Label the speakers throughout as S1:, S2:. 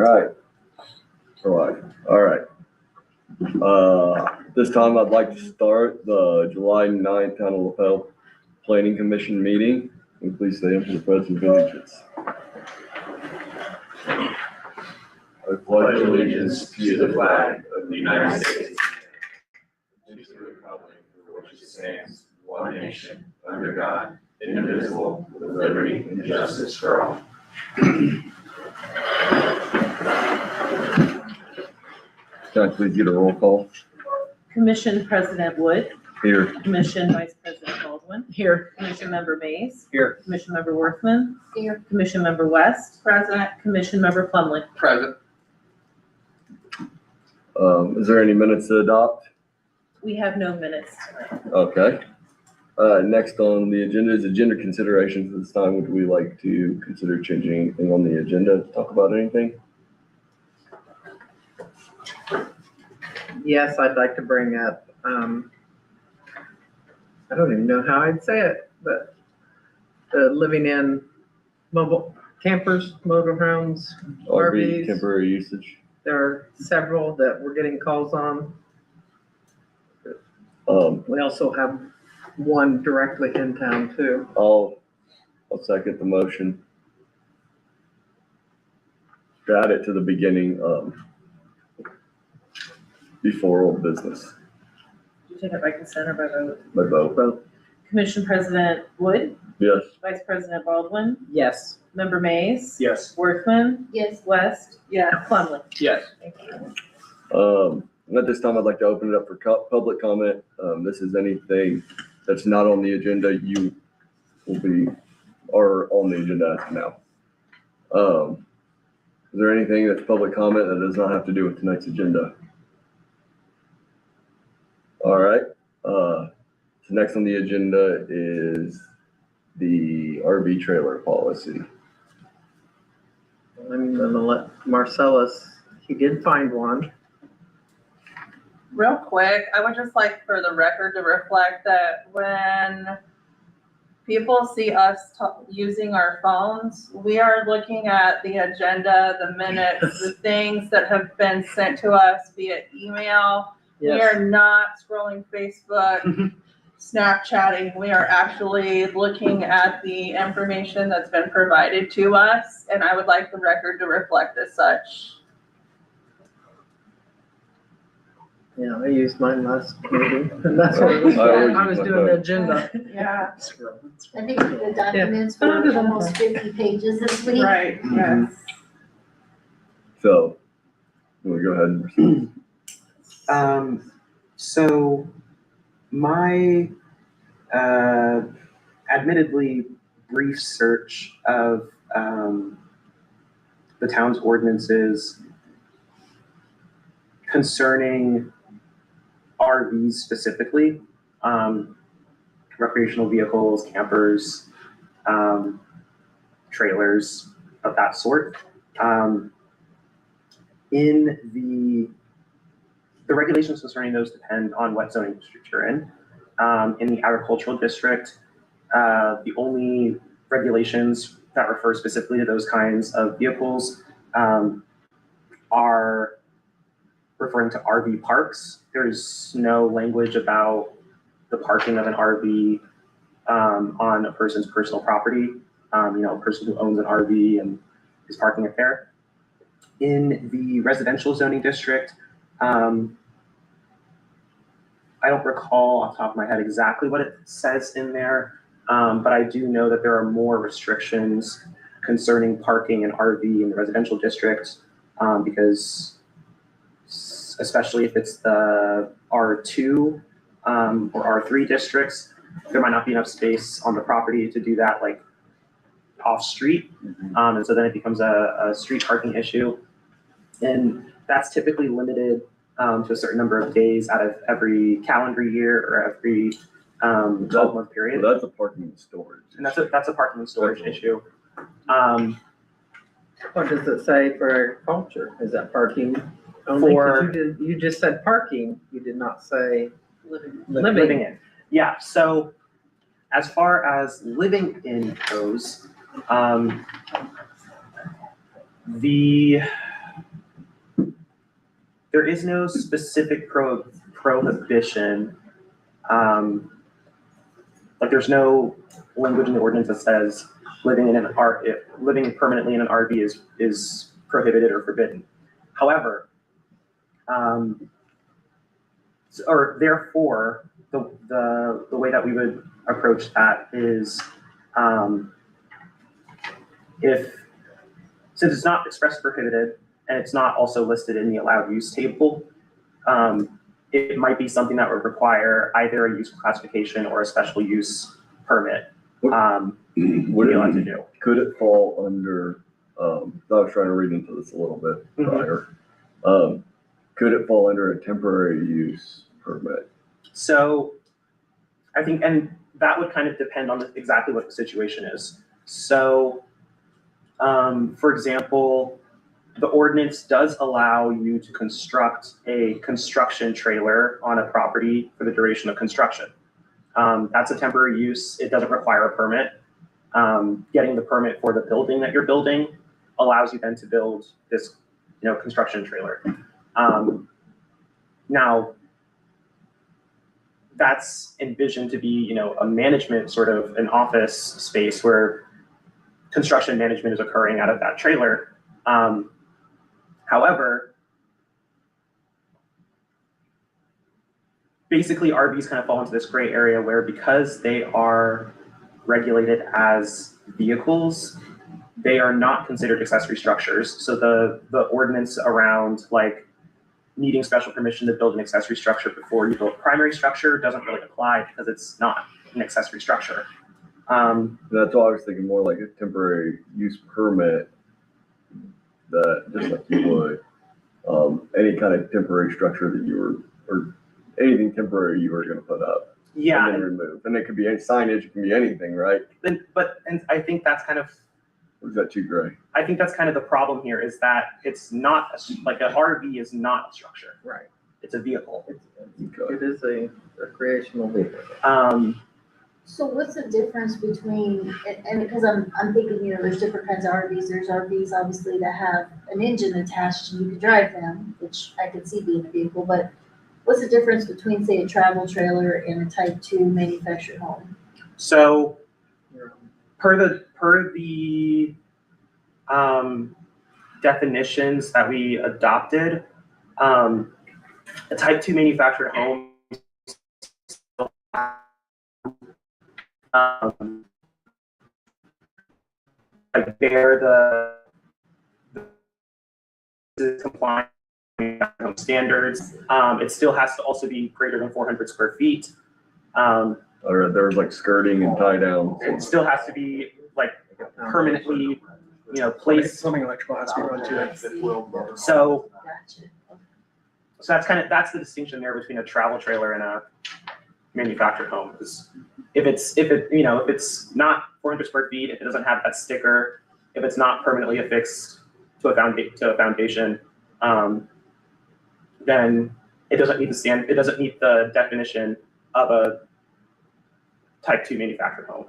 S1: right. All right. This time I'd like to start the July 9th Town of LaPel Planning Commission meeting. And please stand for the pledge of allegiance. I
S2: pledge allegiance to the flag of the United States, and to the republic for which it stands, one nation, under God, indivisible, with liberty and justice for all.
S1: Can I please get a roll call?
S3: Commission President Wood.
S1: Here.
S3: Commission Vice President Baldwin.
S4: Here.
S3: Commission Member Mays.
S4: Here.
S3: Commission Member Worthman.
S4: Here.
S3: Commission Member West. Present. Commission Member Plumley.
S4: Present.
S1: Is there any minutes to adopt?
S3: We have no minutes tonight.
S1: Okay. Next on the agenda is agenda considerations. At this time, would we like to consider changing anything on the agenda to talk about anything?
S4: Yes, I'd like to bring up, I don't even know how I'd say it, but the living in mobile campers, motorhomes,
S1: RV,
S4: RVs.
S1: temporary usage.
S4: There are several that we're getting calls on. We also have one directly in town too.
S1: I'll second the motion. To add it to the beginning, before old business,
S3: Do you take it by consent or by vote?
S1: by vote.
S3: Commission President Wood.
S1: Yes.
S3: Vice President Baldwin.
S4: Yes.
S3: Member Mays.
S4: Yes.
S3: Worthman.
S4: Yes.
S3: West.
S4: Yes.
S3: Plumley.
S4: Yes.
S3: Thank you.
S1: At this time, I'd like to open it up for public comment. This is anything that's not on the agenda, you are on the agenda as of now. Is there anything that's public comment that does not have to do with tonight's agenda? All right. So next on the agenda is the RV trailer policy.
S4: I'm gonna let Marcellus, he did find one.
S5: Real quick, I would just like for the record to reflect that when people see us using our phones, we are looking at the agenda, the minutes, the things that have been sent to us via email. We
S4: Yes.
S5: are not scrolling Facebook, Snapchatting. We are actually looking at the information that's been provided to us, and I would like the record to reflect as such.
S4: Yeah, I used mine last meeting, and that's what it was. I was doing the agenda.
S5: Yeah,
S6: I think the documents were almost 50 pages this week.
S5: right, yes.
S1: So, we'll go ahead and proceed.
S7: So my admittedly brief search of the town's ordinances concerning RVs specifically, recreational vehicles, campers, trailers of that sort. In the regulations concerning those depend on what zoning district you're in. In the agricultural district, the only regulations that refer specifically to those kinds of vehicles are referring to RV parks. There's no language about the parking of an RV on a person's personal property. A person who owns an RV and is parking it there. In the residential zoning district, I don't recall off the top of my head exactly what it says in there, but I do know that there are more restrictions concerning parking and RV in the residential district, because especially if it's the R2 or R3 districts, there might not be enough space on the property to do that like off street. And so then it becomes a street parking issue. And that's typically limited to a certain number of days out of every calendar year or every 12-month period.
S1: So that's a parking and storage.
S7: And that's a parking and storage issue.
S4: What does it say for agriculture? Is that parking only? 'Cause you just said parking, you did not say living.
S7: In. Yeah, so as far as living in goes, the there is no specific prohibition. Like there's no language in the ordinance that says living permanently in an RV is prohibited or forbidden. However, therefore, the way that we would approach that is, since it's not expressly prohibited and it's not also listed in the allowed use table, it might be something that would require either a use classification or a special use permit.
S1: Would
S7: be allowed to do.
S1: Could it fall under, I was trying to read into this a little bit prior. Could it fall under a temporary use permit?
S7: So I think, and that would kind of depend on exactly what the situation is. So, for example, the ordinance does allow you to construct a construction trailer on a property for the duration of construction. That's a temporary use. It doesn't require a permit. Getting the permit for the building that you're building allows you then to build this, construction trailer. Now, that's envisioned to be, a management sort of an office space where construction management is occurring out of that trailer. However, basically RVs kind of fall into this gray area where because they are regulated as vehicles, they are not considered accessory structures. So the ordinance around like needing special permission to build an accessory structure before you build a primary structure doesn't really apply because it's not an accessory structure.
S1: That's why I was thinking more like a temporary use permit that just like you would, any kind of temporary structure that you were, or anything temporary you were gonna put up.
S7: Yeah.
S1: And then remove. And it could be any signage, it can be anything, right?
S7: And I think that's kind of,
S1: Or is that too gray?
S7: I think that's kind of the problem here is that it's not, like an RV is not a structure.
S4: Right.
S7: It's a vehicle.
S1: Okay.
S4: It is a recreational vehicle.
S6: So what's the difference between, and because I'm thinking, there's different kinds of RVs. There's RVs obviously that have an engine attached and you can drive them, which I could see being a vehicle, but what's the difference between, say, a travel trailer and a type 2 manufactured home?
S7: So per the definitions that we adopted, a type 2 manufactured home like bear the compliant standards. It still has to also be greater than 400 square feet.
S1: Or there was like skirting and tie down.
S7: It still has to be like permanently, placed.
S8: Something electrical has to be run to it.
S7: So
S6: Gotcha.
S7: that's the distinction there between a travel trailer and a manufactured home. Is if it's not 400 square feet, if it doesn't have that sticker, if it's not permanently affixed to a foundation, then it doesn't meet the definition of a type 2 manufactured home.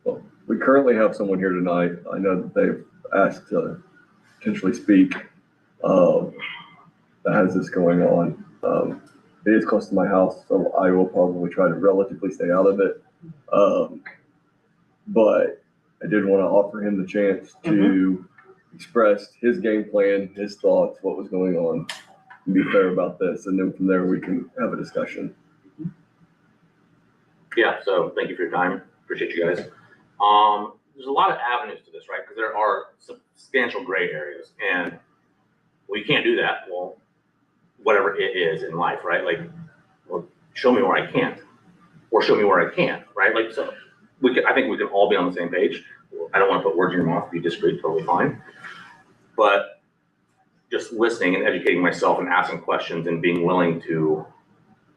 S1: Well, we currently have someone here tonight. I know that they've asked to potentially speak, that has this going on. It is close to my house, so I will probably try to relatively stay out of it. But I did want to offer him the chance to express his game plan, his thoughts, what was going on, and be fair about this. And then from there, we can have a discussion.
S2: Yeah, so thank you for your time. Appreciate you guys. There's a lot of avenues to this, right? Because there are substantial gray areas, and well, you can't do that. Well, whatever it is in life, right? Like, well, show me where I can't, or show me where I can, right? Like, so I think we can all be on the same page. I don't want to put words in your mouth. If you disagree, totally fine. But just listening and educating myself and asking questions and being willing to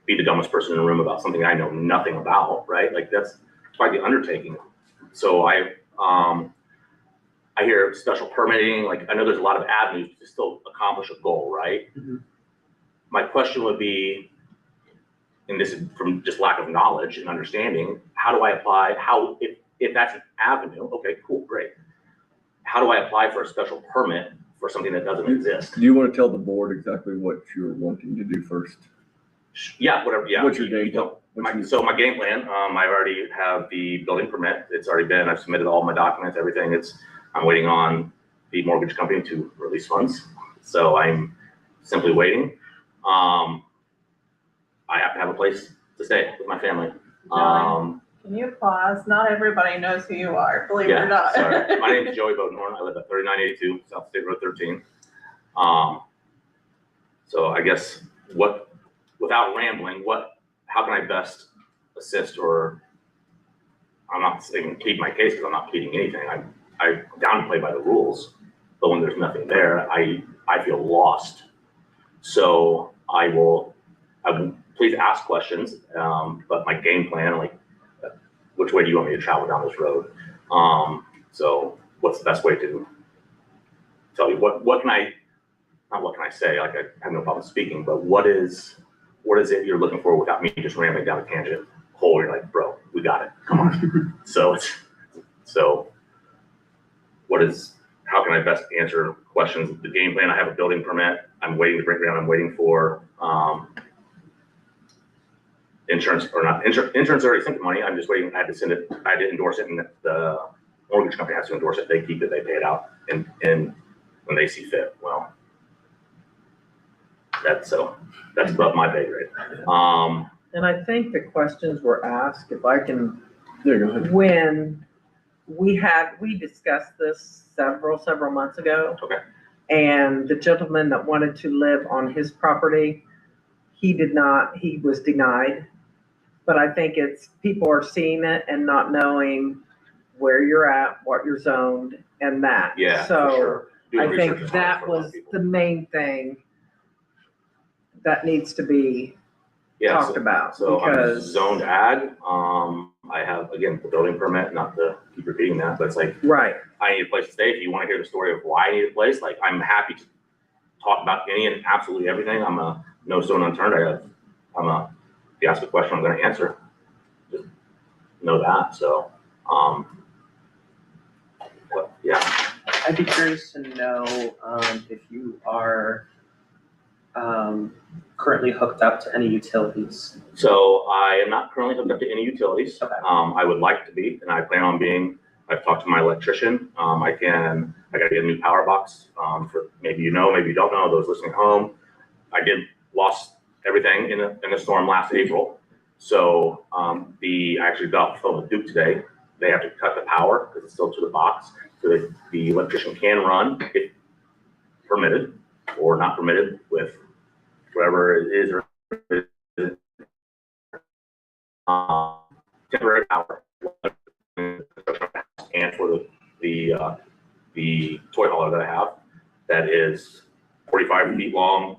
S2: be the dumbest person in the room about something I know nothing about, right? Like that's quite the undertaking. So I hear special permitting, like I know there's a lot of avenues to still accomplish a goal, right?
S7: Mm-hmm.
S2: My question would be, and this is from just lack of knowledge and understanding, how do I apply, if that's an avenue, okay, cool, great. How do I apply for a special permit for something that doesn't exist.
S1: Do you want to tell the board exactly what you're wanting to do first?
S2: Yeah, whatever, yeah.
S1: What's your
S2: you
S1: game
S2: don't-
S1: plan?
S2: So my game plan, I already have the building permit. It's already been, I've submitted all my documents, everything. I'm waiting on the mortgage company to release funds. So I'm simply waiting. I have to have a place to stay with my family.
S5: Can you pause? Not everybody knows who you are, believe it or
S2: Yeah,
S5: not.
S2: sorry. My name is Joey Bodenhorn. I live at 3982 South State Road 13. So I guess without rambling, how can I best assist, or I'm not saying plead my case because I'm not pleading anything. I'm down to play by the rules, but when there's nothing there, I feel lost. So I will please ask questions, but my game plan, like, which way do you want me to travel down this road? So what's the best way to tell you what can I say? Like, I have no problem speaking, but what is it you're looking for without me just rambling down a tangent hole? You're like, bro, we got it. Come on. So how can I best answer questions? The game plan, I have a building permit. I'm waiting to break ground. I'm waiting for, insurance or not. Insurance already sent the money. I'm just waiting. I had to send it. I had to endorse it, and the mortgage company has to endorse it. They keep it. They pay it out, and when they see fit. Well, that's above my pay grade.
S4: And I think the questions were asked, if I can,
S1: Yeah, go ahead.
S4: when we discussed this several months ago.
S2: Okay.
S4: And the gentleman that wanted to live on his property, he was denied. But I think people are seeing it and not knowing where you're at, what you're zoned, and that.
S2: Yeah, for
S4: So
S2: sure. Doing
S4: I
S2: research
S4: think
S2: is hard
S4: that
S2: for a lot of
S4: was
S2: people.
S4: the main thing that needs to be
S2: Yeah,
S4: talked about,
S2: So I'm
S4: because
S2: zoned ag. I have, again, the building permit, not to keep repeating that, but it's like,
S4: right.
S2: I need a place to stay. If you want to hear the story of why I need a place, like, I'm happy to talk about any and absolutely everything. I'm a no stone unturned. If you ask a question, I'm going to answer. Just know that. So, but yeah.
S7: I'd be curious to know if you are currently hooked up to any utilities.
S2: So I am not currently hooked up to any utilities.
S7: Okay.
S2: I would like to be, and I plan on being. I've talked to my electrician. I gotta get a new power box. For maybe you know, maybe you don't know, those listening at home. I lost everything in the storm last April. So I actually got off the phone with Duke today. They have to cut the power because it's still to the box. So the electrician can run if permitted or not permitted with whatever it is or temporary power. And for the toy hauler that I have, that is 45 feet long,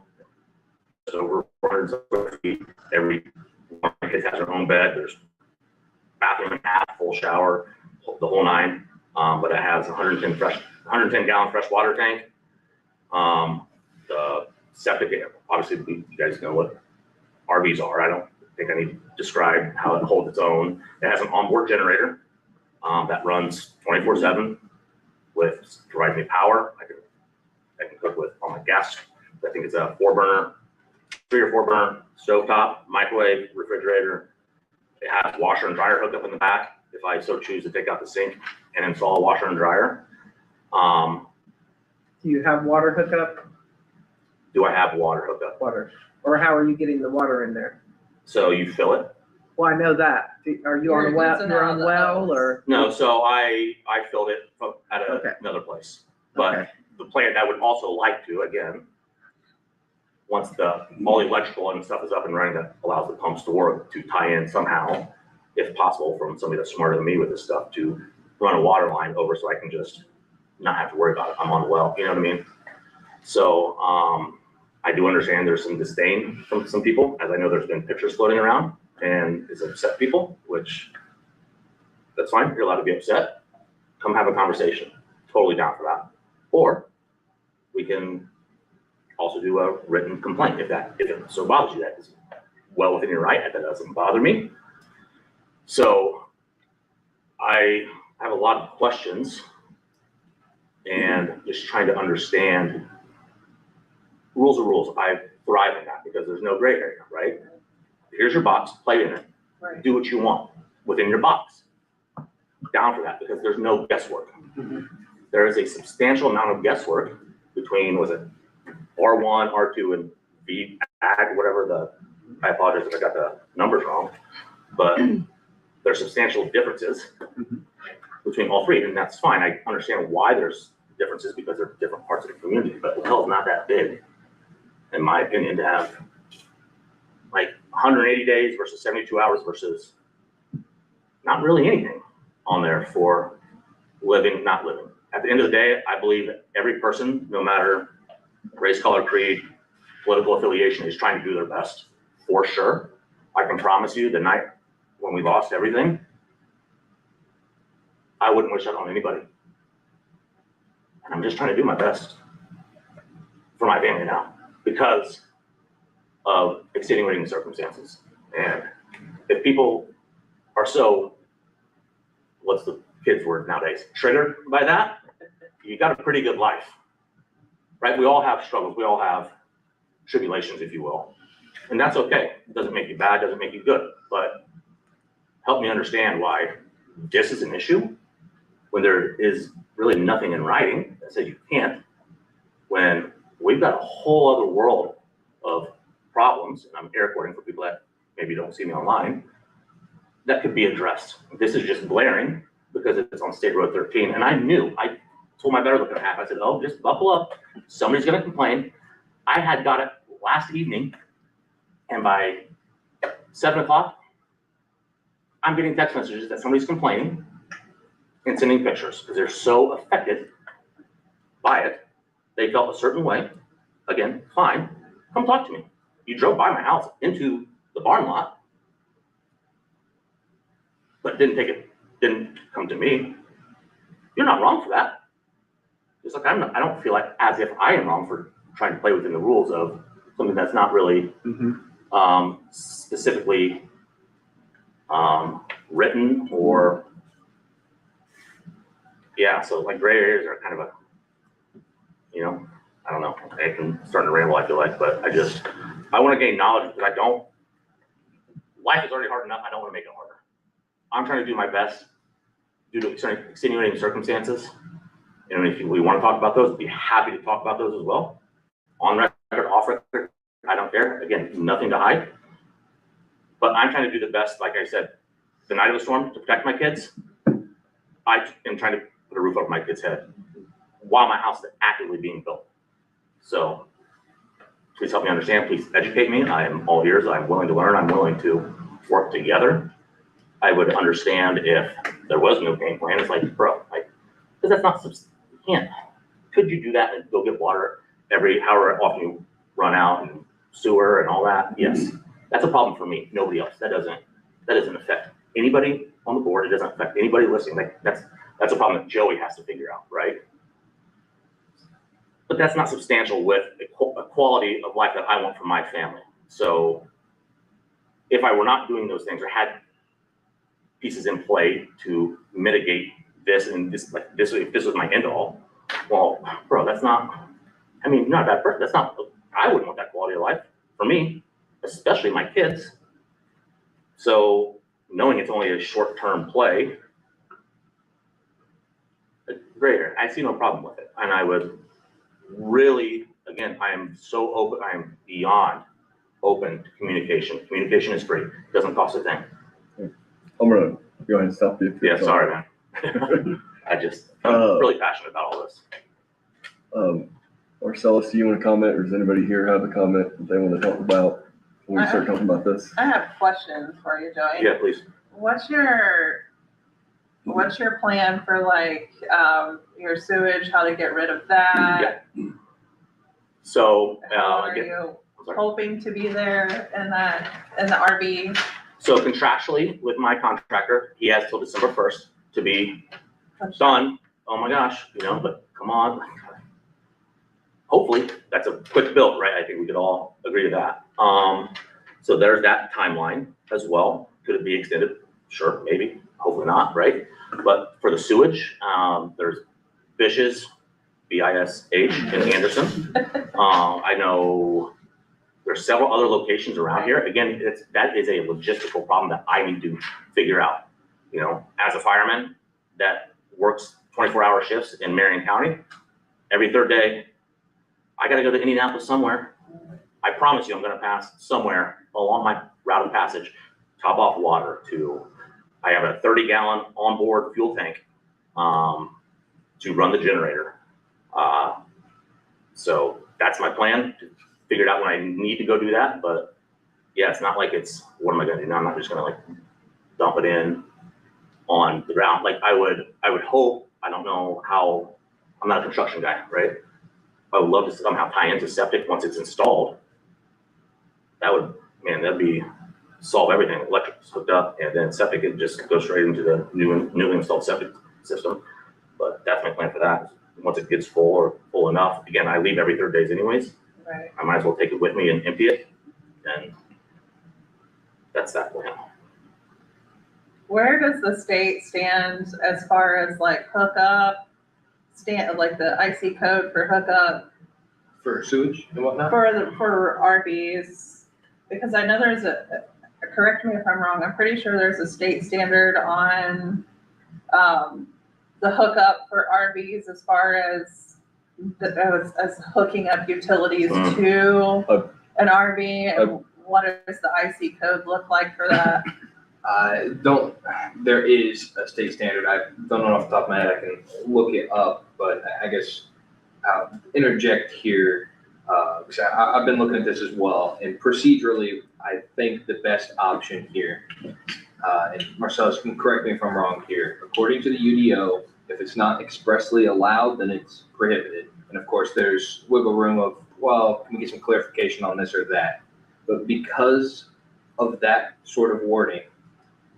S2: it's over 400 square feet. Every one of my kids has their own bed. There's bathroom and bath, full shower, the whole nine. But it has 110 gallon fresh water tank. The septic, obviously you guys know what RVs are. I don't think I need to describe how it holds its own. It has an onboard generator that runs 24/7 provides me power. I can cook with on my gas. I think it's a 3 or 4 burner stovetop, microwave, refrigerator. It has washer and dryer hooked up in the back if I so choose to take out the sink and install a washer and dryer.
S4: Do you have water hookup?
S2: Do I have water hooked up?
S4: Water, or how are you getting the water in there?
S2: So you fill it?
S4: Well, I know that. Are you on a
S5: You're
S4: well,
S5: using
S4: you're
S5: all
S4: on
S5: the
S4: well,
S5: hose.
S4: or?
S2: No, so I filled it at
S4: Okay.
S2: another place. But
S4: Okay.
S2: the plant I would also like to, again, once all the electrical and stuff is up and running, that allows the pumps to work, to tie in somehow, if possible, from somebody that's smarter than me with this stuff, to run a water line over so I can just not have to worry about it. I'm on the well, you know what I mean? So I do understand there's some disdain from some people, as I know there's been pictures floating around, and it's upset people, which that's fine. You're allowed to be upset. Come have a conversation. Totally down for that. Or we can also do a written complaint if it so bothers you. That is well within your right. That doesn't bother me. So I have a lot of questions and just trying to understand rules are rules. I thrive in that because there's no gray area, right? Here's your box, play in it,
S5: Right.
S2: do what you want within your box. Down for that because there's no guesswork. There is a substantial amount of guesswork between, was it R1, R2, and V ag, whatever I apologize if I got the numbers wrong, but there's substantial differences between all three, and that's fine. I understand why there's differences because they're different parts of the community, but hell, it's not that big, in my opinion, to have like 180 days versus 72 hours versus not really anything on there for living, not living. At the end of the day, I believe that every person, no matter race, color, creed, political affiliation, is trying to do their best, for sure. I can promise you the night when we lost everything, I wouldn't wish that on anybody. And I'm just trying to do my best for my family now because of extenuating circumstances. And if people are so, what's the kids' word nowadays, triggered by that, you got a pretty good life, right? We all have struggles. We all have tribulations, if you will. And that's okay. It doesn't make you bad, doesn't make you good, but help me understand why this is an issue when there is really nothing in writing that says you can't, when we've got a whole other world of problems, and I'm air quoting for people that maybe don't see me online, that could be addressed. This is just blaring because it's on State Road 13. And I told my better looking half, I said, oh, just buckle up. Somebody's gonna complain. I had got it last evening, and by 7 o'clock, I'm getting text messages that somebody's complaining and sending pictures because they're so affected by it. They felt a certain way. Again, fine, come talk to me. You drove by my house into the barn lot, but didn't come to me. You're not wrong for that. Just like I don't feel like as if I am wrong for trying to play within the rules of something that's not really specifically written or, yeah, so like gray areas are kind of a, I don't know, I can start to ramble, I feel like, but I want to gain knowledge because life is already hard enough, I don't want to make it harder. I'm trying to do my best due to extenuating circumstances. And if we want to talk about those, I'd be happy to talk about those as well. On record, off record, I don't care. Again, nothing to hide. But I'm trying to do the best, like I said, the night of the storm to protect my kids. I am trying to put a roof over my kid's head while my house is actively being built. So please help me understand. Please educate me. I am all ears. I'm willing to learn. I'm willing to work together. I would understand if there was no game plan. It's like, bro, because that's not, you can't. Could you do that and go get water however often you run out and sewer and all that? Yes, that's a problem for me. Nobody else. That doesn't affect anybody on the board. It doesn't affect anybody listening. That's a problem that Joey has to figure out, right? But that's not substantial with a quality of life that I want for my family. So if I were not doing those things or had pieces in play to mitigate this and this, if this was my end all, well, bro, that's not, you're not a bad person. I wouldn't want that quality of life for me, especially my kids. So knowing it's only a short-term play, greater, I see no problem with it. And I would really, again, I am so open, I am beyond open to communication. Communication is free. It doesn't cost a thing.
S1: I'm gonna go ahead and stop you.
S2: Yeah, sorry, man. I'm really passionate about all this.
S1: Marcellus, do you want to comment, or does anybody here have a comment that they want to talk about when we start talking about this?
S5: I have questions for you, Joey.
S2: Yeah, please.
S5: What's your plan for your sewage, how to get rid of that?
S2: Yeah. So,
S5: How are
S2: again,
S5: you
S2: I'm sorry.
S5: hoping to be there in the RV?
S2: So contractually with my contractor, he has till December 1st to be done. Oh my gosh, but come on. Hopefully that's a quick build, right? I think we could all agree to that. So there's that timeline as well. Could it be extended? Sure, maybe, hopefully not, right? But for the sewage, there's fishes
S8: BISH in Anderson. I know there's several other locations around here. Again, that is a logistical problem that I need to figure out. You know, as a fireman that works 24-hour shifts in Marion County, every third day, I gotta go to Indianapolis somewhere. I promise you, I'm gonna pass somewhere along my route of passage, top off water to, I have a 30-gallon onboard fuel tank to run the generator. So that's my plan, to figure it out when I need to go do that. But yeah, it's not like it's, what am I gonna do now? I'm not just gonna like dump it in on the ground. Like I would hope, I don't know how, I'm not a construction guy, right? I would love to somehow tie into septic once it's installed. That would, man, that'd be, solve everything. Electric's hooked up and then septic could just go straight into the newly installed septic system. But that's my plan for that. Once it gets full or full enough, again, I leave every third days anyways.
S5: Right.
S8: I might as well take it with me and empty it. And that's that plan.
S5: Where does the state stand as far as like hookup, like the IC code for hookup
S2: For sewage and whatnot?
S5: for RVs? Because I know there's correct me if I'm wrong, I'm pretty sure there's a state standard on the hookup for RVs as far as as hooking up utilities to an RV, and what does the IC code look like for that?
S2: There is a state standard. I don't know off the top of my head. I can look it up, but I guess I'll interject here. Because I've been looking at this as well, and procedurally, I think the best option here, and Marcellus can correct me if I'm wrong here, according to the UDO, if it's not expressly allowed, then it's prohibited. And of course, there's wiggle room of, well, can we get some clarification on this or that? But because of that sort of wording,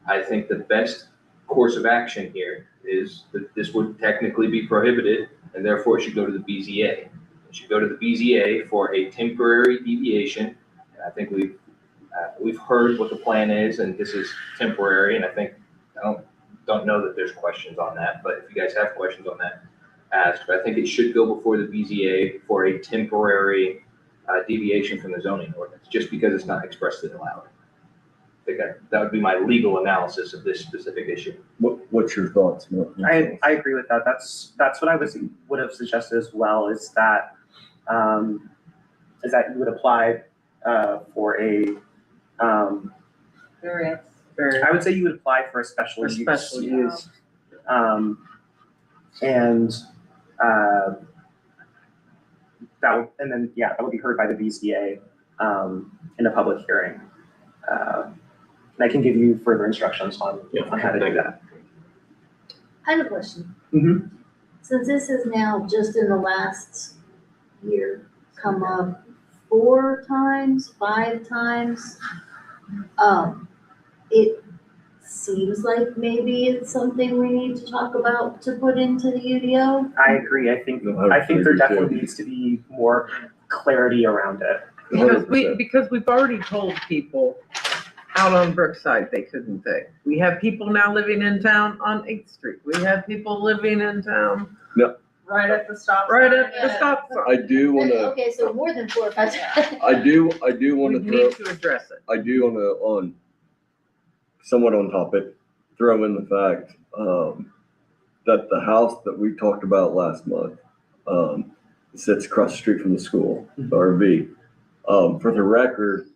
S2: I think the best course of action here is that this would technically be prohibited, and therefore it should go to the BZA. It should go to the BZA for a temporary deviation. And I think we've heard what the plan is, and this is temporary. And I think I don't know that there's questions on that, but if you guys have questions on that, ask. But I think it should go before the BZA for a temporary deviation from the zoning ordinance, just because it's not expressly allowed. I think that would be my legal analysis of this specific issue.
S1: What's your thoughts?
S7: I agree with that. That's what I would have suggested as well, is that you would apply for a
S5: Variance.
S7: I would say you would apply for a special use.
S4: Special use.
S7: And that would be heard by the BZA in a public hearing. And I can give you further instructions on how to do that.
S6: I have a question.
S7: Mhm.
S6: Since this is now just in the last year come up 4 times, 5 times, it seems like maybe it's something we need to talk about to put into the UDO.
S7: I agree. I think there definitely needs to be more clarity around it.
S4: Because we've already told people out on Brookside they couldn't pay. We have people now living in town on 8th Street. We have people living in town
S5: Right at the stop sign.
S4: right at the stop sign.
S1: I do want to,
S6: Okay, so more than 4 or 5 times.
S1: I do want
S4: We
S1: to throw,
S4: need to address it.
S1: I do want to, on somewhat on topic, throw in the fact that the house that we talked about last month sits across the street from the school, the RV. For the record,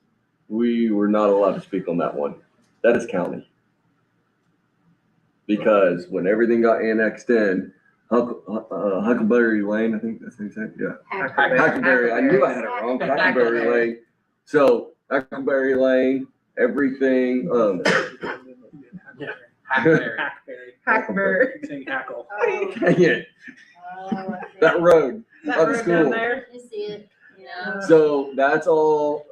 S1: we were not allowed to speak on that one. That is county. Because when everything got annexed in, Huckleberry Lane, I think that's how you say it, yeah. Hackleberry, I knew I had it wrong, Hackleberry Lane. So Hackleberry Lane, everything,
S4: Hackberry.
S2: Saying hackle.
S1: dang it, that road,
S4: That
S1: of the
S4: road
S1: school.
S4: down there.
S6: You see it, yeah.
S1: So that's all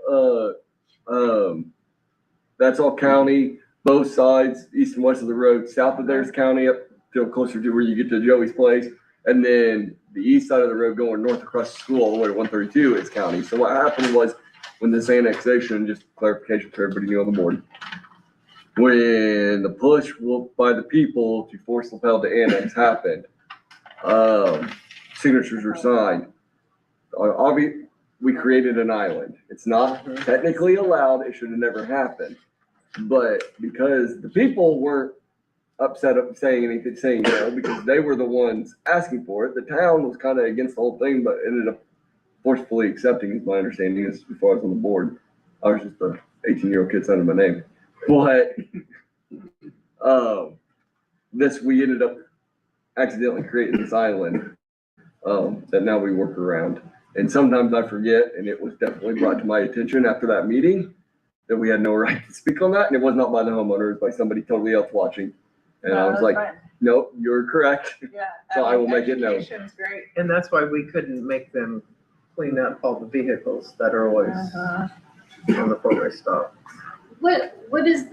S1: county, both sides, east and west of the road. South of there's county up till closer to where you get to Joey's place. And then the east side of the road going north across the school all the way to 132 is county. So what happened was when this annexation, just clarification for everybody new on the board, when the push by the people to force LaPel to annex happened, signatures were signed, we created an island. It's not technically allowed, it should have never happened. But because the people weren't upset of saying anything, saying no, because they were the ones asking for it, the town was kind of against the whole thing, but ended up forcefully accepting, is my understanding, as before I was on the board. I was just a 18-year-old kid signing my name. But we ended up accidentally creating this island that now we work around. And sometimes I forget, and it was definitely brought to my attention after that meeting that we had no right to speak on that, and it was not by the homeowner, it was by somebody totally else watching. And I was like, nope, you're correct.
S5: Yeah.
S1: So I will make it known.
S5: Education's great.
S4: And that's why we couldn't make them clean up all the vehicles that are always on the four-way stop.
S6: What is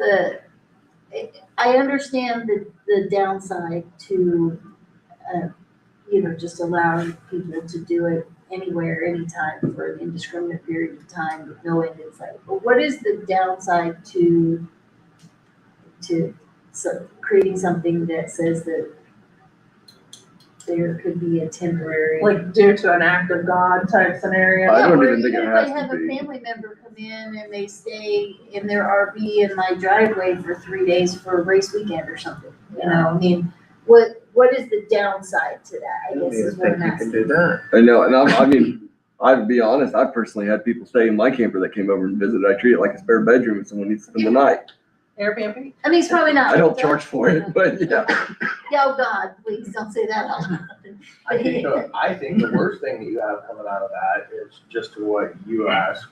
S6: I understand the downside to, just allowing people to do it anywhere, anytime for an indiscriminate period of time with no end in sight. But what is the downside to creating something that says that there could be a temporary?
S5: Like due to an act of God type scenario.
S1: I don't
S6: Or
S1: even think it
S6: if
S1: has
S6: I
S1: to
S6: have a
S1: be.
S6: family member come in and they stay in their RV in my driveway for 3 days for a race weekend or something, I mean, what is the downside to that, I
S4: I don't
S6: guess
S4: even
S6: is what
S4: think
S6: I'm
S4: you can
S6: asking.
S4: do that.
S1: I know, and I mean, I'd be honest, I personally had people stay in my camper that came over and visited. I treat it like a spare bedroom if someone needs to spend the night.
S5: Airbnb.
S6: I mean, it's probably not.
S1: I don't charge for it, but yeah.
S6: Yeah, oh God, please don't say that out loud.
S2: I think the worst thing that you have coming out of that is just to what you asked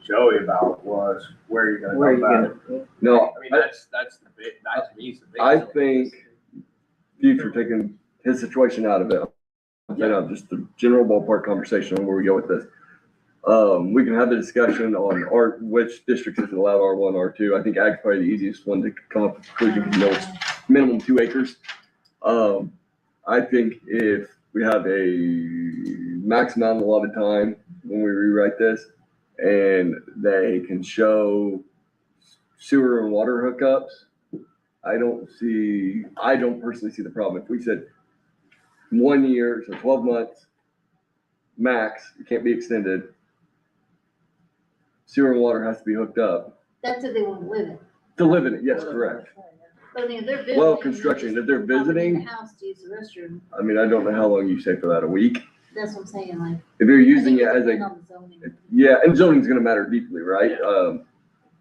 S2: Joey about was where you're
S4: Where
S2: gonna
S4: are
S2: go
S4: you
S2: about it.
S4: gonna?
S1: No,
S2: I mean, that's the big, that to me is the big.
S1: I think future taking his situation out of it, just the general ballpark conversation on where we go with this. We can have the discussion on which districts is allowed R1, R2. I think ag's probably the easiest one to come up with a conclusion because you know it's minimum 2 acres. I think if we have a max amount allotted time when we rewrite this and they can show sewer and water hookups, I don't personally see the problem. If we said 1 year, so 12 months, max, it can't be extended. Sewer and water has to be hooked up.
S6: That's if they want to live in.
S1: To live in it, yes, correct.
S6: But I mean, if they're visiting.
S1: Well, construction, if they're
S6: just pop it in
S1: visiting-
S6: the house to use the restroom,
S1: I mean, I don't know how long you say for that, a week?
S6: that's what I'm saying, like.
S1: If you're using
S6: I
S1: it
S6: think
S1: as
S6: depends
S1: a,
S6: on the zoning.
S1: yeah, and zoning's gonna matter deeply, right?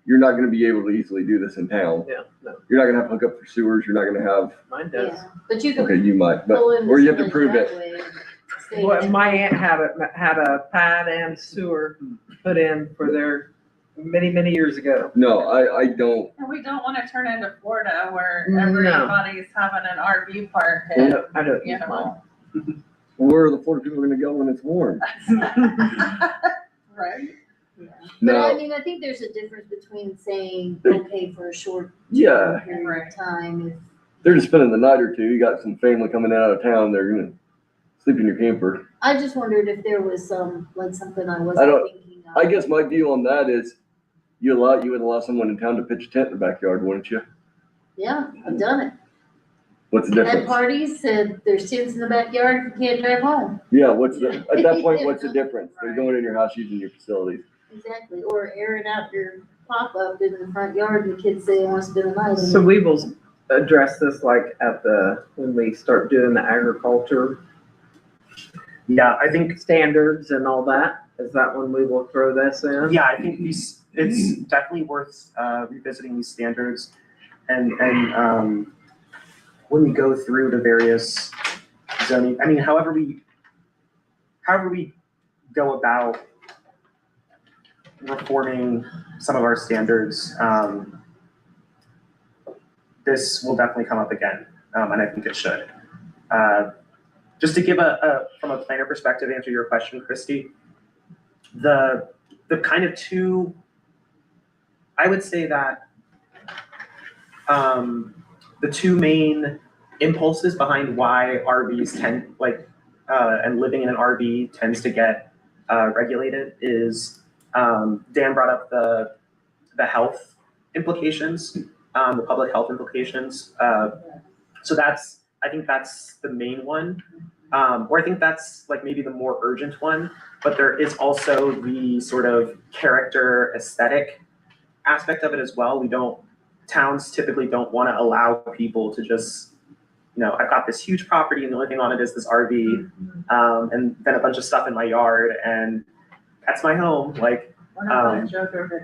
S1: You're not gonna be able to easily do this in town.
S4: Yeah, no,
S1: You're not gonna have hook up for sewers, you're not gonna have,
S4: mine does.
S6: Yeah, but you
S1: okay,
S6: can
S1: you might, but,
S6: pull in.
S1: or you have to
S6: somebody's
S1: prove it.
S6: driveway and stay
S4: Well,
S6: in.
S4: my aunt had a pad and sewer put in for their many, many years ago.
S1: No, I don't,
S5: And we don't want to turn into Florida where
S4: No.
S5: everybody's having an RV park
S4: I
S5: and,
S4: don't
S5: you
S4: use mine.
S5: know.
S1: where are the Florida people gonna go when it's warm?
S5: Right?
S6: Yeah. But I
S1: No,
S6: mean, I think there's a difference between saying, okay, for a short
S1: yeah,
S6: period of time, if,
S1: they're just spending the night or two, you got some family coming out of town, they're gonna sleep in your camper.
S6: I just wondered if there was something I
S1: I
S6: wasn't
S1: don't-
S6: thinking of.
S1: I guess my view on that is you would allow someone in town to pitch a tent in the backyard, wouldn't you?
S6: Yeah, I've done it.
S1: What's the
S6: At
S1: difference?
S6: parties, said there's tents in the backyard, you can't drive home.
S1: Yeah, at that point, what's the difference? They're going in your house using your facilities.
S6: Exactly, or airing out your pop-up in the front yard and the kids say they want to spend the night in
S4: So
S6: it.
S4: we will address this like when we start doing the agriculture
S7: Yeah, I think,
S4: standards and all that. Is that when we will throw this in?
S7: yeah, I think it's definitely worth revisiting these standards and when we go through the various zoning, I mean, however we go about reforming some of our standards, this will definitely come up again, and I think it should. Just to give from a planner perspective, answer your question, Christy, the kind of two, I would say that the two main impulses behind why RVs tend, and living in an RV tends to get regulated is, Dan brought up the health implications, the public health implications. So I think that's the main one. Or I think that's like maybe the more urgent one, but there is also the sort of character aesthetic aspect of it as well. Towns typically don't want to allow people to just, I've got this huge property and the only thing on it is this RV, and then a bunch of stuff in my yard, and that's my home. Like,
S5: We're not gonna joke over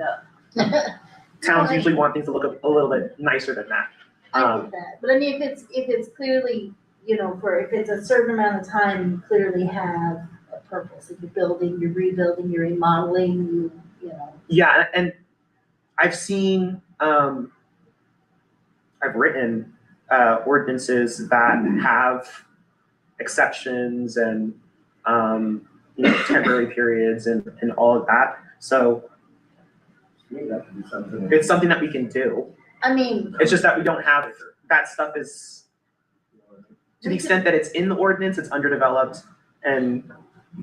S5: that.
S7: towns usually want things to look a little bit nicer than that.
S6: I get that, but I mean, if it's clearly, if it's a certain amount of time, you clearly have a purpose. If you're building, you're rebuilding, you're remodeling,
S7: Yeah, and I've seen, I've written ordinances that have exceptions and, temporary periods and all of that. So it's something that we can do.
S6: I mean,
S7: It's just that we don't have, that stuff is, to the extent that it's in the ordinance, it's underdeveloped. And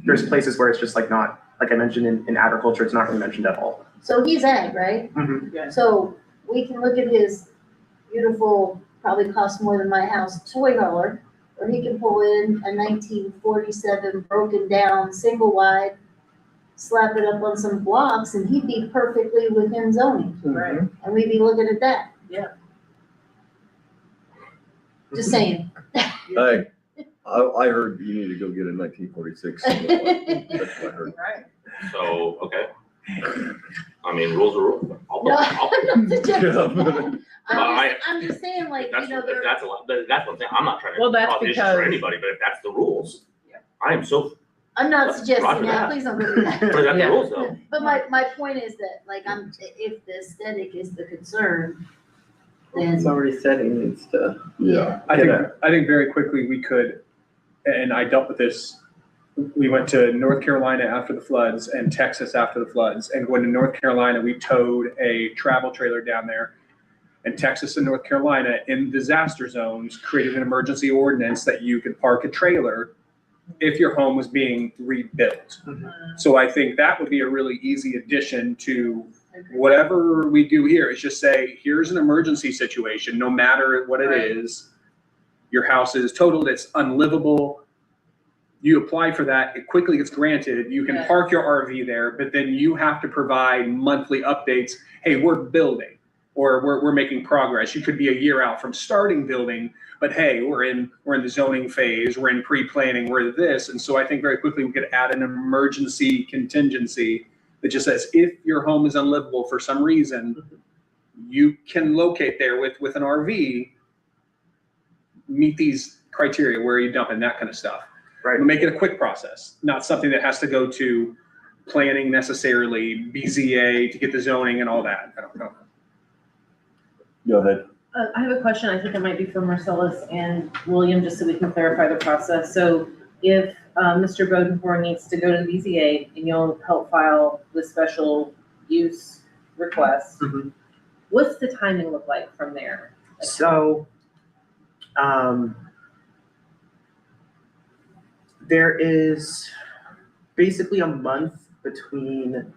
S7: there's places where it's just like not, like I mentioned in agriculture, it's not really mentioned at all.
S6: so he's ag, right?
S7: Mhm.
S6: So we can look at his beautiful, probably cost more than my house, toy hauler, or he can pull in a 1947 broken down, single wide, slap it up on some blocks, and he'd be perfectly within zoning,
S5: Right.
S6: and we'd be looking at that.
S5: Yeah.
S6: Just saying.
S1: Hey, I heard you need to go get a 1946. That's what I heard.
S5: Right.
S8: So, okay. I mean, rules are rules.
S6: No, I'm not suggesting
S8: I-
S6: that. I'm just saying, like,
S8: If
S6: there.
S8: that's a lot, that's what I'm saying, I'm not trying to
S3: Well, that's
S8: cause issues
S3: because-
S8: for anybody, but if that's the rules, I am so,
S6: I'm not
S8: Roger
S6: suggesting that,
S8: that.
S6: please don't go do that.
S8: but if that's the
S3: Yeah.
S8: rules though.
S6: But my point is that, like, if the aesthetic is the concern, then,
S4: It's already said he needs to.
S6: yeah.
S9: I think,
S1: Yeah.
S9: I think very quickly we could, and I dealt with this, we went to North Carolina after the floods and Texas after the floods. And going to North Carolina, we towed a travel trailer down there. And Texas and North Carolina in disaster zones created an emergency ordinance that you could park a trailer if your home was being rebuilt. So I think that would be a really easy addition to whatever we do here, is just say, here's an emergency situation, no matter what it
S5: Right.
S9: is. Your house is totaled, it's unlivable. You apply for that, it quickly gets granted, you can
S5: Yeah.
S9: park your RV there, but then you have to provide monthly updates. Hey, we're building, or we're making progress. You could be a year out from starting building, but hey, we're in the zoning phase, we're in pre-planning, we're this. And so I think very quickly we could add an emergency contingency that just says, if your home is unlivable for some reason, you can locate there with an RV, meet these criteria, where you dump and that kind of stuff.
S7: Right.
S9: Make it a quick process, not something that has to go to planning necessarily, BZA to get the zoning and all that. I don't know.
S1: Go ahead.
S3: I have a question, I think it might be for Marcellus and William, just so we can clarify the process. So if Mr. Bodenhorn needs to go to the BZA and you'll help file the special use request,
S7: Mhm.
S3: what's the timing look like from there?
S7: So, there is basically a month between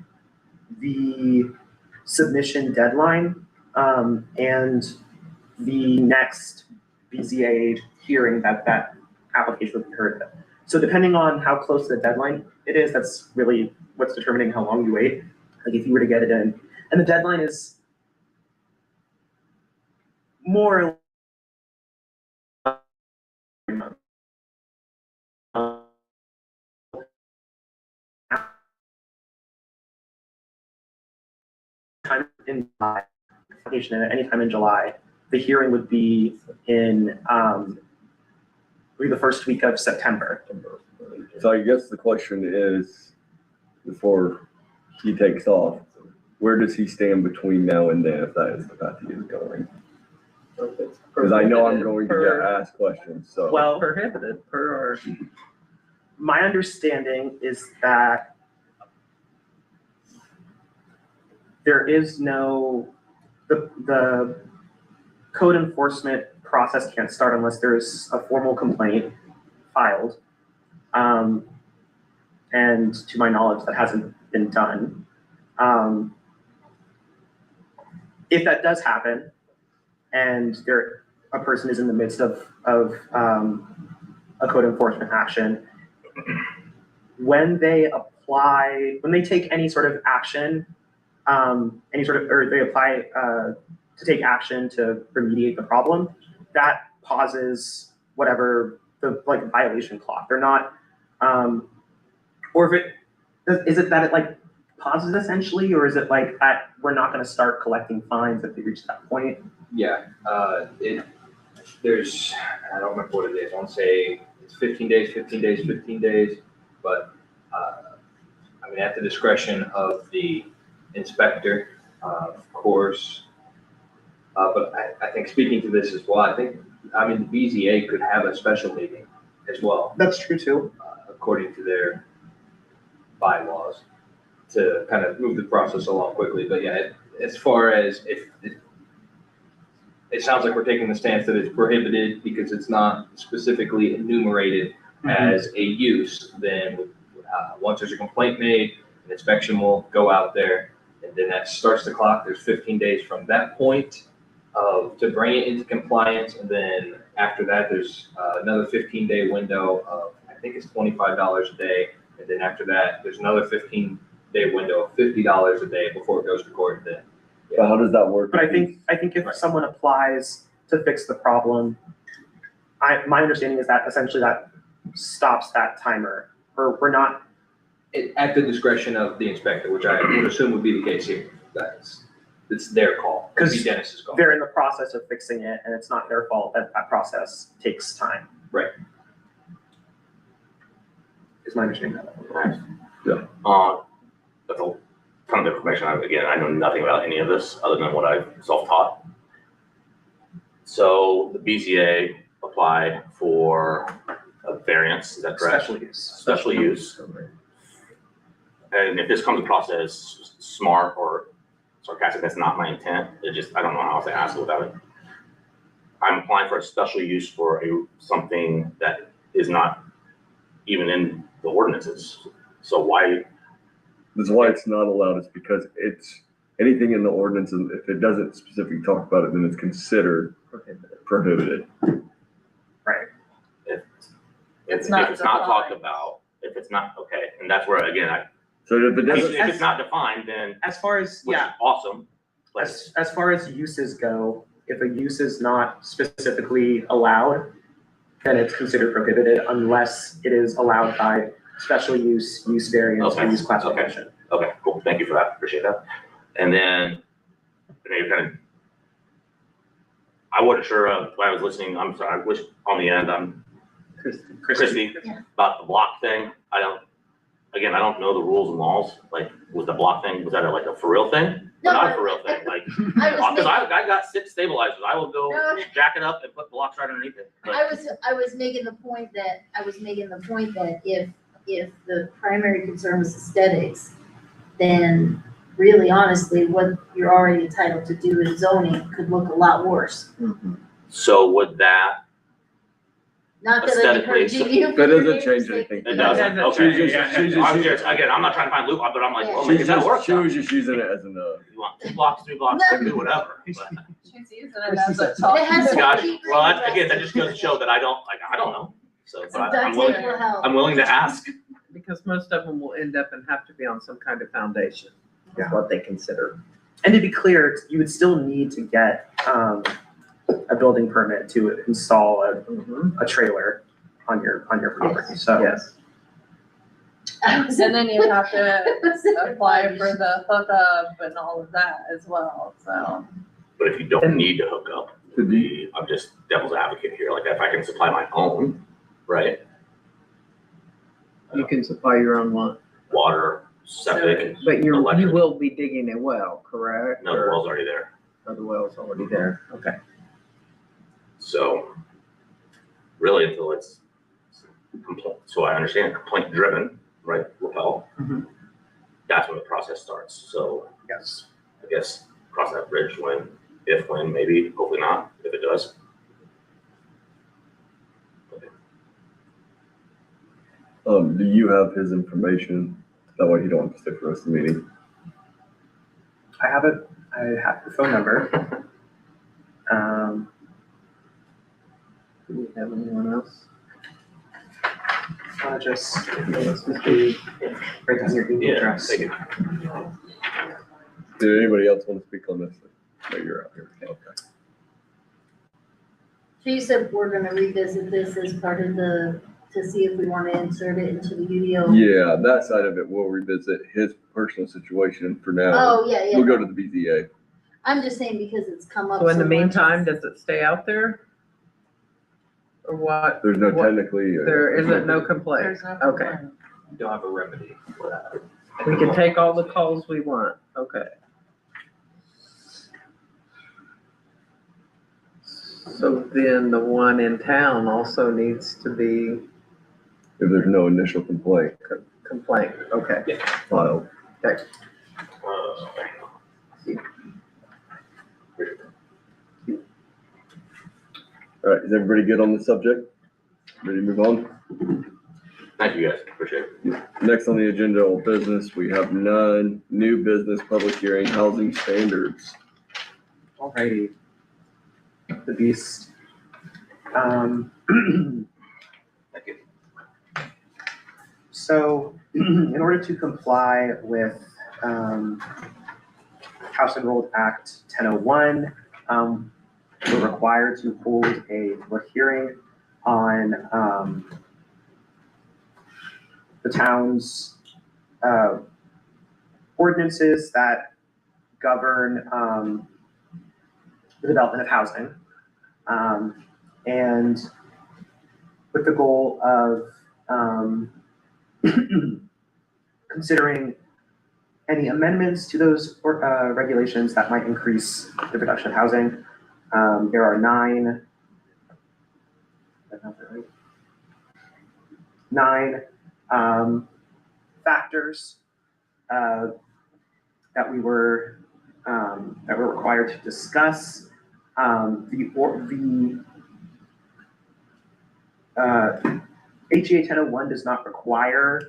S7: the submission deadline, and the next BZA hearing that application would be heard. So depending on how close to the deadline it is, that's really what's determining how long you wait. Like if you were to get it in, and the deadline is more time in July, application at any time in July. The hearing would be in, maybe the first week of September.
S1: So I guess the question is, before he takes off, where does he stand between now and then, if that is the path he is going? Because I know I'm going to get asked questions, so.
S7: Well,
S4: Prohibited per our.
S7: my understanding is that there is no, the code enforcement process can't start unless there's a formal complaint filed. And to my knowledge, that hasn't been done. If that does happen, and a person is in the midst of a code enforcement action. When they take any sort of action, or they apply to take action to remediate the problem, that pauses whatever the like violation clock. They're not, or if it, is it that it like pauses essentially, or is it like at, we're not gonna start collecting fines if they reach that point?
S10: Yeah, there's, I don't remember what it is, I want to say it's 15 days, 15 days, 15 days, but, I mean, at the discretion of the inspector, of course. But I think speaking to this as well, I mean, the BZA could have a special meeting as well,
S7: That's true too.
S10: according to their bylaws, to kind of move the process along quickly. But yeah, as far as if, it sounds like we're taking the stance that it's prohibited because it's not specifically enumerated as a use, then once there's a complaint made, an inspection will go out there, and then that starts the clock. There's 15 days from that point to bring it into compliance, and then after that, there's another 15-day window of, I think it's $25 a day, and then after that, there's another 15-day window of $50 a day before it goes to court. Then,
S1: But how does that work?
S7: But I think if
S10: Right.
S7: someone applies to fix the problem, my understanding is that essentially that stops that timer, or we're not.
S10: at the discretion of the inspector, which I would assume would be the case here. It's their call. It'd be
S7: 'Cause
S10: Dennis's call.
S7: They're in the process of fixing it, and it's not their fault that that process takes time.
S10: Right.
S7: Is my understanding of it.
S8: That's a ton of information. Again, I know nothing about any of this other than what I've self-taught. So the BZA applied for a variance, is that correct?
S7: Special use.
S8: Special use. And if this comes across as smart or sarcastic, that's not my intent. I don't know how to ask it without it. I'm applying for a special use for something that is not even in the ordinances. So why?
S1: That's why it's not allowed, is because it's anything in the ordinance, and if it doesn't specifically talk about it, then it's considered prohibited.
S7: Right.
S8: If
S5: It's
S8: if
S5: not
S8: it's not talked
S5: defined.
S8: about, if it's not, okay, and that's where, again,
S1: So if it doesn't,
S8: if it's not defined, then,
S7: As far as,
S8: which is
S7: yeah,
S8: awesome. But
S7: as far as uses go, if a use is not specifically allowed, then it's considered prohibited unless it is allowed by special use, use variance, or
S8: Okay,
S7: use classification.
S8: okay, cool, thank you for that, appreciate that. And then, you're kind of, I wasn't sure when I was listening, I'm sorry, I wish on the end, Christie,
S6: Yeah.
S8: about the block thing, I don't know the rules and laws, like, with the block thing, was that like a for real thing?
S6: No,
S8: Or not
S6: I-
S8: a for real thing, like,
S6: I was
S8: because I got 6 stabilizers, I will go
S6: No.
S8: jack it up and put blocks right underneath it. But-
S6: I was making the point that if the primary concern was aesthetics, then really honestly, what you're already entitled to do in zoning could look a lot worse.
S8: So would that,
S6: Not that I'm encouraging you.
S1: That
S6: for
S1: doesn't
S6: your
S1: change
S6: sake
S1: anything.
S6: to
S8: it
S6: do
S8: doesn't,
S6: that.
S8: okay,
S1: She's just-
S8: I'm just, again, I'm not trying to find loop, but I'm like, well,
S1: she's
S8: maybe that
S1: just,
S8: works.
S1: she was just using it as an,
S8: You want 2 blocks, 3 blocks,
S6: No.
S8: do whatever. But-
S5: She's using it as a talk.
S6: It has to
S8: Gotcha.
S6: be
S8: Well, again, that
S6: readdressed.
S8: just goes to show that I don't know. So, but
S6: Some
S8: I'm
S6: duct
S8: willing,
S6: tape will help.
S8: I'm willing to ask.
S4: Because most of them will end up and have to be on some kind of foundation,
S7: Yeah.
S4: is what they consider.
S7: And to be clear, you would still need to get a building permit to install a trailer on your property, so.
S4: Yes.
S5: And then you have to apply for the hookup and all of that as well, so.
S8: But if you don't need to hook up,
S1: could be,
S8: I'm just devil's advocate here. Like if I can supply my own, right?
S4: You can supply your own one,
S8: Water, septic,
S4: but you
S8: Electric.
S4: will be digging a well, correct?
S8: no, the well's already there.
S4: Or the well's already there, okay.
S8: So really until it's complaint, so I understand complaint driven, right, lapel.
S7: Mhm.
S8: That's when the process starts. So
S7: Yes.
S8: I guess cross that bridge when, maybe, hopefully not, if it does.
S1: do you have his information? That way you don't have to stay for the rest of the meeting.
S7: I have the phone number.
S4: Do we have anyone else?
S7: wanna just, let's just be, write down your email
S8: Yeah,
S7: address.
S8: take it.
S1: Did anybody else want to speak on this? No, you're out here. Okay.
S6: So you said we're gonna revisit this as part of to see if we wanna insert it into the UDO?
S1: Yeah, that side of it, we'll revisit his personal situation for now.
S6: Oh, yeah,
S1: We'll go
S6: yeah.
S1: to the BZA.
S6: I'm just saying because it's come up
S4: So in the
S6: so much.
S4: meantime, does it stay out there? Or what?
S1: There's no
S4: What-
S1: technically.
S4: There isn't no complaint?
S5: There's no
S4: Okay.
S5: complaint.
S10: You don't have a remedy for that.
S4: We can take all the calls we want, okay. So then the one in town also needs to be
S1: If there's no initial complaint
S4: complaint, okay.
S1: filed. All right, is everybody good on the subject? Ready to move on?
S8: Thank you guys, appreciate it.
S1: Next on the agenda, old business, we have none. New business, public hearing, housing standards.
S7: Alrighty. The beast.
S8: Thank you.
S7: So, in order to comply with House Enrolled Act 1001, we're required to hold a public hearing on the town's ordinances that govern the development of housing. And with the goal of considering any amendments to those regulations that might increase the production of housing. There are nine factors that we were required to discuss. HEA 1001 does not require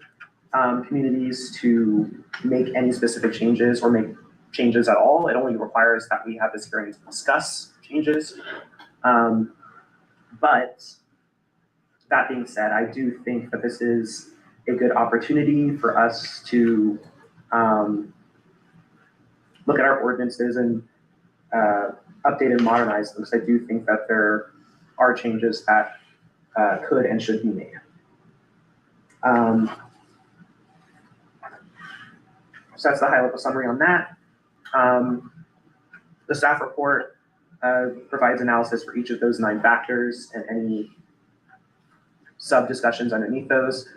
S7: communities to make any specific changes or make changes at all. It only requires that we have this hearing to discuss changes. But that being said, I do think that this is a good opportunity for us to look at our ordinances and update and modernize them, because I do think that there are changes that could and should be made. So that's the high-level summary on that. The staff report provides analysis for each of those 9 factors and any sub-discussions underneath those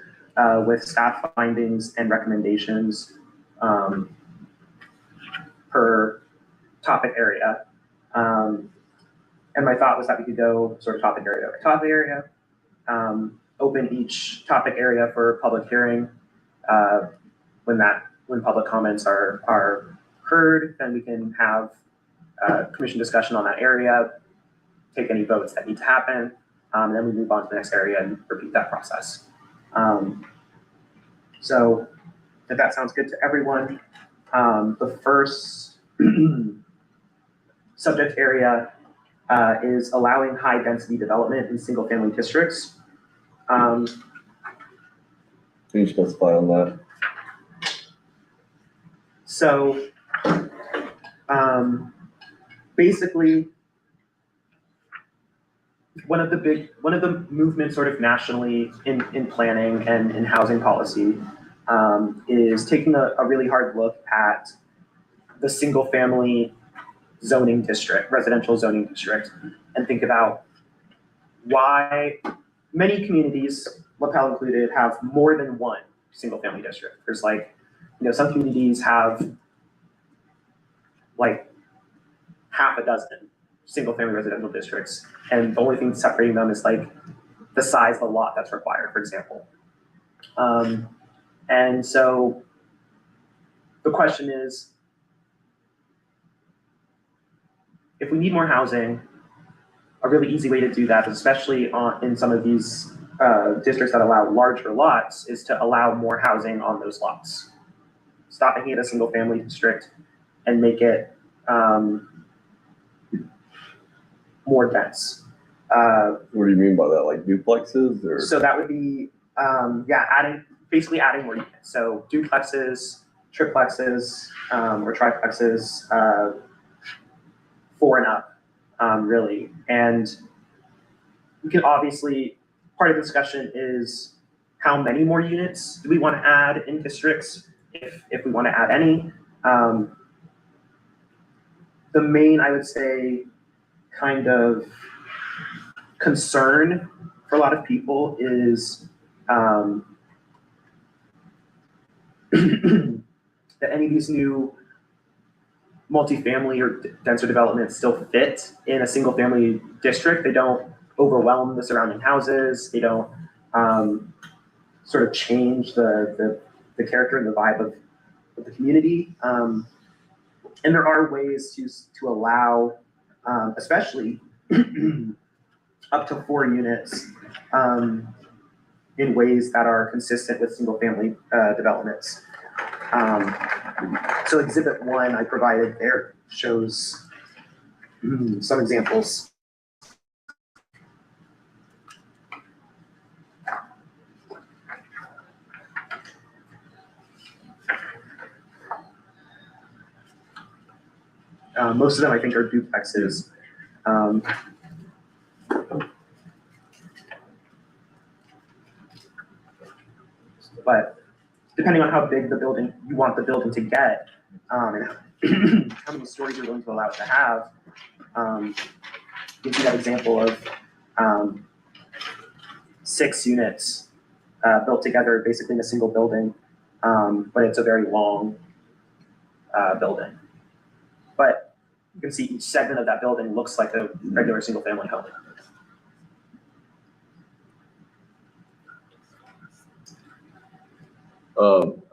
S7: with staff findings and recommendations per topic area. And my thought was that we could go sort of topic area by topic area, open each topic area for public hearing. When public comments are heard, then we can have commission discussion on that area, take any votes that need to happen, then we move on to the next area and repeat that process. So if that sounds good to everyone, the first subject area is allowing high density development in single family districts.
S1: Can you specify on that?
S7: So basically, one of the movements sort of nationally in planning and in housing policy is taking a really hard look at the single family zoning district, residential zoning district, and think about why many communities, LaPel included, have more than one single family district. There's some communities have like half a dozen single family residential districts, and the only thing separating them is like the size of the lot that's required, for example. And so the question is, if we need more housing, a really easy way to do that, especially in some of these districts that allow larger lots, is to allow more housing on those lots. Stop making it a single family district and make it more dense.
S1: What do you mean by that? Like duplexes or?
S7: So that would be basically adding more units. So duplexes, triplexes, or triplexes, 4 and up, really. And we can obviously, part of the discussion is how many more units do we want to add in districts, if we want to add any. The main, I would say, kind of concern for a lot of people is that any of these new multifamily or denser developments still fit in a single family district. They don't overwhelm the surrounding houses. They don't sort of change the character and the vibe of the community. And there are ways to allow, especially up to 4 units in ways that are consistent with single family developments. So exhibit 1 I provided there shows some examples. Most of them I think are duplexes. But depending on how big the building, you want the building to get, and how many stories you're willing to allow it to have, gives you that example of 6 units built together basically in a single building, but it's a very long building. But you can see each segment of that building looks like a regular single family home.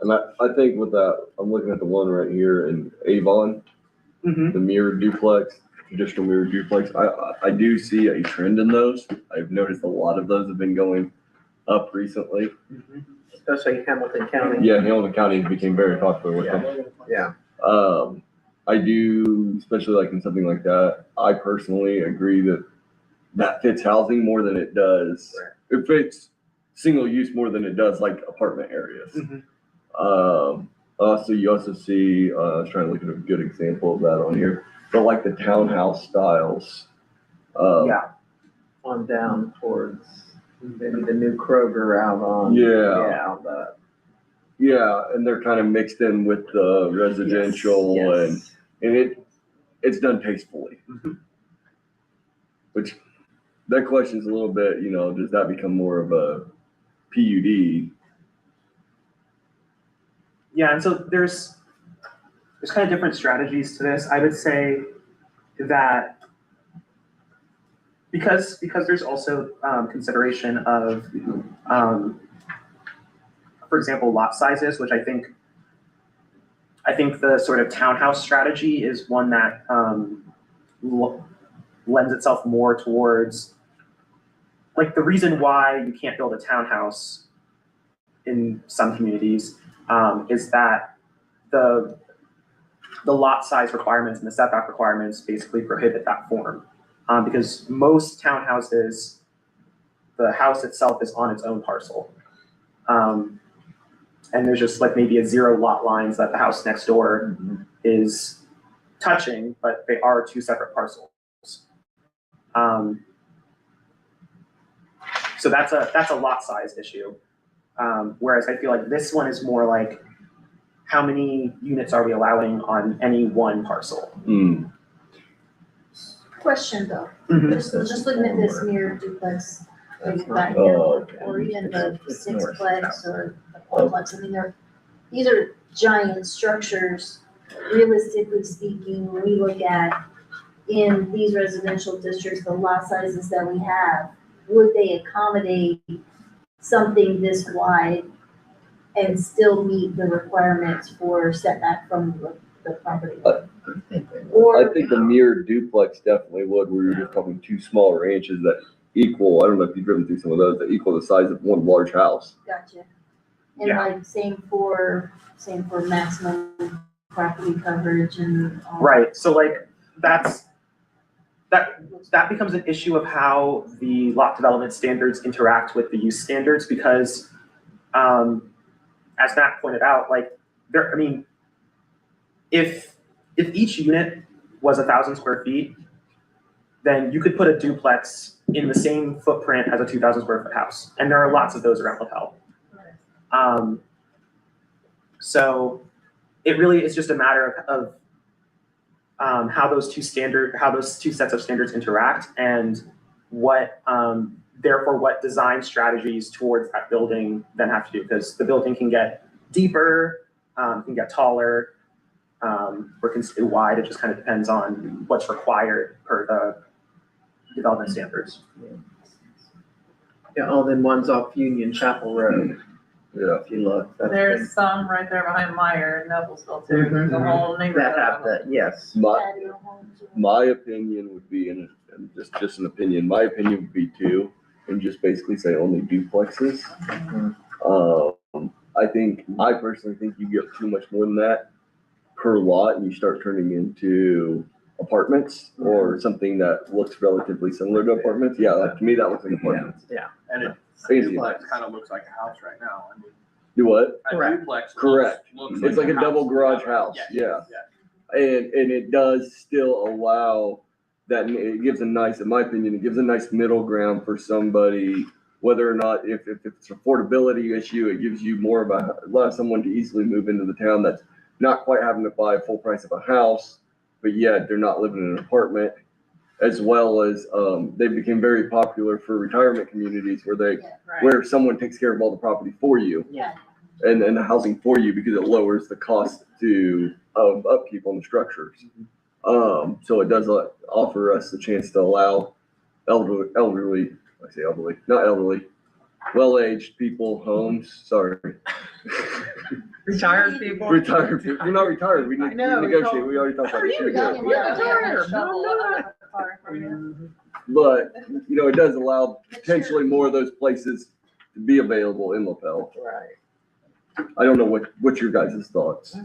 S1: And I think with that, I'm looking at the one right here in Avon, the mirrored duplex, traditional mirrored duplex. I do see a trend in those. I've noticed a lot of those have been going up recently.
S4: Especially Hamilton County.
S1: Yeah, Hamilton County became very popular with them.
S4: Yeah.
S1: I do, especially like in something like that, I personally agree that fits housing more than it does. It fits single use more than it does like apartment areas. Also, you also see, I was trying to look at a good example of that on here, but like the townhouse styles.
S4: On down towards maybe the new Kroger out on.
S1: Yeah, and they're kind of mixed in with the residential and it's done tastefully. Which that question's a little bit, does that become more of a PUD?
S7: Yeah, and so there's kind of different strategies to this. I would say that because there's also consideration of, for example, lot sizes, which I think the sort of townhouse strategy is one that lends itself more towards, like, the reason why you can't build a townhouse in some communities is that the lot size requirements and the setback requirements basically prohibit that form. Because most townhouses, the house itself is on its own parcel. And there's just like maybe a 0 lot lines that the house next door is touching, but they are 2 separate parcels. So that's a lot size issue. Whereas I feel like this one is more like, how many units are we allowing on any one parcel?
S6: Question though, just looking at this mirror duplex, or even the 6plex or the 4plex, I mean, these are giant structures. Realistically speaking, when we look at in these residential districts, the lot sizes that we have, would they accommodate something this wide and still meet the requirements for setback from the property?
S1: I think the mirrored duplex definitely would, where you're just talking 2 small ranches that equal, I don't know if you've driven through some of those, that equal the size of one large house.
S6: Gotcha. And like same for maximum property coverage and all.
S7: Right, so like that becomes an issue of how the lot development standards interact with the use standards, because As Matt pointed out, like there, I mean, if each unit was 1,000 square feet, then you could put a duplex in the same footprint as a 2,000 square foot house. And there are lots of those around LaPel. So it really is just a matter of how those two sets of standards interact and what, therefore what design strategies towards that building then have to do, because the building can get deeper, can get taller, or can stay wide. It just kind of depends on what's required per the development standards.
S4: Yeah, all them ones off Union Chapel Road,
S1: Yeah.
S4: if you look. that's
S5: There's some right there behind Meyer in Noblesville too. There's a whole
S4: been-
S5: neighborhood.
S4: That have
S5: of them.
S4: that, yes.
S6: Patio homes.
S1: My opinion would be, and just an opinion, my opinion would be two, and just basically say only duplexes. I personally think you get too much more than that per lot, and you start turning into apartments or something that looks relatively similar to apartments. Yeah, like to me, that looks like apartments.
S9: And a
S1: Crazy.
S9: duplex kind of looks like a house right now. I mean,
S1: Do what?
S9: a
S4: Correct.
S9: duplex
S1: Correct.
S9: looks
S1: It's like a double garage house,
S9: Yeah.
S1: And it does still allow that, it gives a nice, in my opinion, it gives a nice middle ground for somebody, whether or not, if it's an affordability issue, it gives you more of allow someone to easily move into the town that's not quite having to buy full price of a house, but yet they're not living in an apartment, as well as, they became very popular for retirement communities where
S5: Right.
S1: where someone takes care of all the property for you.
S4: Yeah.
S1: And the housing for you, because it lowers the cost of upkeep on the structures. So it does offer us the chance to allow elderly, I say elderly, not elderly, well-aged people homes, sorry.
S4: Retired people.
S1: Retired people, you're not retired, we
S4: I know,
S1: negotiate, we already talked about this.
S6: You're young and
S5: Yeah.
S6: retired.
S5: Shovel
S4: No,
S5: out of the car for you.
S1: But, it does allow potentially more of those places to be available in LaPel.
S4: Right.
S1: I don't know what's your guys' thoughts.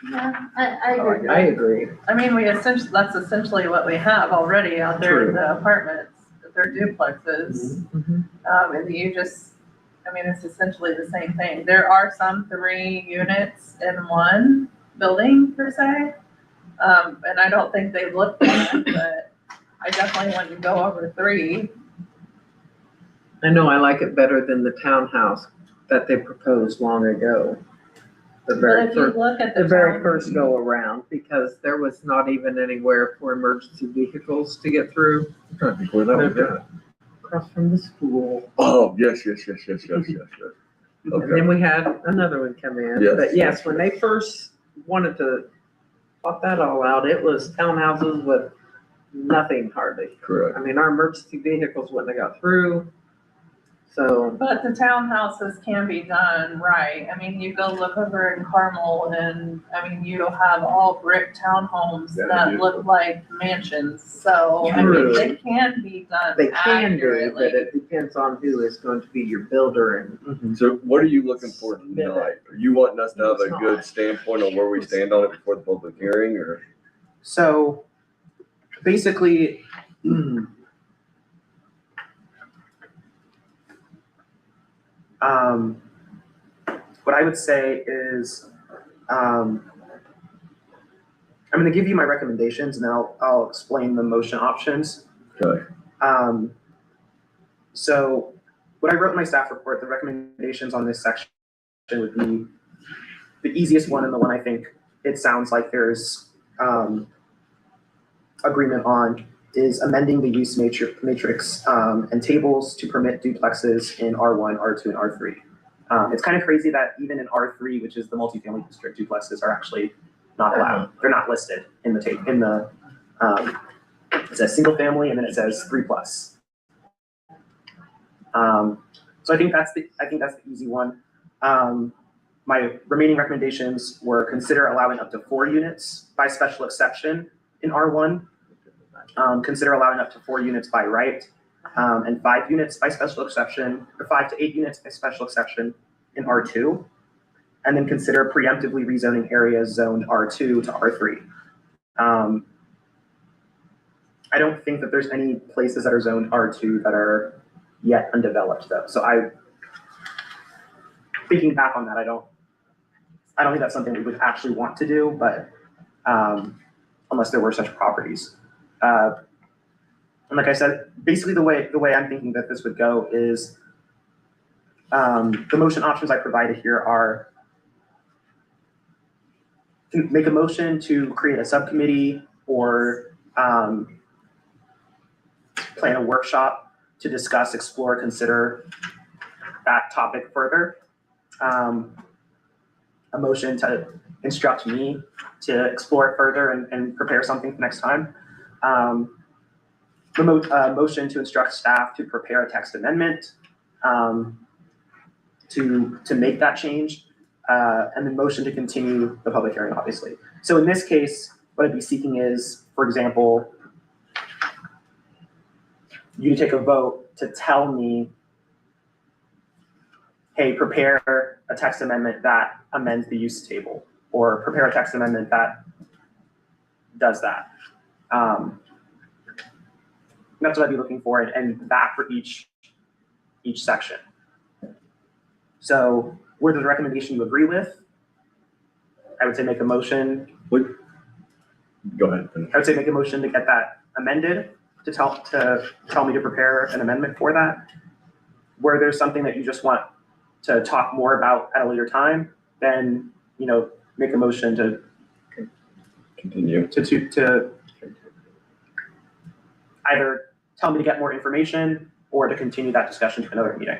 S6: Yeah, I agree.
S4: I agree.
S5: I mean, that's essentially what we have already out there in the apartments. They're duplexes. And it's essentially the same thing. There are some 3 units in one building per se. And I don't think they look bad, but I definitely wouldn't go over 3.
S4: I know I like it better than the townhouse that they proposed long ago. The
S5: But
S4: very
S5: if you
S4: first,
S5: look at
S4: the
S5: the
S4: very
S5: town,
S4: first go around, because there was not even anywhere for emergency vehicles to get through.
S1: I'm trying to think where that was at.
S4: Across from the school.
S1: Oh, yes.
S4: And
S1: Okay,
S4: then we had another one come in.
S1: Yes.
S4: But yes, when they first wanted to plot that all out, it was townhouses with nothing hardly.
S1: correct.
S4: I mean, our emergency vehicles wouldn't have got through. So,
S5: but the townhouses can be done right. I mean, you go look over in Carmel and, you have all brick townhomes
S1: Yeah,
S5: that
S1: beautiful.
S5: look like mansions. So,
S4: True.
S5: they can be done
S4: they can do,
S5: accurately.
S4: but it depends on who is going to be your builder and.
S1: So what are you looking for tonight? Are you wanting us to have a good standpoint on where we stand on it before the public hearing, or?
S7: So basically, what I would say is, I'm going to give you my recommendations and then I'll explain the motion options.
S1: Okay.
S7: So what I wrote in my staff report, the recommendations on this section would be the easiest one and the one I think it sounds like there's agreement on is amending the use matrix and tables to permit duplexes in R1, R2, and R3. It's kind of crazy that even in R3, which is the multifamily district, duplexes are actually not allowed. They're not listed in the table. It says single family and then it says 3+. So I think that's the easy one. My remaining recommendations were consider allowing up to 4 units by special exception in R1. Consider allowing up to 4 units by right, and 5 units by special exception, or 5 to 8 units by special exception in R2. And then consider preemptively rezoning areas zoned R2 to R3. I don't think that there's any places that are zoned R2 that are yet undeveloped though. So thinking back on that, I don't think that's something we would actually want to do, but, unless there were such properties. And like I said, basically the way I'm thinking that this would go is, the motion options I provided here are to make a motion to create a subcommittee or, plan a workshop to discuss, explore, consider that topic further. A motion to instruct me to explore it further and prepare something for next time. Motion to instruct staff to prepare a text amendment to make that change, and then motion to continue the public hearing, obviously. So in this case, what I'd be seeking is, for example, you to take a vote to tell me, hey, prepare a text amendment that amends the use table, or prepare a text amendment that does that. That's what I'd be looking for, and that for each section. So where there's a recommendation you agree with, I would say make a motion.
S1: Go ahead.
S7: I would say make a motion to get that amended, to tell me to prepare an amendment for that. Where there's something that you just want to talk more about at a later time, then, make a motion to
S1: Continue.
S7: to either tell me to get more information or to continue that discussion to another meeting.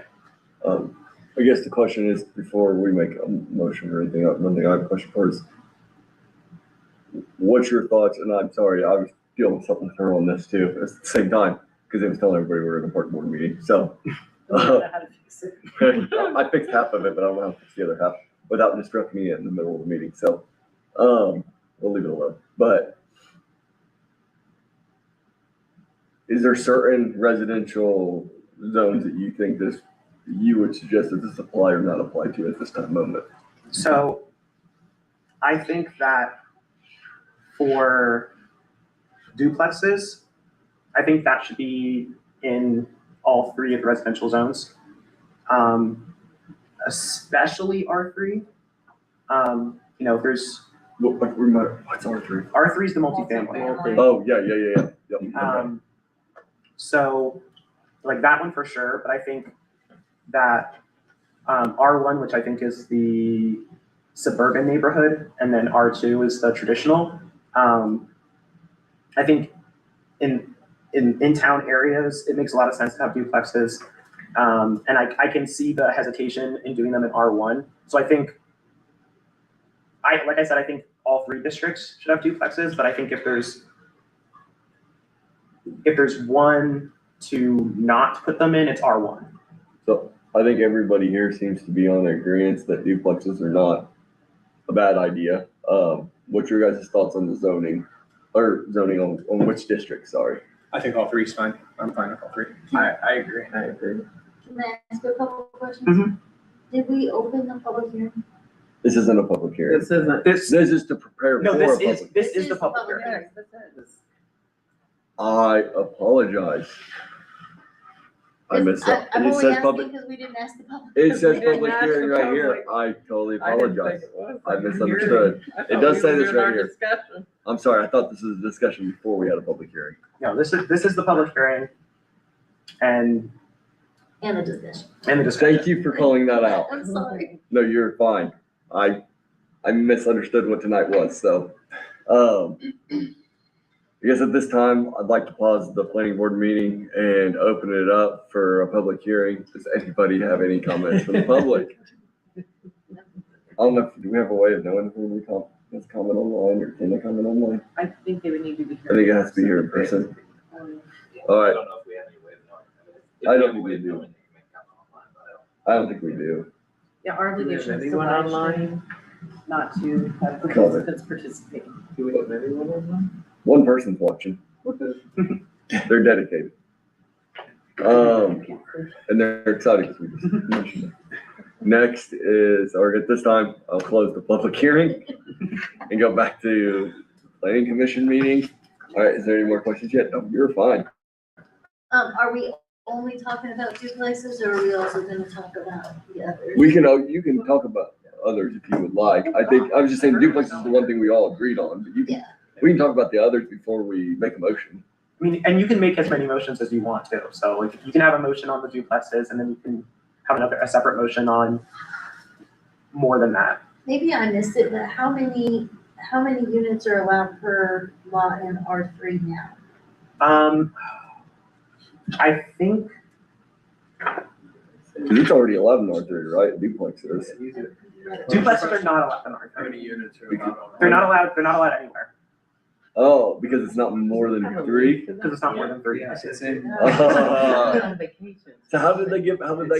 S1: I guess the question is, before we make a motion or anything, one thing I have a question for is, what's your thoughts? And I'm sorry, I was dealing with something with her on this too at the same time, because it was telling everybody we were in a park board meeting. So I fixed half of it, but I don't know how to fix the other half without disrupting me in the middle of the meeting. So we'll leave it alone. But is there certain residential zones that you think you would suggest that this apply or not apply to at this time moment?
S7: So I think that for duplexes, I think that should be in all three of the residential zones, especially R3. There's
S1: What's R3?
S7: R3 is the multifamily.
S1: Oh, yeah. Yep.
S7: So like that one for sure, but I think that R1, which I think is the suburban neighborhood, and then R2 is the traditional. I think in town areas, it makes a lot of sense to have duplexes. And I can see the hesitation in doing them in R1. So I think, like I said, I think all three districts should have duplexes, but I think if there's one to not put them in, it's R1.
S1: So I think everybody here seems to be on agreement that duplexes are not a bad idea. What's your guys' thoughts on the zoning on which district? Sorry.
S9: I think all three is fine. I'm fine with all three.
S4: I agree.
S6: Can I ask a couple of questions?
S7: Mhm.
S6: Did we open the public hearing?
S1: This isn't a public hearing.
S4: This isn't.
S1: This is to prepare for
S7: No,
S1: a public.
S7: this is the public hearing.
S5: hearing.
S1: I apologize. I missed that.
S6: I'm
S1: It
S6: only
S1: says
S6: asking
S1: public,
S6: because we didn't ask the public.
S1: it says
S4: We didn't
S1: public
S4: ask
S1: hearing
S4: the
S1: right here. I totally apologize. I misunderstood. It does say this right here. I'm sorry, I thought this was a discussion before we had a public hearing.
S7: No, this is the public hearing and
S6: And the discussion.
S7: the discussion.
S1: Thank you for calling that out.
S6: I'm sorry.
S1: No, you're fine. I misunderstood what tonight was, so, I guess at this time, I'd like to pause the planning board meeting and open it up for a public hearing. Does anybody have any comments from the public? I don't know, do we have a way of knowing if anybody has comment online, or can they comment online?
S3: I think they would need to be here.
S1: I think it has to be here in person. All
S10: I
S1: right,
S10: don't know if we have any way of knowing. If
S1: I
S10: we
S1: don't
S10: have a
S1: think
S10: way
S1: we
S10: of
S1: do.
S10: knowing, they can make comment online, but I don't.
S1: I don't think we do.
S3: Yeah, our
S4: Is
S3: obligation is to
S4: anyone
S3: live
S4: online?
S3: stream, not to have participants participate.
S4: Do we have anyone online?
S1: One person's watching. They're dedicated. And they're excited because we just mentioned it. Next is, or at this time, I'll close the public hearing and go back to planning commission meeting. All right, is there any more questions yet? No, you're fine.
S6: Are we only talking about duplexes, or are we also gonna talk about the others?
S1: you can talk about others if you would like. I was just saying duplex is the one thing we all agreed on, but
S6: Yeah.
S1: we can talk about the others before we make a motion.
S7: I mean, and you can make as many motions as you want to. So like you can have a motion on the duplexes and then you can have a separate motion on more than that.
S6: Maybe I missed it, but how many units are allowed per lot in R3 now?
S7: I think,
S1: 'Cause it's already 11 R3, right? Duplex is.
S7: duplexes are not allowed in R3.
S10: How many units are allowed on?
S7: They're not allowed anywhere,
S1: Oh, because it's not more than 3?
S7: because it's not more than 3.
S10: Yes, it's in.
S4: On vacation.
S1: So how did that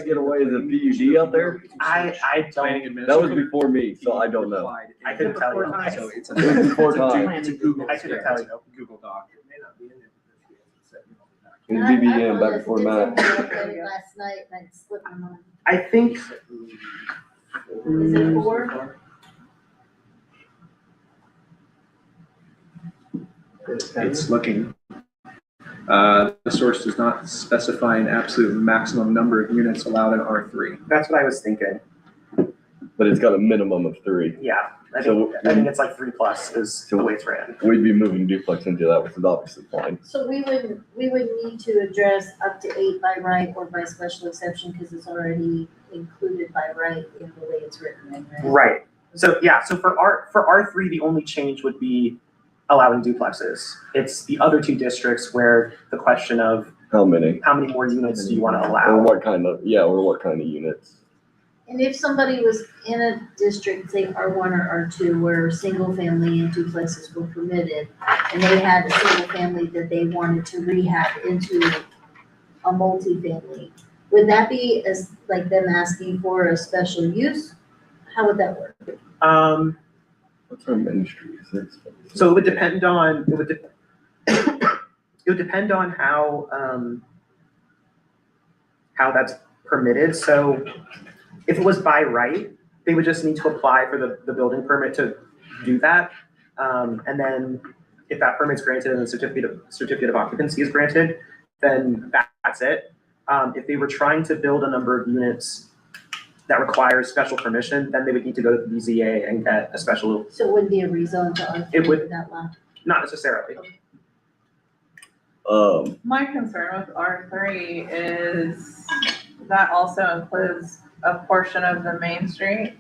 S1: get away? Is it PUD out there?
S7: I
S10: Planning
S7: don't,
S1: That was
S10: administrator.
S1: before me, so I don't know.
S7: I couldn't tell you.
S10: So it's
S1: It was before time.
S10: It's a Google.
S7: I couldn't tell you.
S10: Google Doc. It may not be in there.
S1: It was
S6: I
S1: BBM back
S6: apologize,
S1: before
S6: it
S1: Matt.
S6: did something updated last night and it slipped my mind.
S7: I think,
S6: Is it 4?
S9: It's looking. The source does not specify an absolute maximum number of units allowed in R3.
S7: that's what I was thinking.
S1: But it's got a minimum of 3.
S7: Yeah, I
S1: So-
S7: think it's like 3+ is the way it's ran.
S1: We'd be moving duplex into that, which is obviously fine.
S6: So we would need to address up to 8 by right or by special exception, because it's already included by right in the way it's written, right?
S7: Right. So yeah, so for R3, the only change would be allowing duplexes. It's the other two districts where the question of
S1: How many?
S7: how many more units do you want to
S1: Or
S7: allow?
S1: what kind of units?
S6: And if somebody was in a district, say R1 or R2, where single family and duplexes were permitted, and they had a single family that they wanted to rehab into a multifamily, would that be as, like them asking for a special use? How would that work?
S1: What's our main street?
S7: So it would depend on, it would depend on how that's permitted. So if it was by right, they would just need to apply for the building permit to do that. And then if that permit's granted and the certificate of occupancy is granted, then that's it. If they were trying to build a number of units that requires special permission, then they would need to go to the BZA and get a special,
S6: So it wouldn't be a rezone to R3
S7: It would-
S6: for that lot?
S7: not necessarily.
S5: My concern with R3 is that also includes a portion of the main street.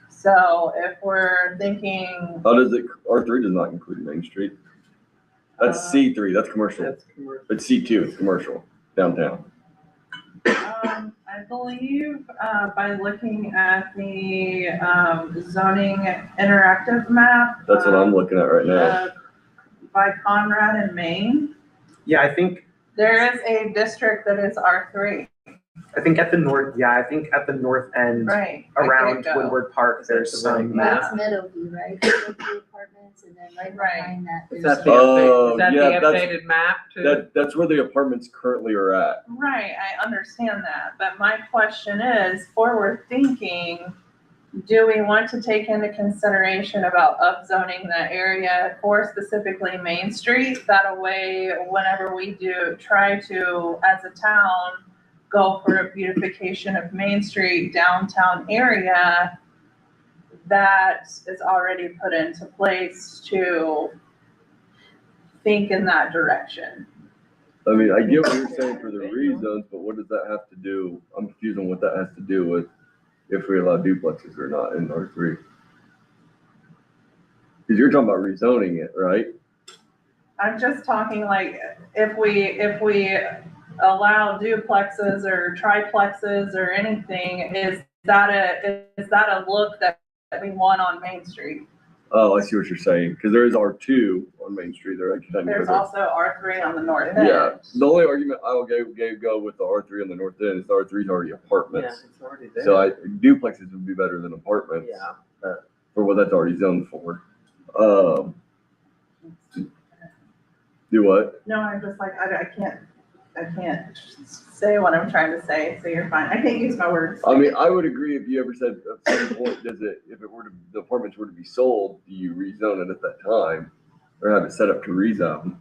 S5: So if we're thinking,
S1: How does it, R3 does not include Main Street. That's C3, that's commercial.
S4: That's commercial.
S1: But C2 is commercial, downtown.
S5: I believe, by looking at the, zoning interactive map.
S1: That's what I'm looking at right now.
S5: By Conrad and Maine,
S7: Yeah, I think
S5: there is a district that is R3,
S7: at the north, at the north end,
S5: right?
S7: around
S5: Get-go.
S7: Woodward Park, there's some,
S6: That's Meadowview, right? Meadowview Apartments, and then right
S5: Right.
S6: behind that
S4: Is
S6: is.
S4: that the
S1: Oh,
S4: update, is that
S1: yeah,
S4: the
S1: that's-
S4: updated map too?
S1: That's where the apartments currently are at.
S5: Right, I understand that, but my question is, forward thinking, do we want to take into consideration about upzoning that area for specifically Main Street? That way, whenever we do try to, as a town, go for a beautification of Main Street downtown area, that is already put into place to think in that direction.
S1: I mean, I get what you're saying for the rezones, but what does that have to do? I'm confused on what that has to do with if we allow duplexes or not in R3. Because you're talking about rezoning it, right?
S5: I'm just talking like, if we allow duplexes or triplexes or anything, is that a look that we want on Main Street?
S1: Oh, I see what you're saying, because there is R2 on Main Street, there.
S5: There's also R3 on the north end.
S1: Yeah, the only argument I will go with the R3 on the north end is the R3 is already
S4: Yeah,
S1: apartments.
S4: it's already there.
S1: So duplexes would be better than apartments.
S4: Yeah.
S1: For what that's already zoned for. Do what?
S5: No, I'm just like, I can't say what I'm trying to say, so you're fine. I can't use my words.
S1: I mean, I would agree if you ever said at some point, if the apartments were to be sold, do you rezone it at that time? Or have it set up to rezone?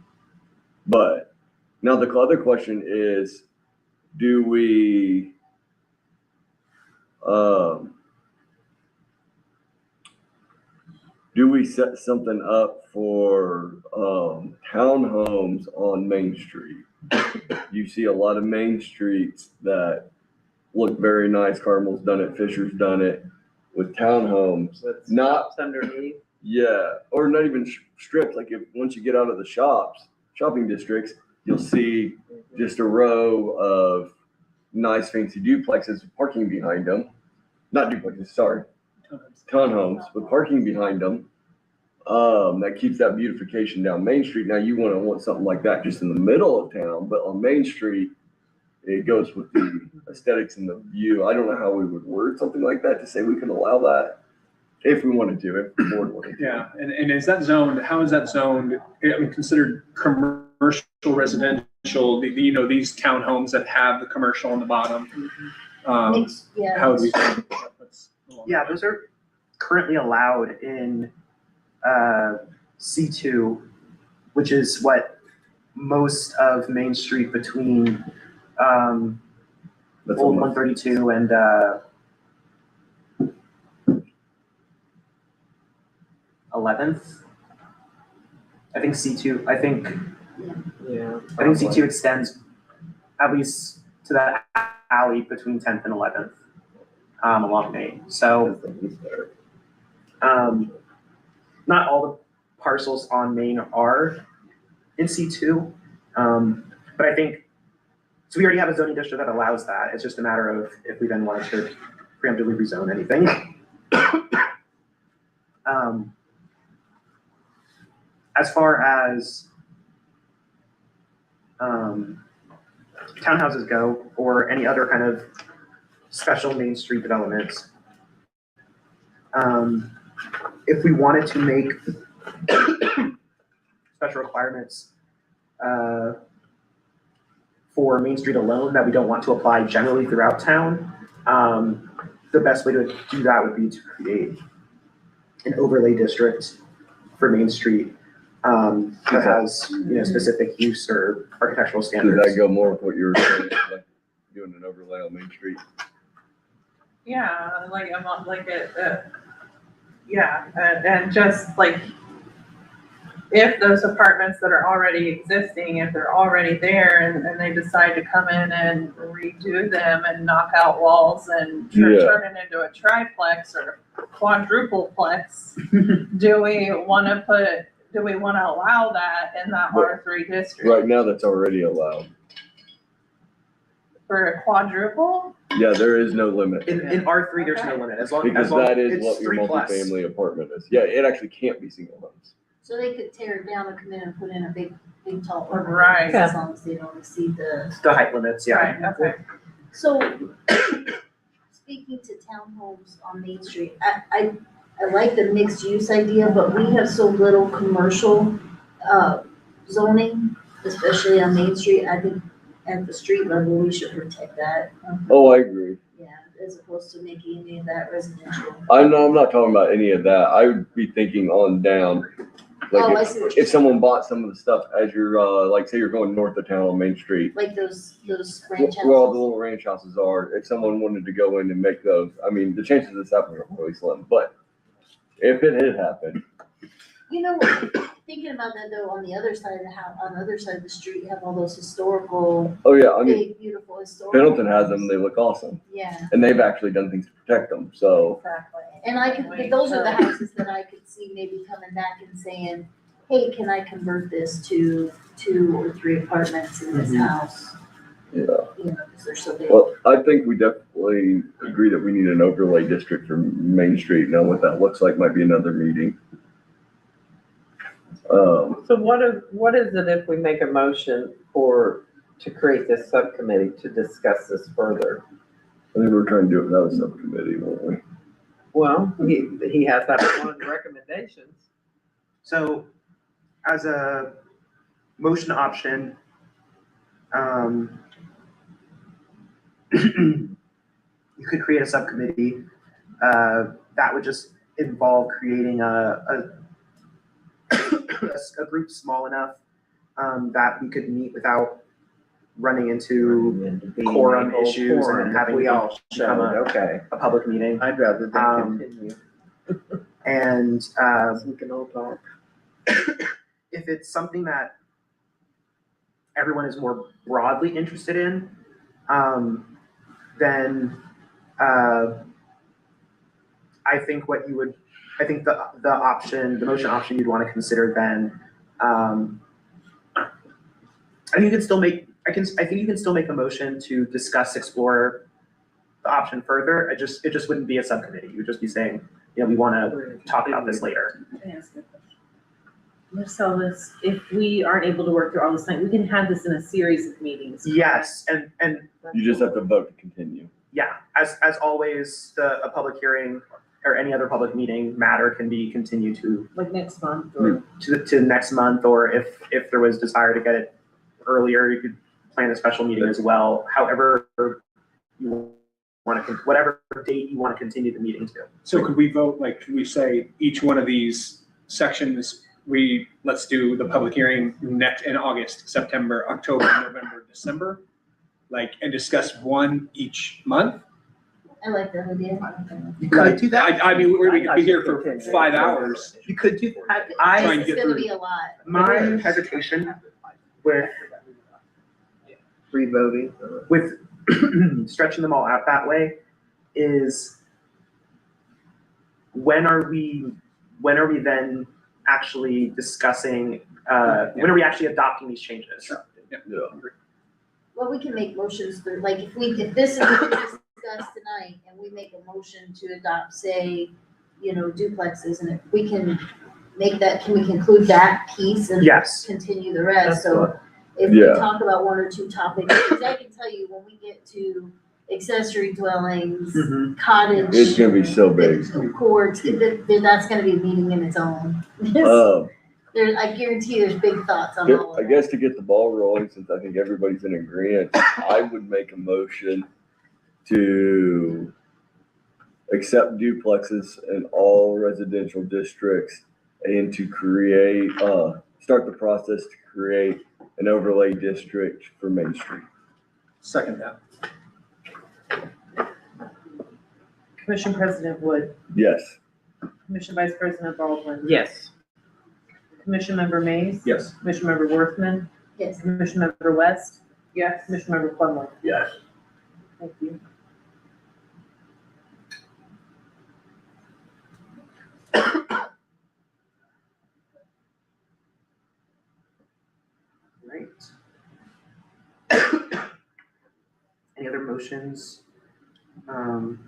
S1: But now the other question is, do we, do we set something up for, townhomes on Main Street? You see a lot of main streets that look very nice. Cardinal's done it, Fisher's done it with townhomes.
S4: With
S1: Not,
S4: stops underneath.
S1: yeah, or not even strips. Like if, once you get out of the shopping districts, you'll see just a row of nice fancy duplexes with parking behind them. Not duplexes, sorry, townhomes with parking behind them. That keeps that beautification down Main Street. Now you want something like that just in the middle of town, but on Main Street, it goes with the aesthetics and the view. I don't know how we would word something like that to say we can allow that if we wanted to, if the board wanted to.
S9: Yeah, and is that zoned, how is that zoned, I mean, considered commercial, residential, you know, these townhomes that have the commercial on the bottom?
S6: Mixed, yeah.
S9: How would we?
S7: Yeah, those are currently allowed in C2, which is what most of Main Street between
S1: That's
S7: Old
S1: almost,
S7: 132 and Eleventh. I think C2. I think
S4: Yeah.
S7: C2 extends at least to that alley between 10th and 11th along Main. So not all the parcels on Main are in C2, but I think, so we already have a zoning district that allows that. It's just a matter of if we then wanted to preemptively rezone anything. As far as townhouses go, or any other kind of special Main Street developments, if we wanted to make special requirements for Main Street alone that we don't want to apply generally throughout town, the best way to do that would be to create an overlay district for Main Street that has, you know, specific use or architectural
S1: Does
S7: standards.
S1: that go more with what you were saying, like doing an overlay on Main Street?
S5: Yeah, like I'm not like it, yeah, and just like if those apartments that are already existing, if they're already there and they decide to come in and redo them and knock out walls and turn it into a triplex or quadrupleplex, do we wanna allow that in that R3 district?
S1: Right now, that's already allowed.
S5: For a quadruple?
S1: Yeah, there is no limit.
S7: In R3, there's no limit, as long
S1: Because
S7: as long
S1: that is
S7: it's
S1: what your
S7: 3+.
S1: multifamily apartment is. Yeah, it actually can't be single homes.
S6: So they could tear it down and come in and put in a big tall apartment.
S5: Right.
S6: As long as they don't exceed the.
S7: The height limits, yeah.
S5: Right, okay.
S6: So, speaking to townhomes on Main Street, I like the mixed use idea, but we have so little commercial, zoning, especially on Main Street. I think at the street level, we should protect that,
S1: Oh, I agree.
S6: yeah, as opposed to making any of that residential.
S1: I'm not talking about any of that. I would be thinking on down.
S6: Oh, I
S1: Like
S6: see what you're
S1: if someone bought some of the stuff as you're, like say you're going north of town on Main Street,
S6: Like those ranch
S1: where all the
S6: houses.
S1: little ranch houses are, if someone wanted to go in and make those, I mean, the chances of this happening are really slim, but if it had happened,
S6: You know, thinking about that though, on the other side of the house, on the other side of the street, you have all those historical,
S1: oh yeah, I mean,
S6: big, beautiful historical.
S1: Pendleton has them, they look awesome.
S6: Yeah,
S1: And they've actually done things to protect them, so.
S5: Exactly.
S6: and I could, but those are the houses that I could see maybe coming back and saying, hey, can I convert this to 2 or 3 apartments in this house?
S1: Yeah.
S6: You know, because they're so big.
S1: Well, I think we definitely agree that we need an overlay district for Main Street. Now, what that looks like might be another meeting.
S4: So what is it if we make a motion to create this subcommittee to discuss this further?
S1: I think we're trying to do it without a subcommittee, won't we?
S4: Well, he has that as one of the recommendations.
S7: So as a motion option, you could create a subcommittee that would just involve creating a group small enough that we could meet without running into quorum issues and having
S4: We
S7: to
S4: all
S7: become
S4: showed,
S7: a,
S4: okay.
S7: a public meeting.
S4: I'd rather
S7: Um,
S4: them continue.
S7: And,
S4: We can all talk.
S7: if it's something that everyone is more broadly interested in, then, I think the motion option you'd want to consider then, I think you can still make a motion to explore the option further. It just wouldn't be a subcommittee. You would just be saying, we want to talk about this later.
S3: Can I ask you a question? Marcellus, if we aren't able to work through all this tonight, we can have this in a series of meetings.
S7: Yes, and
S1: You just have to vote to continue.
S7: yeah, as always, a public hearing or any other public meeting matter can be continued to
S3: Like next month or,
S7: to next month, or if there was desire to get it earlier, you could plan a special meeting as well. However you want to, whatever date you want to continue the meeting to.
S9: So could we vote, like, could we say each one of these sections, let's do the public hearing next in August, September, October, November, December? Like, and discuss one each month?
S6: I like that idea.
S7: You could do that.
S9: I mean, we could be here for 5 hours.
S7: You could do that.
S9: Try and
S6: This
S9: get
S6: is gonna
S9: through.
S6: be a lot.
S7: My hesitation with
S4: Re-voting.
S7: stretching them all out that way is when are we then actually discussing, when are we actually adopting these changes?
S1: Yeah.
S6: Well, we can make motions for, like, if this is what we discussed tonight, and we make a motion to adopt, say, duplexes, and if we can make that, can we conclude that piece and
S7: Yes.
S6: continue the rest? So if we
S1: Yeah.
S6: talk about one or two topics, because I can tell you, when we get to accessory dwellings,
S7: Mhm.
S6: cottage.
S1: It's gonna be so big.
S6: Courts, that's gonna be a meeting in its own. I guarantee there's big thoughts on all
S1: I
S6: of that.
S1: guess to get the ball rolling, since I think everybody's in agreement, I would make a motion to accept duplexes in all residential districts and to start the process to create an overlay district for Main Street.
S9: Second that.
S3: Commission President Wood,
S1: Yes.
S3: Commission Vice President Baldwin.
S4: Yes.
S3: Commission Member Mays.
S9: Yes.
S3: Commission Member Worthman.
S6: Yes.
S3: Commission Member West. Yes. Commission Member Plummer.
S2: Yes.
S3: Thank you.
S7: Right. Any other motions on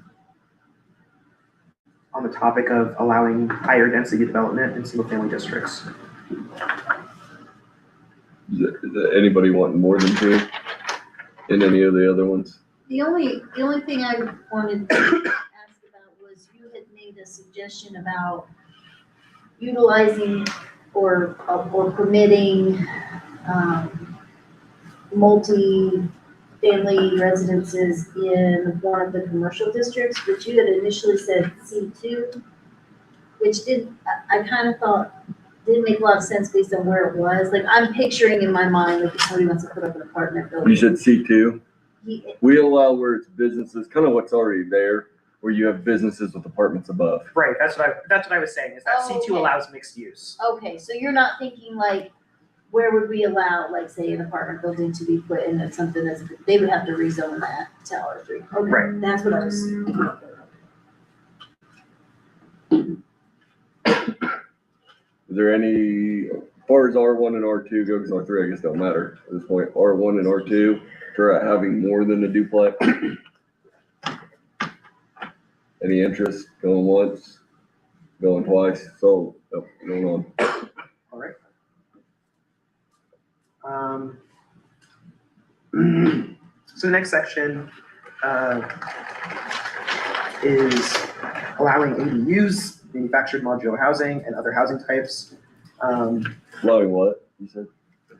S7: the topic of allowing higher density development in single family districts?
S1: Is anybody wanting more than two in any of the other ones?
S6: The only thing I wanted to ask about was you had made a suggestion about utilizing or permitting, multi-family residences in one of the commercial districts, but you had initially said C2, which I kind of thought didn't make a lot of sense based on where it was. Like, I'm picturing in my mind, like, if somebody wants to put up an apartment building.
S1: You said C2?
S6: He-
S1: We allow where it's businesses, kind of what's already there, where you have businesses with apartments above.
S7: Right, that's what I was saying, is that
S6: Oh,
S7: C2
S6: okay.
S7: allows mixed use.
S6: Okay, so you're not thinking like, where would we allow, like, say, an apartment building to be put in that's something that's, they would have to rezone that to R3. Okay,
S7: Right.
S6: that's what I was.
S1: Is there any, as far as R1 and R2 go, because R3 I guess don't matter at this point, R1 and R2, for having more than a duplex? Any interest, going once, going twice, so, going on?
S7: All right. So the next section is allowing ADUs, manufactured modular housing, and other housing types.
S1: Allowing what, you said?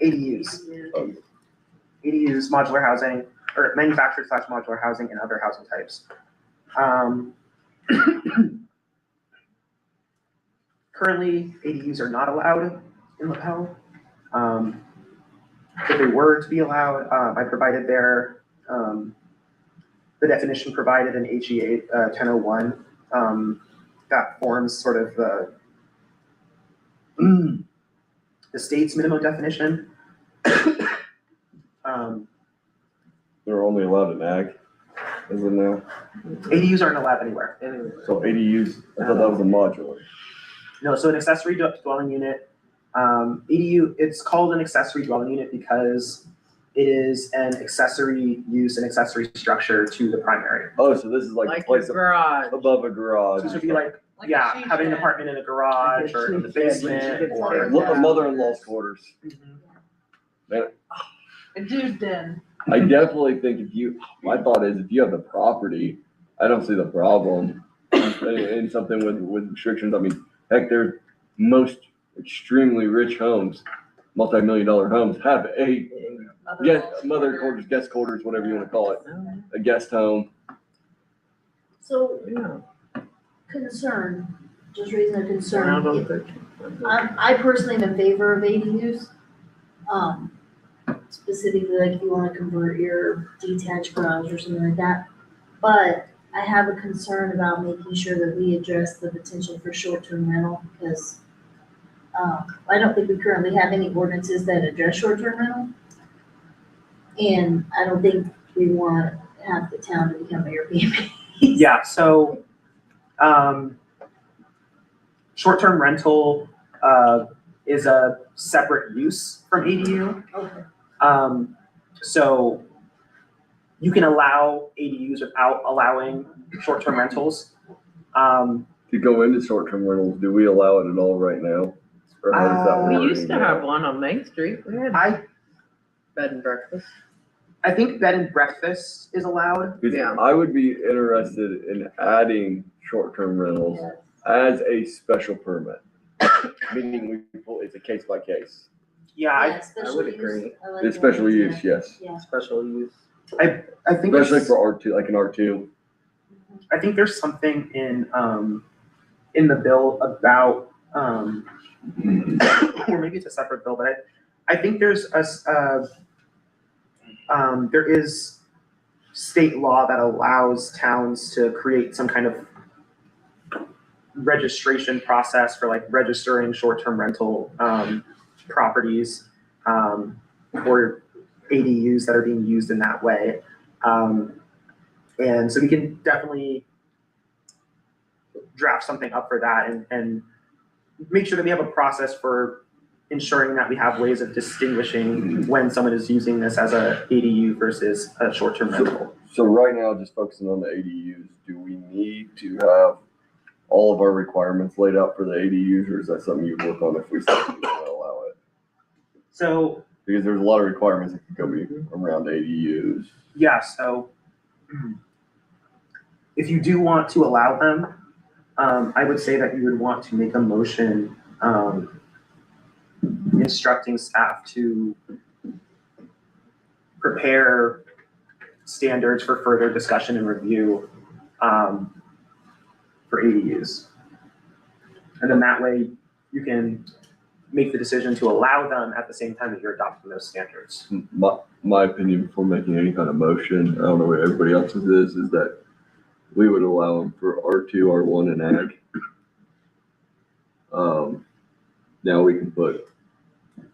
S7: ADUs.
S1: Oh.
S7: ADUs, modular housing, or manufactured / modular housing and other housing types. Currently, ADUs are not allowed in LaPel. if they were to be allowed, I provided there, the definition provided in HE 1001, that forms sort of the state's minimum definition.
S1: They're only allowed in ag, is it now?
S7: ADUs aren't allowed anywhere.
S4: Anyway.
S1: So ADUs, I thought that was a modular.
S7: No, so an accessory dwelling unit, ADU, it's called an accessory dwelling unit because it is an accessory use, an accessory structure to the primary.
S1: Oh, so this is like a
S4: Like a
S1: place
S4: garage.
S1: above a
S7: So
S1: garage.
S7: this would be like,
S5: Like a
S7: yeah,
S5: she
S7: having an
S5: shed.
S7: apartment in a garage or in the
S4: Like a she shed,
S7: basement
S4: you could
S7: or.
S4: tear
S1: Look, a mother-in-law's quarters.
S5: A dude den.
S1: I definitely think my thought is if you have the property, I don't see the problem in something with restrictions. I mean, heck, there's most extremely rich homes, multi-million-dollar homes have a mother quarters, guest quarters, whatever you want to call it, a guest home.
S6: So
S4: Yeah.
S6: concern, just raising a
S4: I
S6: concern.
S4: don't think.
S6: I personally am in favor of ADUs. Specifically, like if you wanna convert your detached garage or something like that. But I have a concern about making sure that we address the potential for short-term rental, because I don't think we currently have any ordinances that address short-term rental. And I don't think we want half the town to become Airbnb.
S7: Yeah, so, short-term rental, is a separate use from ADU.
S6: Okay.
S7: So you can allow ADUs without allowing short-term rentals.
S1: To go into short-term rentals, do we allow it at all right now? Or how does that
S4: We
S1: work?
S4: used to have one on Main Street. We had
S7: I
S4: bed and breakfast.
S7: think bed and breakfast is allowed.
S1: Because
S4: Yeah.
S1: I would be interested in adding short-term rentals as a special permit. Meaning it's a case by case.
S7: Yeah,
S6: Yeah, special
S4: would
S6: use.
S4: agree.
S6: I like
S1: It's
S6: that.
S1: special use, yes.
S6: Yeah.
S4: Special use.
S7: I think
S1: Especially
S7: there's,
S1: for R2, like an R2.
S7: I think there's something in the bill about, or maybe it's a separate bill, but I think there's there is state law that allows towns to create some kind of registration process for like registering short-term rental properties or ADUs that are being used in that way. And so we can definitely draft something up for that and make sure that we have a process for ensuring that we have ways of distinguishing when someone is using this as a ADU versus a short-term rental.
S1: So right now, just focusing on the ADUs, do we need to have all of our requirements laid out for the ADUs, or is that something you work on if we say we want to allow it?
S7: So,
S1: Because there's a lot of requirements that could go around ADUs.
S7: yeah, so if you do want to allow them, I would say that you would want to make a motion instructing staff to prepare standards for further discussion and review for ADUs. And then that way you can make the decision to allow them at the same time that you're adopting those standards.
S1: My opinion before making any kind of motion, I don't know what everybody else's is that we would allow them for R2, R1 and ag. Now we can put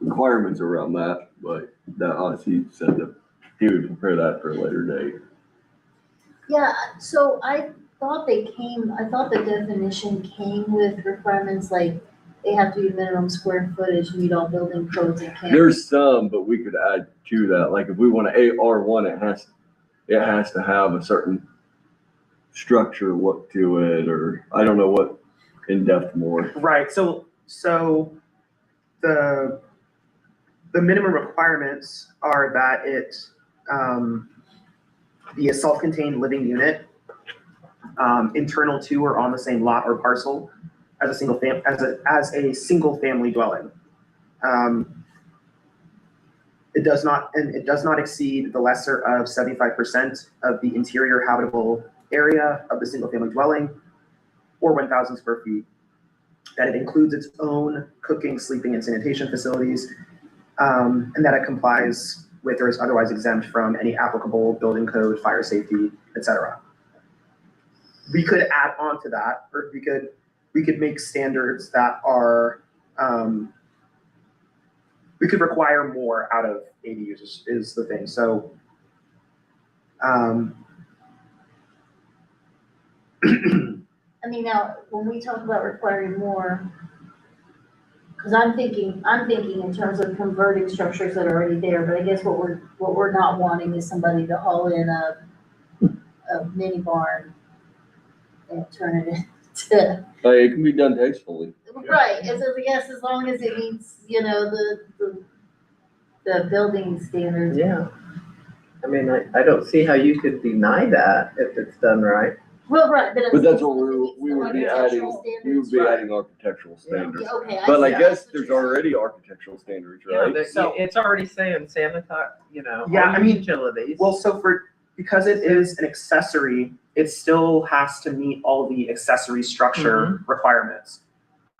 S1: requirements around that, but that honestly said that he would prepare that for a later date.
S6: Yeah, so I thought the definition came with requirements like they have to be minimum square footage, meet all building codes and can't.
S1: There's some, but we could add to that. Like if we want to AR1, it has to have a certain structure look to it, or I don't know what in depth more.
S7: Right, so the minimum requirements are that it be a self-contained living unit, internal to or on the same lot or parcel as a single family dwelling. It does not exceed the lesser of 75% of the interior habitable area of the single family dwelling, or 1,000 square feet. That it includes its own cooking, sleeping, and sanitation facilities, and that it complies with or is otherwise exempt from any applicable building code, fire safety, etc. We could add on to that, or we could make standards that are, we could require more out of ADUs is the thing. So,
S6: I mean, now, when we talk about requiring more, because I'm thinking in terms of converting structures that are already there, but I guess what we're not wanting is somebody to haul in a mini barn and turn it into,
S1: Hey, it can be done tastefully.
S6: right, yes, as long as it meets, the building standards.
S4: Yeah. I mean, I don't see how you could deny that if it's done right.
S6: Well, right, but.
S1: But that's what we would be adding, we would be adding architectural standards.
S6: Yeah, okay.
S1: But I
S6: see.
S1: guess there's already architectural standards,
S4: Yeah,
S1: right?
S4: that- it's already saying sanitary,
S7: Yeah,
S4: all
S7: I mean,
S4: utilities.
S7: well, so because it is an accessory, it still has to meet all the accessory structure requirements.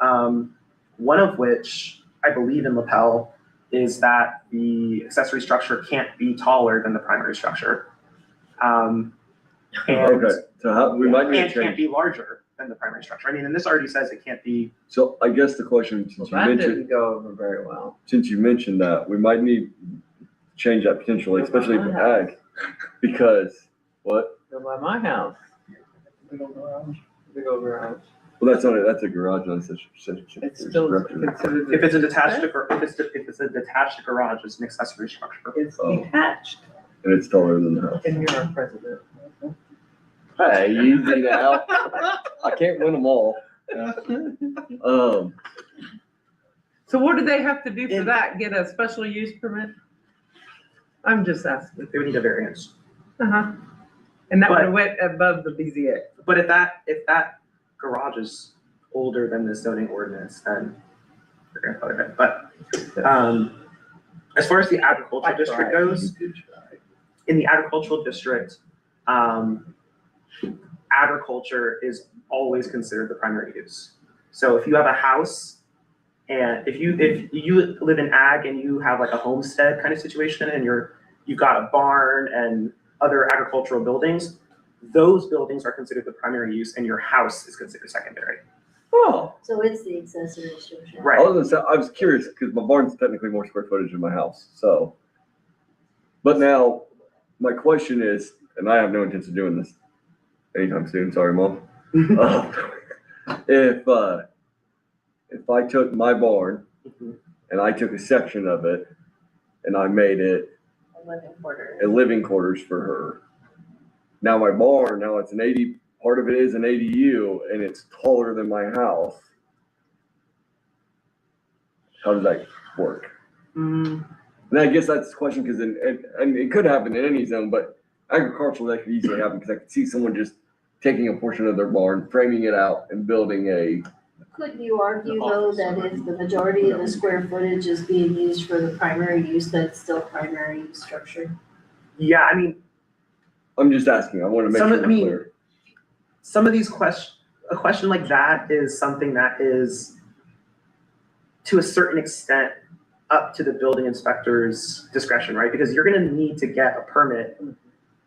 S7: One of which, I believe in Lapel, is that the accessory structure can't be taller than the primary structure. And
S1: Okay, so we might need
S7: and
S1: to
S7: can't
S1: change.
S7: be larger than the primary structure. I mean, and this already says it can't be.
S1: So I guess the question,
S4: Well,
S1: since you
S4: that
S1: mentioned,
S4: didn't go over very well.
S1: that, we might need to change that potentially, especially for ag. Because, what?
S4: Go by my house. Big old garage.
S1: Well, that's a garage on such
S4: It's still
S1: structure.
S4: considered.
S7: If it's a detached, if it's a detached garage, it's an accessory structure.
S4: It's
S1: Oh.
S4: detached,
S1: And it's taller than the house.
S4: and you're our president.
S1: Hey, easy now. I can't win them all.
S4: So what do they have to do for
S7: In-
S4: that? Get a special use permit? I'm just asking.
S7: They would need a variance.
S4: Uh-huh. And that would
S7: But-
S4: have went above the BZA.
S7: But if that garage is older than the zoning ordinance, then they're gonna put it in. But, as far as the agricultural district goes, in the agricultural district, agriculture is always considered the primary use. So if you have a house and if you live in ag and you have like a homestead kind of situation and you've got a barn and other agricultural buildings, those buildings are considered the primary use and your house is considered secondary.
S1: Oh,
S6: So it's the accessory structure.
S7: Right.
S1: I was curious, because my barn's technically more square footage than my house, so. But now, my question is, and I have no intention of doing this anytime soon, sorry, Mom. If I took my barn and I took a section of it and I made it
S3: Living quarters.
S1: a living quarters for her. Now my barn, now it's an 80, part of it is an ADU and it's taller than my house. How does that work? And I guess that's the question, because and it could happen in any zone, but agricultural, that could easily happen, because I could see someone just taking a portion of their barn, framing it out and building a,
S6: Couldn't you argue though that if the majority of the square footage is being used for the primary use, that's still primary use structure?
S7: Yeah, I mean,
S1: I'm just asking, I want to make
S7: Some of-
S1: sure
S7: I
S1: we're
S7: mean,
S1: clear.
S7: some of these a question like that is something that is, to a certain extent, up to the building inspector's discretion, right? Because you're gonna need to get a permit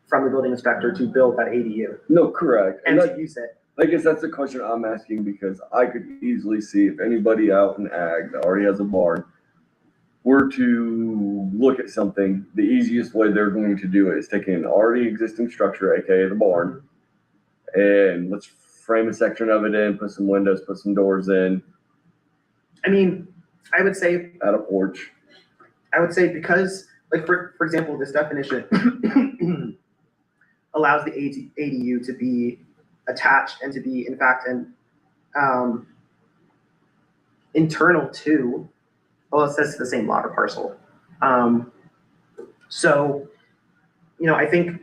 S7: from the building inspector to build that ADU
S1: No, correct.
S7: and
S1: And
S7: to use it.
S1: I guess that's the question I'm asking, because I could easily see if anybody out in ag that already has a barn were to look at something, the easiest way they're going to do it is take an already existing structure, AKA the barn, and let's frame a section of it in, put some windows, put some doors in,
S7: I mean, I would say
S1: add a porch.
S7: because, like, for example, this definition allows the ADU to be attached and to be, in fact, internal to, well, it says the same lot or parcel. So, I think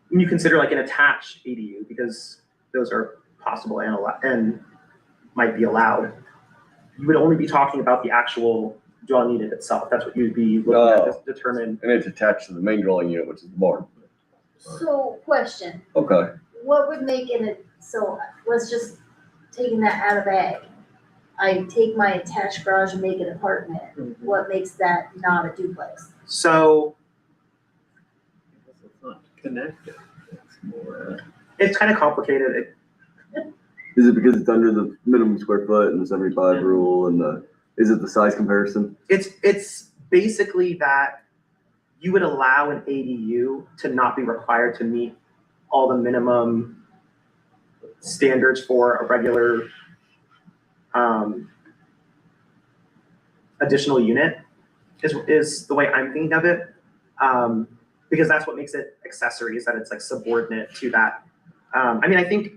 S7: when you consider like an attached ADU, because those are possible and might be allowed, you would only be talking about the actual dwelling unit itself. That's what you'd be looking at to determine.
S1: And it's attached to the main dwelling unit, which is the barn.
S6: So, question,
S1: Okay.
S6: what would make so let's just taking that out of ag. I take my attached garage and make an apartment, what makes that not a duplex?
S7: So
S4: It's not connected. It's more,
S7: it's kind of complicated.
S1: Is it because it's under the minimum square foot and the 75 rule and is it the size comparison?
S7: It's basically that you would allow an ADU to not be required to meet all the minimum standards for a regular additional unit is the way I'm thinking of it. Because that's what makes it accessory, is that it's like subordinate to that. I mean, I think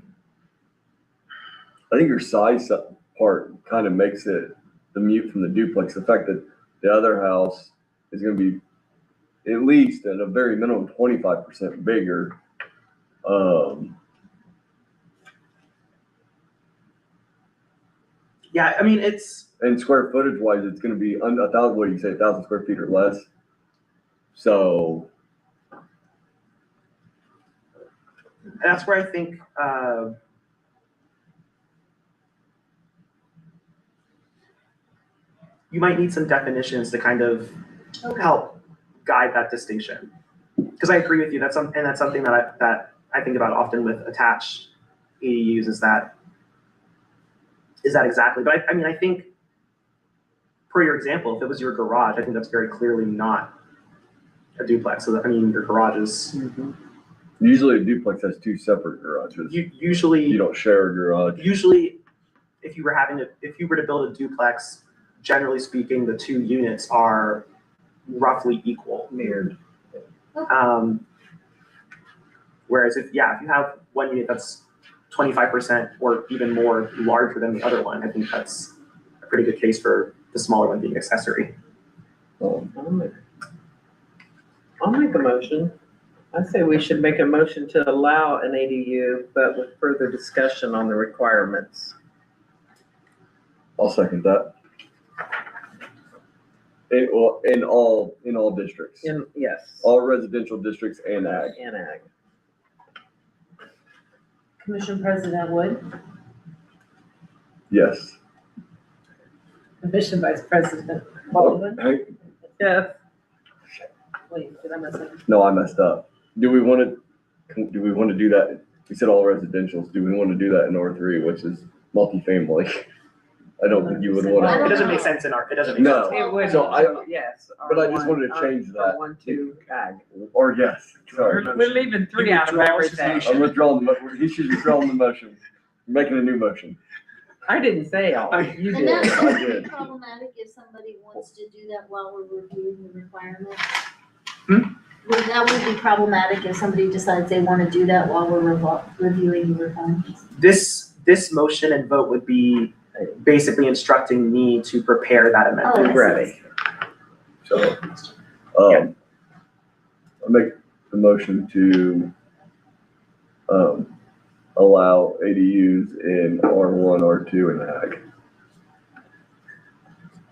S1: your size part kind of makes it the mute from the duplex. The fact that the other house is going to be at least at a very minimum 25% bigger.
S7: yeah, I mean,
S1: And square footage wise, it's going to be 1,000, what do you say, 1,000 square feet or less? So
S7: that's where I think you might need some definitions to kind of help guide that distinction. Because I agree with you, that's something that I think about often with attached ADUs is that exactly. But I mean, I think per your example, if it was your garage, I think that's very clearly not a duplex. So that, I mean, your garage is
S1: usually a duplex has two separate garages.
S7: usually
S1: You don't share a garage.
S7: Usually, if you were to build a duplex, generally speaking, the two units are roughly equal.
S4: mirrored.
S7: Whereas if you have one unit that's 25% or even more larger than the other one, I think that's a pretty good case for the smaller one being accessory.
S4: I'll make a motion. I say we should make a motion to allow an ADU, but with further discussion on the requirements.
S1: I'll second that. In all districts,
S4: Yes,
S1: all residential districts and ag.
S4: and ag.
S3: Commission President Wood,
S1: Yes.
S3: Commission Vice President Baldwin.
S1: Hey,
S4: Yes.
S3: Wait, did I mess up?
S1: no, I messed up. Do we want to do that? We said all residentials. Do we want to do that in R3, which is multifamily? I don't think you would want
S6: I
S7: It
S6: don't
S1: to.
S7: doesn't
S6: know.
S7: make sense in our, it doesn't make
S1: No.
S7: sense.
S4: It would,
S1: So
S4: yes.
S1: but I just wanted to change that.
S4: R1, 2, ag.
S1: Or yes, sorry.
S4: We're leaving 3 out of everything.
S1: I'm withdrawing he should withdraw the motion. I'm making a new motion.
S4: I didn't say all, you
S6: And
S4: did.
S6: that
S1: I
S6: would
S1: did.
S6: be problematic if somebody wants to do that while we're reviewing the requirements. That would be problematic if somebody decides they want to do that while we're reviewing the requirements.
S7: This motion and vote would be basically instructing me to prepare that amendment.
S6: Oh, I see.
S4: Ready.
S1: So, I make the motion to, allow ADUs in R1, R2, and ag.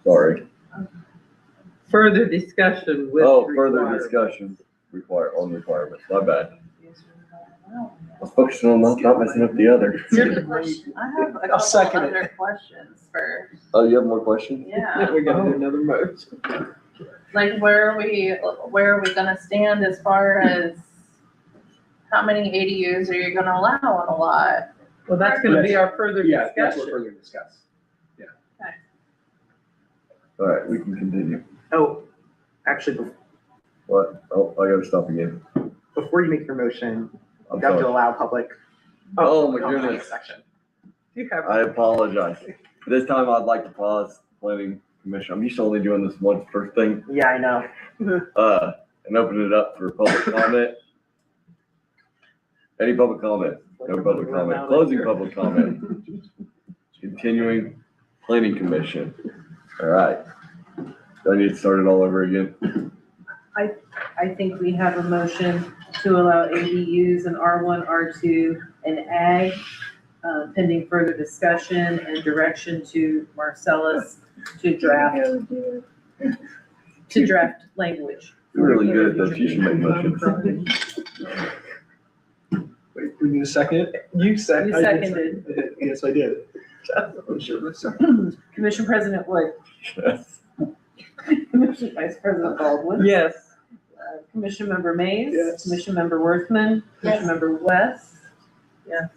S1: Sorry.
S4: Further discussion with.
S1: Further
S4: required.
S1: discussion on requirements. My bad. I was focusing on not messing up the other.
S5: I have a couple
S9: second it.
S5: other questions for,
S1: Oh, you have more questions?
S5: yeah.
S4: We're gonna do another motion.
S5: Like, where are we gonna stand as far as how many ADUs are you gonna allow on a lot?
S4: Well, that's gonna be our further
S9: Yeah, that's what
S4: discussion.
S9: further discuss.
S1: All right, we can continue.
S7: Oh, actually,
S1: What? Oh, I gotta stop again.
S7: before you make your motion,
S1: I'm
S7: you have to
S1: sorry.
S7: allow public.
S1: Oh, my
S7: comment
S1: goodness.
S7: section.
S4: You have,
S1: I apologize. This time I'd like to pause planning commission. I'm used to only doing this once first thing,
S7: Yeah, I know.
S1: and open it up for public comment. Any public comment? No public comment. Closing public comment. Continuing planning commission. All right. Do I need to start it all over again?
S3: I think we have a motion to allow ADUs in R1, R2, and ag, pending further discussion and direction to Marcellus to draft language.
S1: You're really good at this. You should make motions.
S9: Wait, we need a second?
S4: you said.
S3: You seconded.
S9: Yes, I did.
S3: Commission President Wood,
S1: Yes.
S3: Commission Vice President Baldwin.
S4: Yes.
S3: Commission Member Mays.
S9: Yes.
S3: Commission Member Worthman.
S6: Yes.
S3: Commission Member West.
S4: Yes.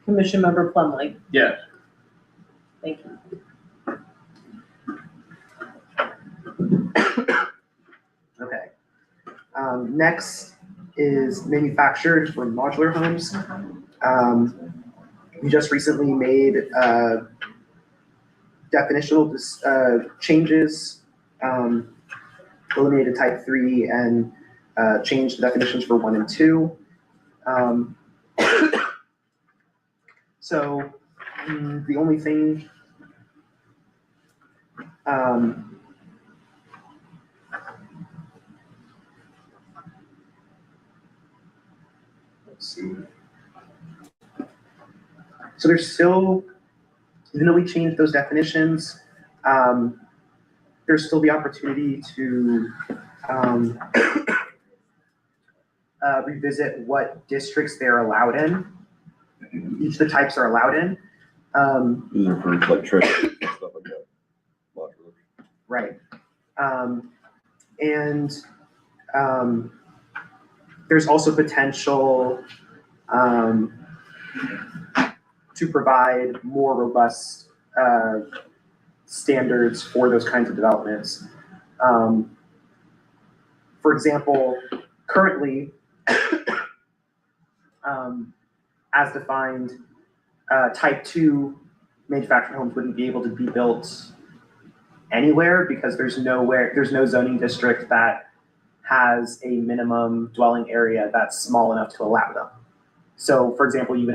S3: Commission Member Plumley.
S10: Yes.
S3: Thank you.
S7: Okay. Next is manufactured for modular homes. We just recently made definitional changes, eliminated type 3 and changed the definitions for 1 and 2. So the only thing let's see. So there's still, even though we changed those definitions, there's still the opportunity to revisit what districts they're allowed in. Each of the types are allowed in.
S1: These are for like trailers and stuff like that. Modular.
S7: Right. There's also potential to provide more robust standards for those kinds of developments. For example, currently, as defined, type 2 manufactured homes wouldn't be able to be built anywhere because there's no zoning district that has a minimum dwelling area that's small enough to allow them. So for example, you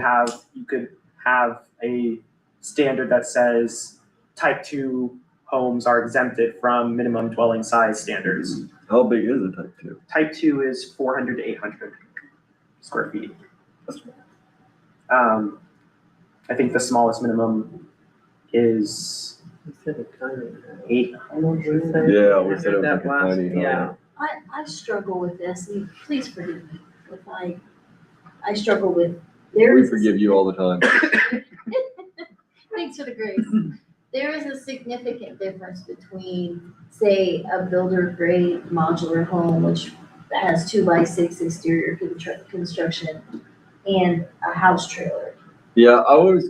S7: could have a standard that says type 2 homes are exempted from minimum dwelling size standards.
S1: How big is a type 2?
S7: Type 2 is 400 to 800 square feet. I think the smallest minimum is 800.
S1: Yeah, we said it was like a tiny home.
S4: Yeah.
S6: I struggle with this, and please forgive me if I struggle with, there
S1: We
S6: is.
S1: forgive you all the time.
S6: Thanks for the grace. There is a significant difference between, say, a builder grade modular home, which has 2x6 exterior construction, and a house trailer.
S1: Yeah, I've always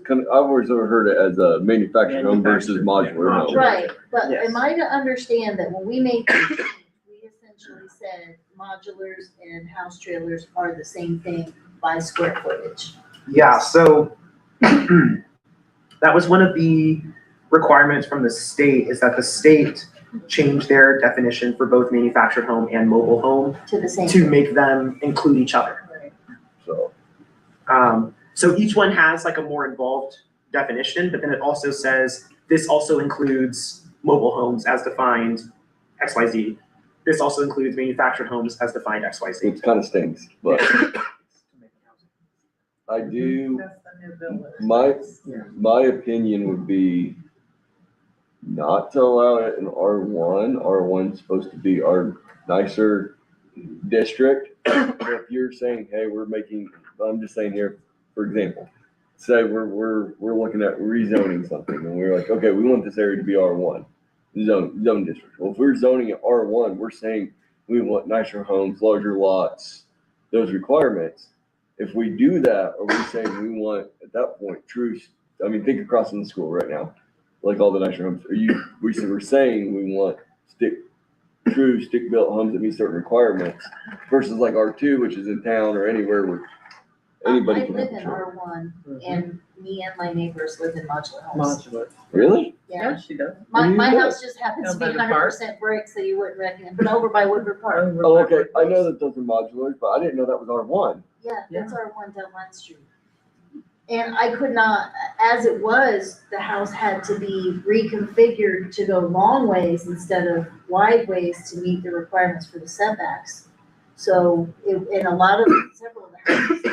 S1: heard it as a manufactured home versus modular home.
S6: Right, but
S7: Yes.
S6: am I to understand that when we made this change, we essentially said modulars and house trailers are the same thing by square footage?
S7: Yeah, so that was one of the requirements from the state, is that the state change their definition for both manufactured home and mobile home
S6: To the same.
S7: to make them include each other.
S1: So,
S7: So each one has like a more involved definition, but then it also says this also includes mobile homes as defined XYZ. This also includes manufactured homes as defined XYZ.
S1: it kind of stinks, but I do, my opinion would be not to allow it in R1. R1's supposed to be our nicer district. If you're saying, hey, I'm just saying here, for example, say we're looking at rezoning something and we're like, okay, we want this area to be R1, zone district. Well, if we're zoning it R1, we're saying we want nicer homes, larger lots, those requirements. If we do that, are we saying we want, at that point, think across in the school right now, like all the nicer homes, we're saying we want stick-built homes that meet certain requirements versus like R2, which is in town or anywhere where anybody
S6: I
S1: can
S6: live
S1: have a
S6: in
S1: trailer.
S6: R1, and me and my neighbors live in modular homes.
S4: Modular.
S1: Really?
S6: Yeah,
S4: Yeah, she does.
S6: my
S1: Where do you
S6: house just happens to be
S4: Over by the park?
S6: 100% brick, so you wouldn't recognize, but over by Woodward Park.
S1: Oh, okay. I know that those are modulars, but I didn't know that was R1.
S6: Yeah, that's R1 down Line Street. And I could not, as it was, the house had to be reconfigured to go long ways instead of wide ways to meet the requirements for the setbacks. So, in a lot of, several of the houses, the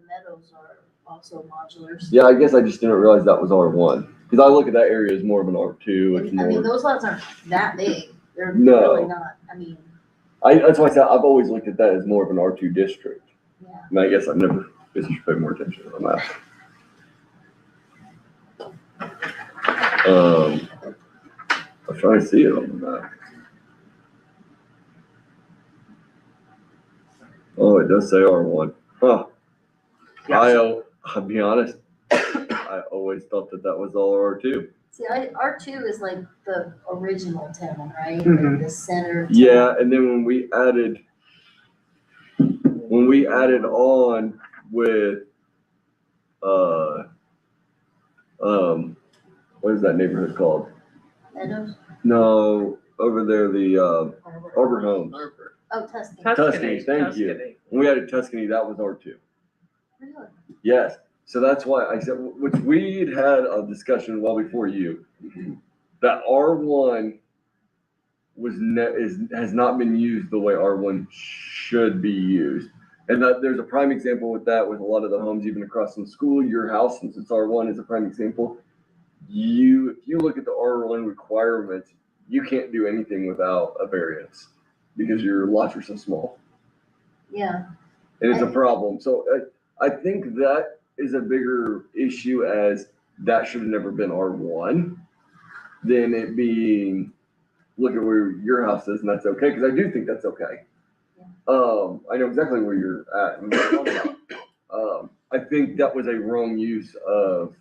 S6: Meadows are also modulars.
S1: Yeah, I guess I just didn't realize that was R1. Because I look at that area as more of an R2. It's
S6: I mean,
S1: more,
S6: those lots aren't that big, they're
S1: No.
S6: really not, I mean,
S1: that's why I said I've always looked at that as more of an R2 district.
S6: yeah.
S1: And I guess I should pay more attention on that. I'm trying to see it on the map. Oh, it does say R1. Huh. I'll be honest, I always thought that was all R2.
S6: See, R2 is like the original town, right?
S7: Mhm.
S6: Like the center. of town.
S1: Yeah, and then when we added on with, what is that neighborhood called?
S6: Meadows?
S1: No, over there, the, Arbor Homes.
S6: Oh, Tuscany.
S1: Tuscany, thank you.
S4: Tuscany.
S1: When we added Tuscany, that was R2.
S6: Really?
S1: Yes, so that's why I said, which we'd had a discussion well before you, that R1 has not been used the way R1 should be used. And that there's a prime example with that with a lot of the homes, even across from school, your house, since it's R1 is a prime example. If you look at the R1 requirements, you can't do anything without a variance because your lots are so small.
S6: Yeah,
S1: And it's a problem. So I think that is a bigger issue as that should have never been R1 than it being, look at where your house is and that's okay, because I do think that's okay. I know exactly where you're at and what you're talking about. I think that was a wrong use of,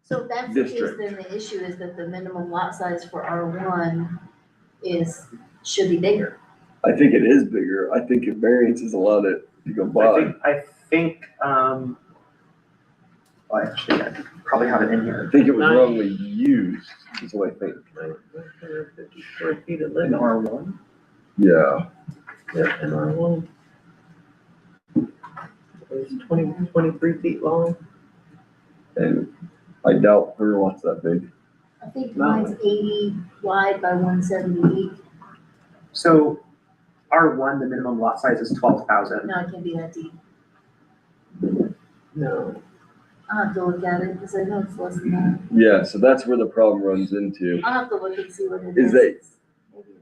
S6: so if that's the case,
S1: District.
S6: then the issue is that the minimum lot size for R1 should be bigger.
S1: I think it is bigger. I think if variances allowed it to go by.
S7: I think, well, actually, I probably have it in
S1: I
S7: here.
S1: think it was wrongly used, is what I think.
S4: 950 square feet of
S7: In
S4: living.
S7: R1?
S1: Yeah.
S4: Yeah, in R1. It's 23 feet long.
S1: And I doubt her lot's that big.
S6: I think
S4: No.
S6: mine's 80 wide by 170 deep.
S7: So R1, the minimum lot size is 12,000.
S6: No, it can't be that deep.
S4: No.
S6: I'll have to look at it because I know it's less than that.
S1: Yeah, so that's where the problem runs into.
S6: I'll have to look and see what it
S1: Is
S6: is.
S1: that-
S6: Maybe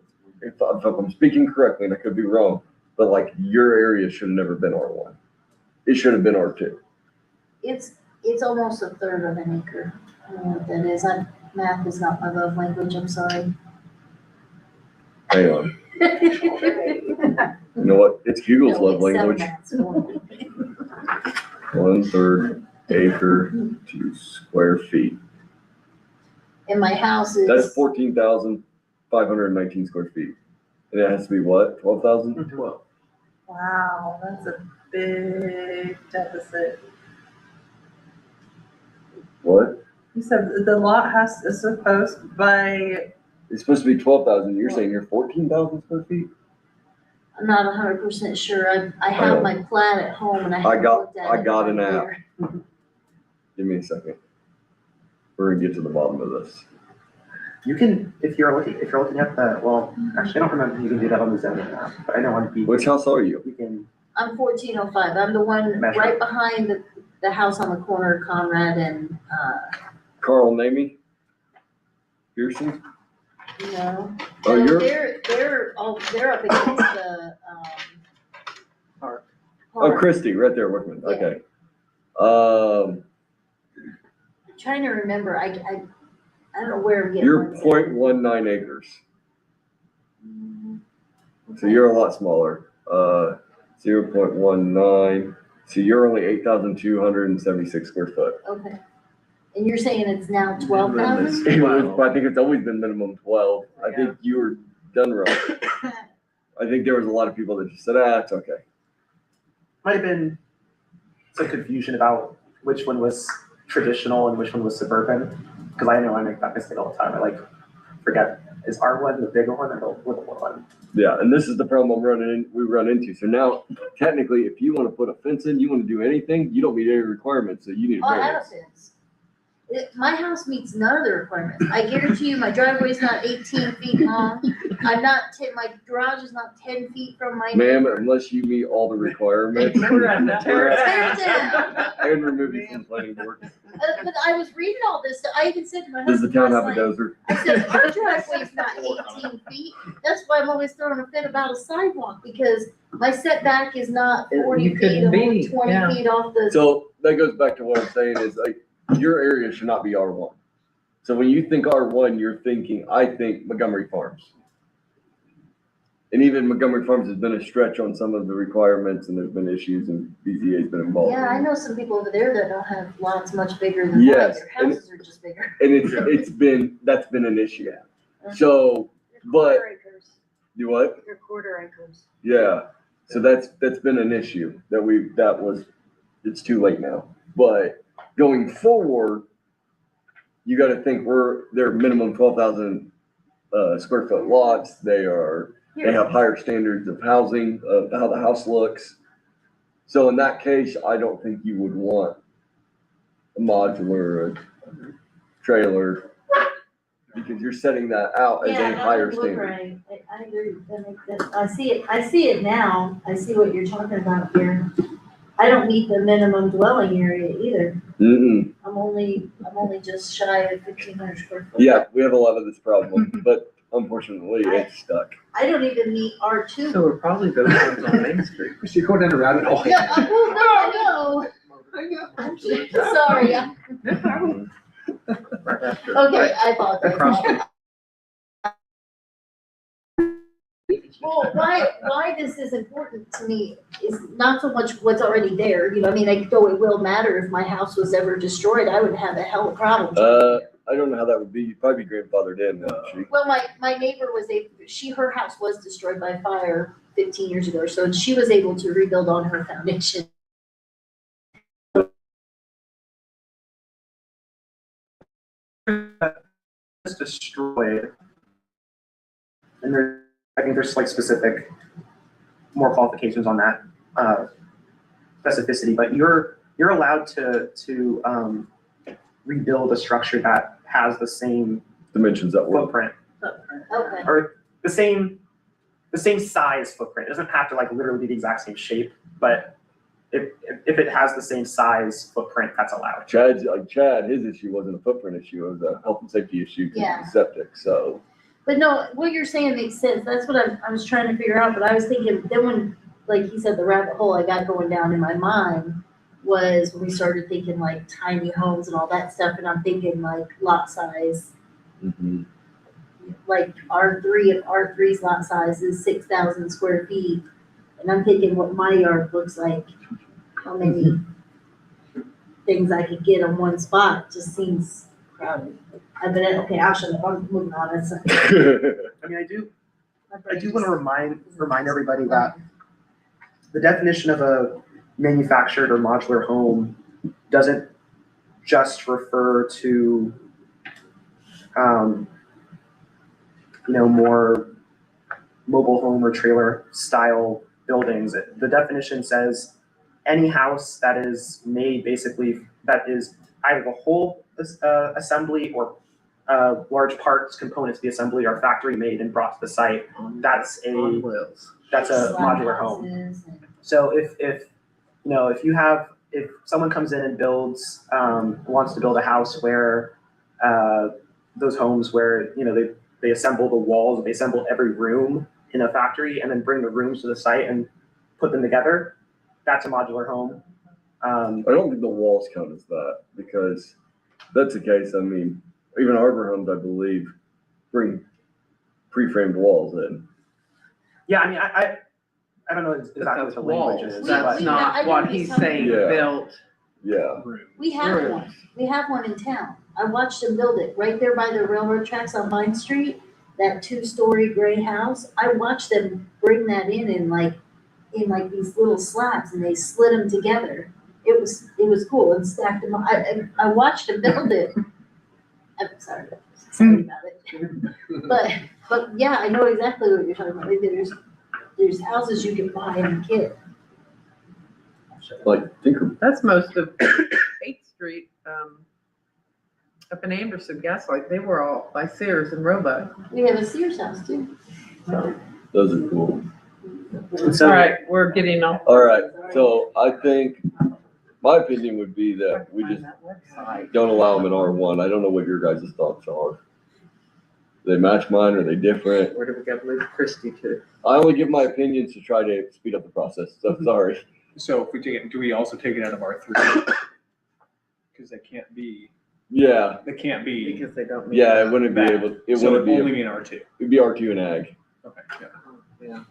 S6: it's-
S1: If I'm speaking correctly, and I could be wrong, but like your area should have never been R1. It should have been R2.
S6: It's almost a third of an acre. I don't know what that is. Math is not my love language, I'm sorry.
S1: Hang on. You know what? It's Hugo's love language. 1/3 acre to square feet.
S6: And my house is.
S1: That's 14,519 square feet. And it has to be what? 12,000?
S7: 12.
S5: Wow, that's a big deficit.
S1: What?
S5: You said the lot is supposed by,
S1: It's supposed to be 12,000. You're saying you're 14,000 square feet?
S6: I'm not 100% sure. I have my plat at home and I haven't looked at it.
S1: I got an app.
S6: here.
S1: Give me a second. We're gonna get to the bottom of this.
S7: You can, if you're looking at the, well, actually, I don't remember if you can do that on the zoning app, but I know on B.
S1: Which house are you?
S7: You can,
S6: I'm 1405. I'm the one
S7: Measure.
S6: right behind the house on the corner of Conrad and,
S1: Carl Namey? Pearson?
S6: you know.
S1: Oh,
S6: No,
S1: you're,
S6: they're up against the,
S7: Park.
S1: oh, Christie, right there, Workman.
S6: Yeah.
S1: Okay.
S6: Trying to remember, I don't know where I'm getting.
S1: You're
S6: ones at.
S1: 0.19 acres.
S6: Mm,
S1: So you're a lot smaller. 0.19. So you're only 8,276 square foot.
S6: Okay. And you're saying it's now 12,000?
S1: I think it's always been minimum 12. I think you were done wrong. I think there was a lot of people that just said, it's okay.
S7: might have been some confusion about which one was traditional and which one was suburban, because I know I make that mistake all the time. I forget, is R1 the bigger one or the little one?
S1: Yeah, and this is the problem we run into. So now, technically, if you want to put a fence in, you want to do anything, you don't meet any requirements, so you need a
S6: Oh, I have a
S1: variance.
S6: fence. My house meets none of the requirements. I guarantee you, my driveway's not 18 feet long. My garage is not 10 feet from my.
S1: Ma'am, unless you meet all the requirements.
S4: We're at the
S6: Tear
S4: terrace.
S6: it down.
S1: And remove you from the planning board.
S6: But I was reading all this, I even said to my
S1: Does the
S6: husband,
S1: town
S6: I
S1: have
S6: was
S1: a
S6: like,
S1: dozer?
S6: I said, our driveway's not 18 feet. That's why I'm always throwing a fit about a sidewalk, because my setback is not 40
S4: You
S6: feet,
S4: couldn't
S6: I'm
S4: be,
S6: only 20
S4: yeah.
S6: feet off the.
S1: So that goes back to what I'm saying is like, your area should not be R1. So when you think R1, you're thinking, I think Montgomery Farms. And even Montgomery Farms has been a stretch on some of the requirements, and there's been issues, and BZA's been involved.
S6: Yeah, I know some people over there that don't have lots much bigger than that,
S1: Yes,
S6: their houses are just bigger.
S1: And that's been an issue. So, but, you what?
S6: They're quarter acres.
S1: Yeah, so that's been an issue it's too late now. But going forward, you gotta think they're minimum 12,000 square foot lots. They have higher standards of housing, of how the house looks. So in that case, I don't think you would want a modular, a trailer, because you're setting that out as
S6: Yeah,
S1: a
S6: that
S1: higher
S6: would look
S1: standard.
S6: right. I agree. I see it now. I see what you're talking about here. I don't meet the minimum dwelling area either.
S1: Mm-mm.
S6: I'm only just shy of 1,500 square foot.
S1: Yeah, we have a lot of this problem, but unfortunately, it's stuck.
S6: I don't even meet R2.
S4: So we're probably those ones on Main Street.
S9: You're going down a rabbit hole.
S6: No, I know. I'm sorry. Okay, I apologize. Well, why this is important to me is not so much what's already there, you know, I mean, though it will matter if my house was ever destroyed, I would have a hell of a problem.
S1: I don't know how that would be. You'd probably be grandfathered in, wouldn't you?
S6: Well, my neighbor her house was destroyed by fire 15 years ago, so she was able to rebuild on her foundation.
S7: It's destroyed. And I think there's like specific, more qualifications on that specificity, but you're allowed to rebuild a structure that has the same
S1: Dimensions that work.
S7: footprint,
S6: Okay.
S7: or the same size footprint. It doesn't have to like literally be the exact same shape, but if it has the same size footprint, that's allowed.
S1: Chad, his issue wasn't a footprint issue, it was a health and safety issue because
S6: Yeah.
S1: of the septic, so.
S6: But no, what you're saying makes sense. That's what I was trying to figure out, but I was thinking, then when, like he said, the rabbit hole I got going down in my mind was when we started thinking like tiny homes and all that stuff, and I'm thinking like lot size, like R3's lot size is 6,000 square feet. And I'm thinking what my yard looks like, how many things I could get on one spot, just seems crowded. Okay, I'll shut up, I'm moving on. It's,
S7: I mean, I do want to remind everybody that the definition of a manufactured or modular home doesn't just refer to, more mobile home or trailer style buildings. The definition says any house that is made basically, that is either the whole assembly or large parts, components of the assembly are factory made and brought to the site. That's a modular home. So if someone comes in and builds, wants to build a house where those homes where, they assemble the walls, they assemble every room in a factory and then bring the rooms to the site and put them together, that's a modular home.
S1: I don't think the walls count as that, because if that's the case, I mean, even Arbor Homes, I believe, bring pre-framed walls in.
S7: Yeah, I mean, I don't know exactly what the language is.
S4: That's
S6: We-
S4: not
S6: I
S4: what
S6: know
S4: he's
S6: something.
S4: saying,
S1: Yeah.
S4: built.
S1: Yeah.
S6: We have one. We have one in town. I watched them build it right there by the railroad tracks on Vine Street, that 2-story gray house. I watched them bring that in like these little slabs, and they slid them together. It was cool, and stacked them. I watched them build it. I'm sorry about it. But yeah, I know exactly what you're talking about. Like, there's houses you can buy in a kit.
S1: Like Tinker.
S4: That's most of 8th Street, up in Anderson, Gaslight, they were all by Sears and Roebuck.
S6: We have a Sears house too.
S4: So,
S1: Those are cool.
S4: all right, we're getting off.
S1: All right, so I think, my opinion would be that we just don't allow them in R1. I don't know what your guys' thoughts are. They match mine, or are they different?
S4: Where do we go, leave Christie to?
S1: I only give my opinions to try to speed up the process, so sorry.
S9: So if we take it, do we also take it out of R3? Because they can't be
S1: Yeah,
S9: They can't be,
S4: Because they don't meet.
S1: yeah, it wouldn't be
S9: That.
S1: able, it
S9: so
S1: wouldn't
S9: it'd
S1: be,
S9: only be an R2.
S1: it'd be R2 and ag.
S9: Okay, yeah.
S4: Yeah.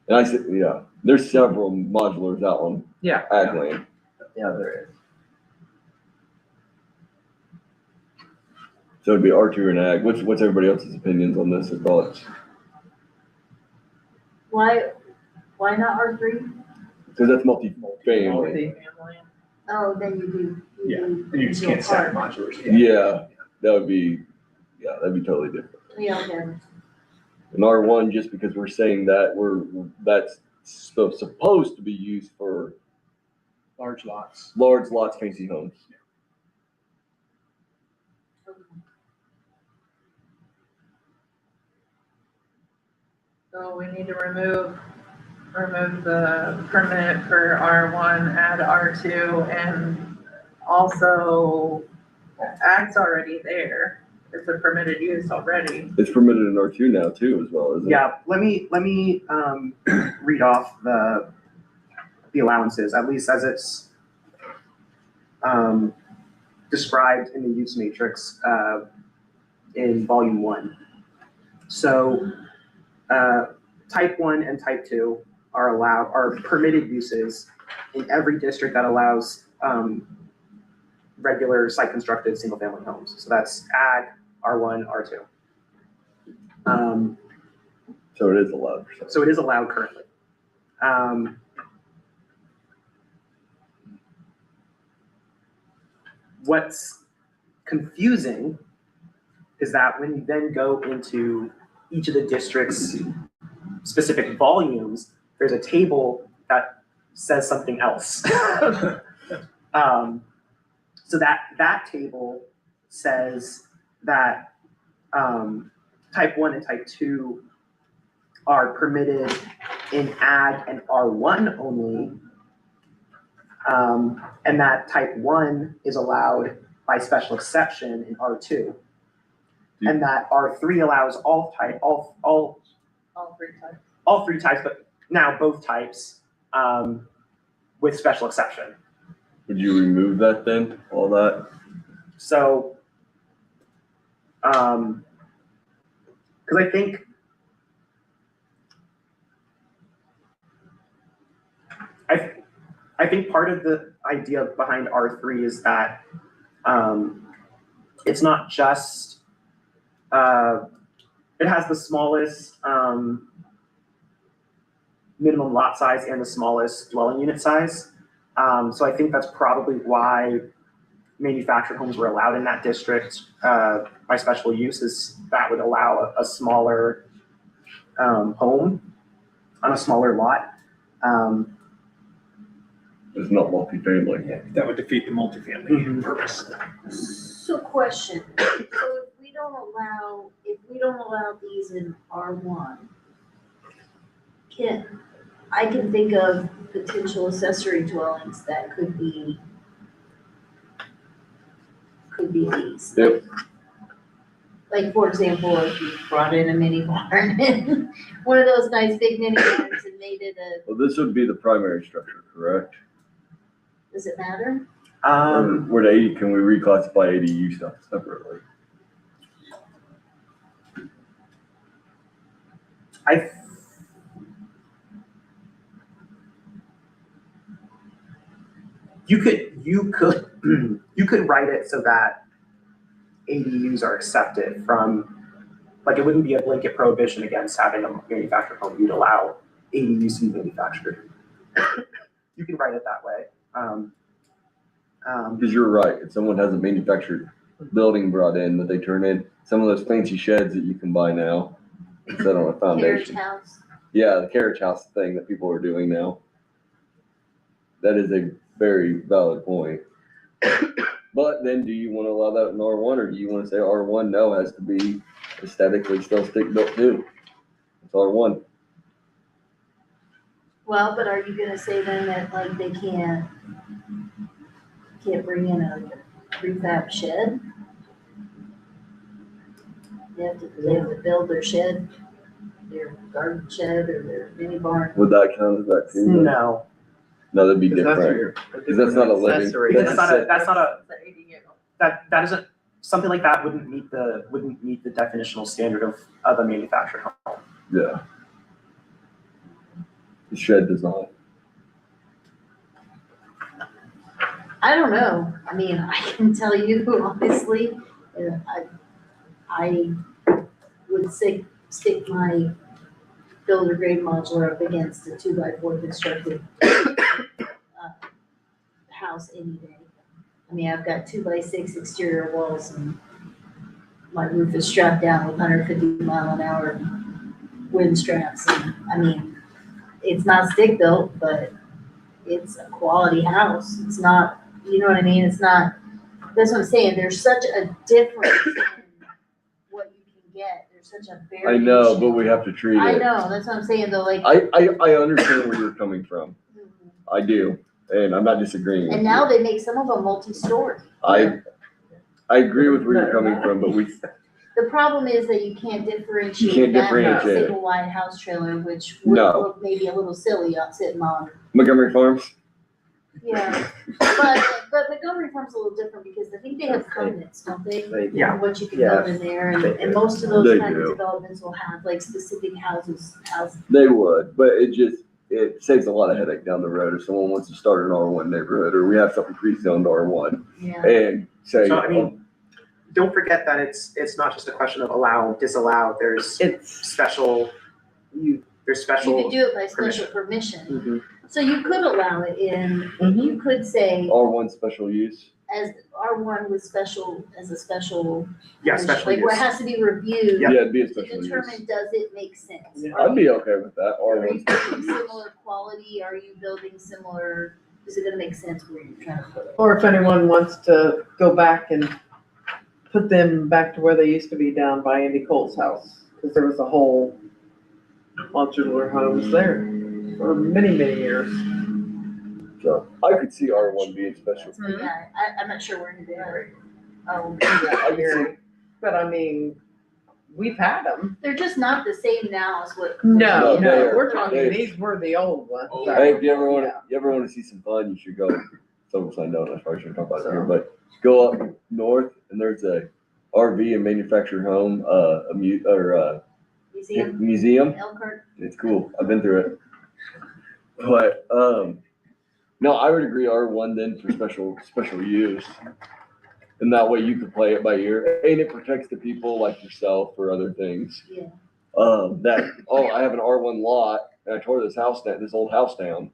S1: And I said, yeah, there's several modulars out on
S4: Yeah,
S1: ag land.
S4: yeah, there is.
S1: So it'd be R2 and ag. What's everybody else's opinions on this or thoughts?
S6: Why not R3?
S1: Because that's multi-family.
S4: Multi.
S6: Oh, then you do.
S9: Yeah,
S6: do
S9: and you just can't stack modulars.
S1: Yeah, that'd be totally different.
S6: Yeah, okay.
S1: In R1, just because we're saying that, that's supposed to be used for
S9: Large lots.
S1: large lots, fancy homes.
S5: So we need to remove the permit for R1, add R2, and also ag's already there. It's a permitted use already.
S1: It's permitted in R2 now too, as well, isn't it?
S7: Yeah, let me read off the allowances, at least as it's described in the use matrix in volume 1. So type 1 and type 2 are permitted uses in every district that allows regular site constructed single family homes. So that's ag, R1, R2.
S1: So it is allowed for some.
S7: So it is allowed currently. What's confusing is that when you then go into each of the district's specific volumes, there's a table that says something else. So that table says that type 1 and type 2 are permitted in ag and R1 only, and that type 1 is allowed by special exception in R2, and that R3 allows all 3 types, but now both types with special exception.
S1: Would you remove that then, all that?
S7: So, because I think part of the idea behind R3 is that it's not just it has the smallest minimum lot size and the smallest dwelling unit size. So I think that's probably why manufactured homes were allowed in that district by special uses. That would allow a smaller home on a smaller lot.
S1: It's not multifamily.
S9: Yeah, that would defeat the multifamily purpose.
S6: So question, so if we don't allow these in R1, I can think of potential accessory dwellings that could be these.
S1: Yep.
S6: Like, for example, if you brought in a mini barn and one of those nice big mini barns and made it
S1: Well, this would be the primary structure, correct?
S6: does it matter?
S1: Or the 80, can we reclassify ADU stuff separately?
S7: You could write it so that ADUs are accepted from, like, it wouldn't be a blanket prohibition against having a manufactured home. You'd allow ADUs to be manufactured. You can write it that way.
S1: Because you're right, if someone has a manufactured building brought in that they turn in, some of those fancy sheds that you can buy now, set on a
S6: Carriage
S1: foundation.
S6: house?
S1: Yeah, the carriage house thing that people are doing now. That is a very valid point. But then do you want to allow that in R1 or do you want to say R1 no, has to be aesthetically still stick built too? It's R1.
S6: Well, but are you gonna say then that like they can't bring in a prefab shed? They have to build their shed, their garden shed or their mini barn.
S1: Would that count as that too?
S7: No,
S1: No, that'd be
S4: Because
S1: different. Because that's not a living.
S4: accessory.
S7: because that's not a
S5: It's an ADU.
S7: that isn't, something like that wouldn't meet the definitional standard of a manufactured home.
S1: Yeah. The shed design.
S6: I don't know. I mean, I can tell you honestly, I would stick my builder grade modular up against a 2x4 constructed house any day. I mean, I've got 2x6 exterior walls and my roof is strapped down with 150-mile-an-hour wind straps. And I mean, it's not stick built, but it's a quality house. It's not, you know what I mean? It's not, that's what I'm saying. There's such a difference in what you can get. There's such a variation.
S1: I know, but we have to treat
S6: I
S1: it.
S6: know, that's what I'm saying though, like.
S1: I understand where you're coming from. I do, and I'm not disagreeing with
S6: And
S1: you.
S6: now they make some of them multi-story.
S1: I agree with where you're coming from, but
S6: The problem is that you can't differentiate.
S1: You can't
S6: that from a
S1: differentiate it.
S6: Single wide house trailer, which would
S1: No.
S6: look maybe a little silly up sitting on.
S1: Montgomery Farms,
S6: Yeah, but Montgomery Farm's a little different because I think they have covenants, don't they?
S7: Yeah.
S6: What you can
S10: Yeah.
S6: build in there, and,
S10: They
S6: and
S10: do.
S6: most of those
S1: They
S6: kinds of
S1: do.
S6: developments will have like specific houses.
S1: they would, but it saves a lot of headache down the road if someone wants to start an R1 neighborhood, or we have something pre-zoned R1,
S6: Yeah,
S1: and say,
S7: So, I mean, don't forget that it's not just a question of allow, disallow, there's
S4: It's,
S7: special,
S4: you,
S7: there's
S6: you
S7: special.
S6: could do it by special permission,
S7: Mhm.
S6: so you could allow it in,
S4: Mhm.
S6: you could say
S1: R1 special use.
S6: as R1 with special, as a special.
S7: Yeah, special
S6: Like where it
S7: use.
S6: has to be reviewed
S1: Yeah, it'd be a
S6: to
S1: special use.
S6: determine, does it make sense?
S4: Yeah.
S1: I'd be okay with that,
S6: Are
S1: R1
S6: you
S1: special
S6: building
S1: use.
S6: similar quality, are you building similar, is it gonna make sense where you're trying to put it?
S4: or if anyone wants to go back and put them back to where they used to be down by Andy Cole's house, because there was a whole modular homes there for many, many years.
S1: So I could see R1 being special.
S6: Yeah, I'm not sure where in there. Oh,
S1: I could see,
S4: But I mean, we've had them.
S6: they're just not the same now as what.
S1: No,
S4: No,
S1: they're-
S4: we're talking,
S1: they-
S4: these were the old ones. so,
S1: hey, if you ever
S4: yeah.
S1: want to see some fun, you should go, some of us I know, I probably shouldn't talk about it here, but go up north and there's a RV and manufactured home,
S6: Museum,
S1: museum.
S6: Elkhart.
S1: It's cool. I've been through it. But, no, I would agree R1 then for special use. And that way you can play it by ear and it protects the people like yourself or other things.
S6: Yeah.
S1: I have an R1 lot and I tore this old house down.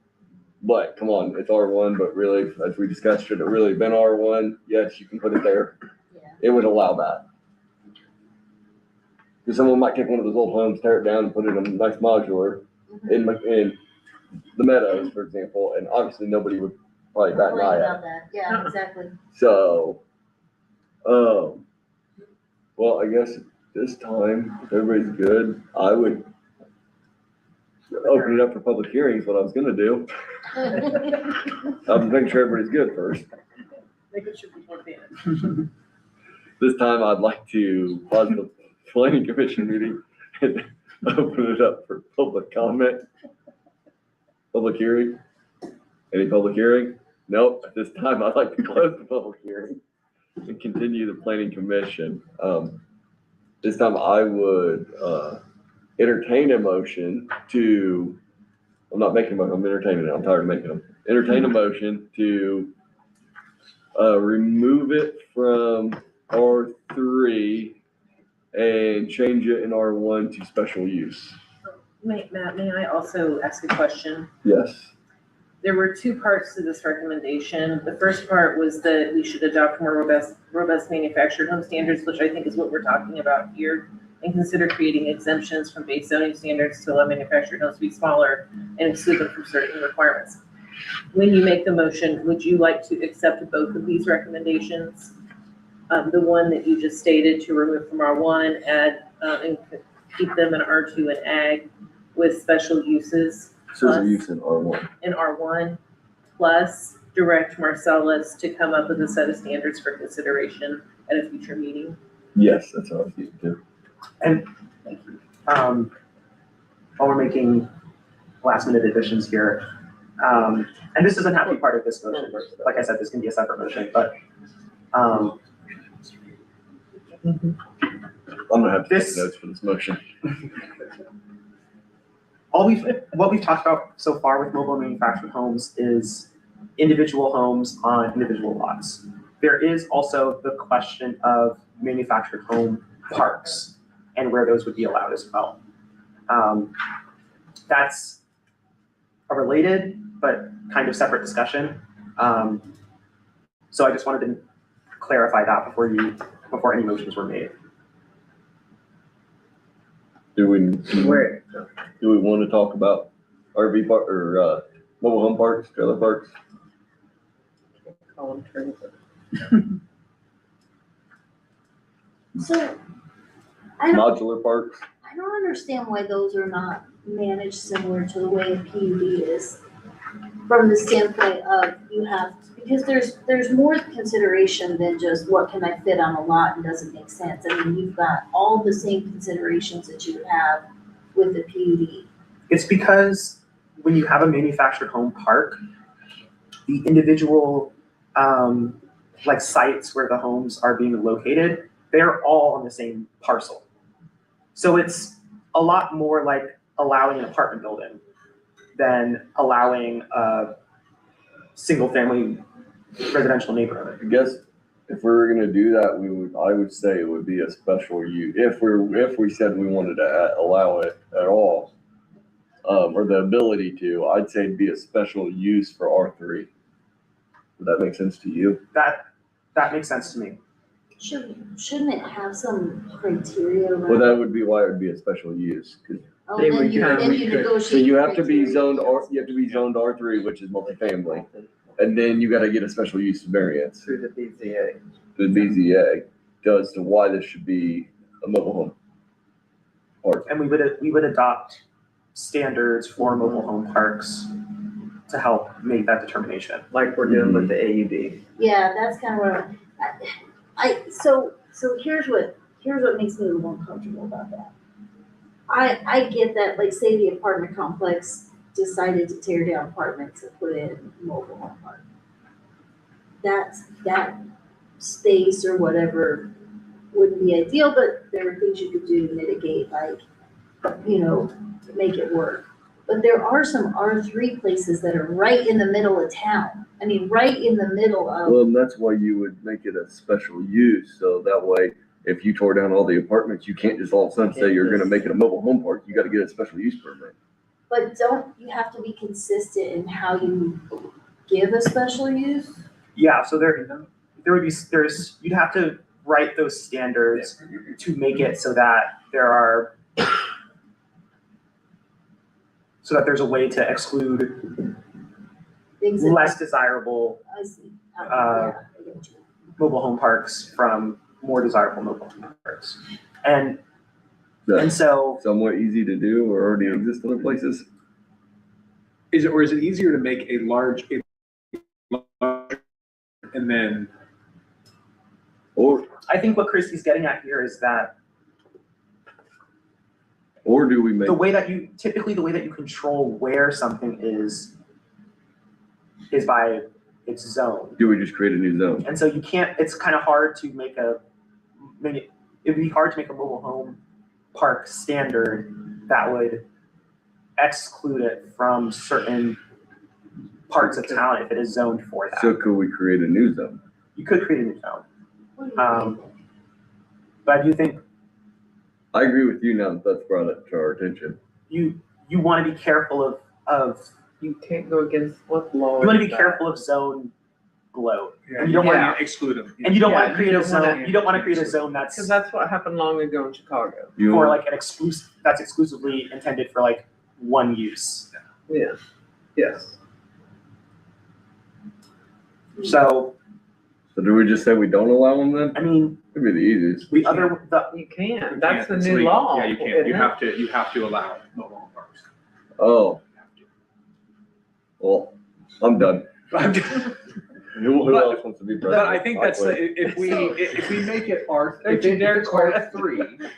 S1: But come on, it's R1, but really, as we discussed, should it really been R1? Yes, you can put it there.
S6: Yeah.
S1: It would allow that. Because someone might take one of those old homes, tear it down and put it in a nice modular in the meadows, for example, and obviously nobody would probably bat an
S6: Complain
S1: eye at it.
S6: about that, yeah, exactly.
S1: So, well, I guess at this time, if everybody's good, I would open it up for public hearings, what I was gonna do. I was making sure everybody's good first.
S3: Make it should be more advantage.
S1: This time I'd like to pause the planning commission meeting and open it up for public comment. Public hearing? Any public hearing? Nope, at this time I'd like to close the public hearing and continue the planning commission. This time I would, entertain a motion to, I'm not making them, I'm entertaining it, I'm tired of making them. Entertain a motion to, remove it from R3 and change it in R1 to special use.
S3: Matt, may I also ask a question?
S1: Yes.
S3: There were two parts to this recommendation. The first part was that we should adopt more robust manufactured home standards, which I think is what we're talking about here, and consider creating exemptions from base zoning standards to allow manufactured homes to be smaller and exclude them from certain requirements. When you make the motion, would you like to accept both of these recommendations? The one that you just stated to remove from R1, add, and keep them in R2 and ag with special uses
S1: Special use in R1.
S3: in R1, plus direct Marcellus to come up with a set of standards for consideration at a future meeting.
S1: Yes, that's what I was getting to.
S7: And, while we're making last minute additions here, and this doesn't have to be part of this motion, like I said, this can be a separate motion, but,
S1: I'm gonna have to take
S7: This-
S1: notes for this motion.
S7: What we've talked about so far with mobile manufactured homes is individual homes on individual lots. There is also the question of manufactured home parks and where those would be allowed as well. That's a related but kind of separate discussion. So I just wanted to clarify that before any motions were made.
S1: Do we
S4: Where,
S1: want to talk about RV park or mobile home parks, trailer parks?
S4: Colin turns it.
S6: So, I don't,
S1: Modular parks?
S6: I don't understand why those are not managed similar to the way a PUD is. From the standpoint of you have, because there's more consideration than just what can I fit on a lot and doesn't make sense. I mean, you've got all the same considerations that you would have with the PUD.
S7: It's because when you have a manufactured home park, the individual like sites where the homes are being located, they're all on the same parcel. So it's a lot more like allowing an apartment building than allowing a single family residential neighborhood.
S1: I guess if we were gonna do that, I would say it would be a special use. If we said we wanted to allow it at all, or the ability to, I'd say it'd be a special use for R3. Would that make sense to you?
S7: That makes sense to me.
S6: Shouldn't it have some criteria around?
S1: Well, that would be why it would be a special use. 'Cause
S6: Oh,
S4: They
S6: then
S4: would
S6: you,
S4: come-
S6: then you negotiate.
S1: So you have to be
S6: criteria.
S1: zoned, you have to be zoned R3, which is multifamily, and then you gotta get a special use variance.
S4: Through the BZA.
S1: The BZA does to why this should be a mobile home park.
S7: And we would adopt standards for mobile home parks to help make that determination.
S4: Like we're doing with the AUD.
S6: Yeah, that's kind of what so here's what makes me a little uncomfortable about that. I get that, like, say the apartment complex decided to tear down apartments and put in mobile home park. That space or whatever wouldn't be ideal, but there are things you could do to mitigate, like, to make it work. But there are some R3 places that are right in the middle of town. I mean, right in the middle of.
S1: Well, and that's why you would make it a special use, so that way, if you tore down all the apartments, you can't just all of a sudden say you're gonna make it a mobile home park, you gotta get a special use permit.
S6: But don't you have to be consistent in how you give a special use?
S7: Yeah, so you'd have to write those standards to make it so that there's a way to exclude
S6: Things that,
S7: less desirable
S6: I see.
S7: uh,
S6: Yeah, I get you.
S7: mobile home parks from more desirable mobile home parks. And
S1: That's
S7: so,
S1: somewhat easy to do or already exist other places.
S9: Is it easier to make a large and then,
S1: Or
S7: I think what Christy's getting at here is that
S1: do we make,
S7: the way that you control where something is by its zone.
S1: do we just create a new zone?
S7: And so you can't, it's kind of hard to it'd be hard to make a mobile home park standard that would exclude it from certain parts of town if it is zoned for that.
S1: So could we create a new zone?
S7: You could create a new zone.
S6: What do you think?
S7: But I do think
S1: I agree with you now that that's brought it to our attention.
S7: you want to be careful of
S4: You can't go against what law.
S7: you want to
S4: is
S7: be
S4: that?
S7: careful of zone bloat.
S9: yeah,
S7: And you don't wanna-
S9: yeah, exclude them.
S7: And you don't want
S4: Yeah,
S7: to create
S4: you
S7: a
S4: don't wanna-
S7: zone, you don't want to create a zone that's
S4: Cause that's what happened long ago in Chicago.
S1: You
S7: for
S1: know,
S7: like an that's exclusively intended for like one use.
S4: Yeah, yes.
S7: So,
S1: so do we just say we don't allow them then?
S7: I mean,
S1: That'd be the easiest.
S7: the
S4: You can, that's the
S9: It's
S4: new
S9: legal.
S4: law.
S9: Yeah, you can't,
S4: isn't
S9: you
S4: it?
S9: have to allow mobile home parks.
S1: Oh, well, I'm done. Who else wants to be president?
S9: But I think that's,
S1: I'll quit.
S9: if we make it if
S4: Don't you
S9: it's
S4: dare quit.
S9: R3,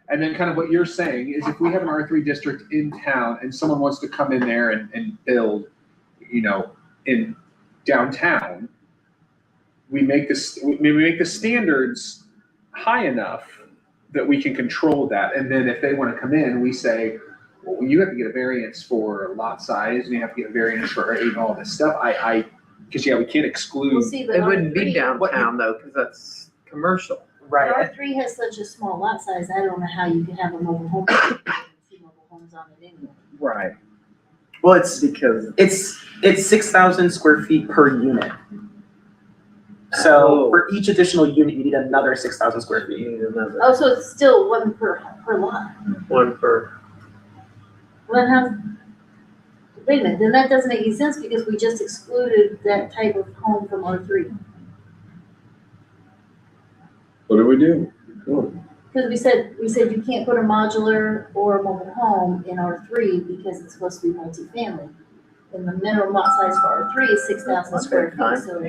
S9: and then kind of what you're saying is if we have an R3 district in town and someone wants to come in there and build, in downtown, we make the standards high enough that we can control that. And then if they want to come in, we say, well, you have to get a variance for lot size, and you have to get a variance for all this stuff. Because we can't
S6: We'll
S9: exclude.
S6: see, but
S4: It wouldn't be
S6: R3
S4: downtown though, because that's commercial.
S7: Right.
S6: R3 has such a small lot size, I don't know how you can have a mobile home. Two mobile homes on it anyway.
S4: Right.
S7: Well, it's
S4: Because.
S7: 6,000 square feet per unit. So for each additional unit, you need another 6,000 square feet.
S4: You need another
S6: Oh, so it's still one per lot.
S4: one for,
S6: Well, how, wait a minute, then that doesn't make any sense because we just excluded that type of home from R3.
S1: What do we do? Cool.
S6: Because we said you can't put a modular or a mobile home in R3 because it's supposed to be multifamily. And the minimum lot size for R3 is 6,000 square feet, so.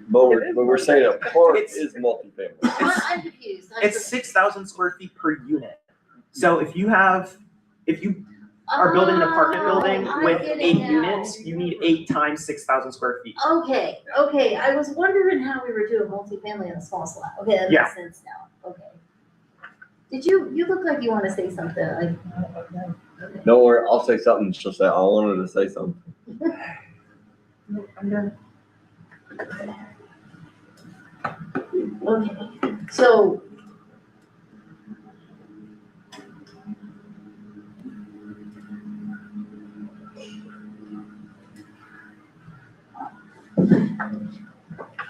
S1: But we're saying a park
S7: It's-
S1: is multifamily.
S6: I'm confused.
S7: It's 6,000 square feet per unit. So if you are building an apartment building
S6: Oh, I
S7: with
S6: get it
S7: 8
S6: now.
S7: units, you need 8 times 6,000 square feet.
S6: Okay, I was wondering how we were doing multifamily on a small slot. Okay, that
S7: Yeah.
S6: makes sense now, okay. Did you look like you want to say something, like,
S1: Don't worry, I'll say something, she'll say, I wanted to say something.
S3: I'm done.
S6: okay, so.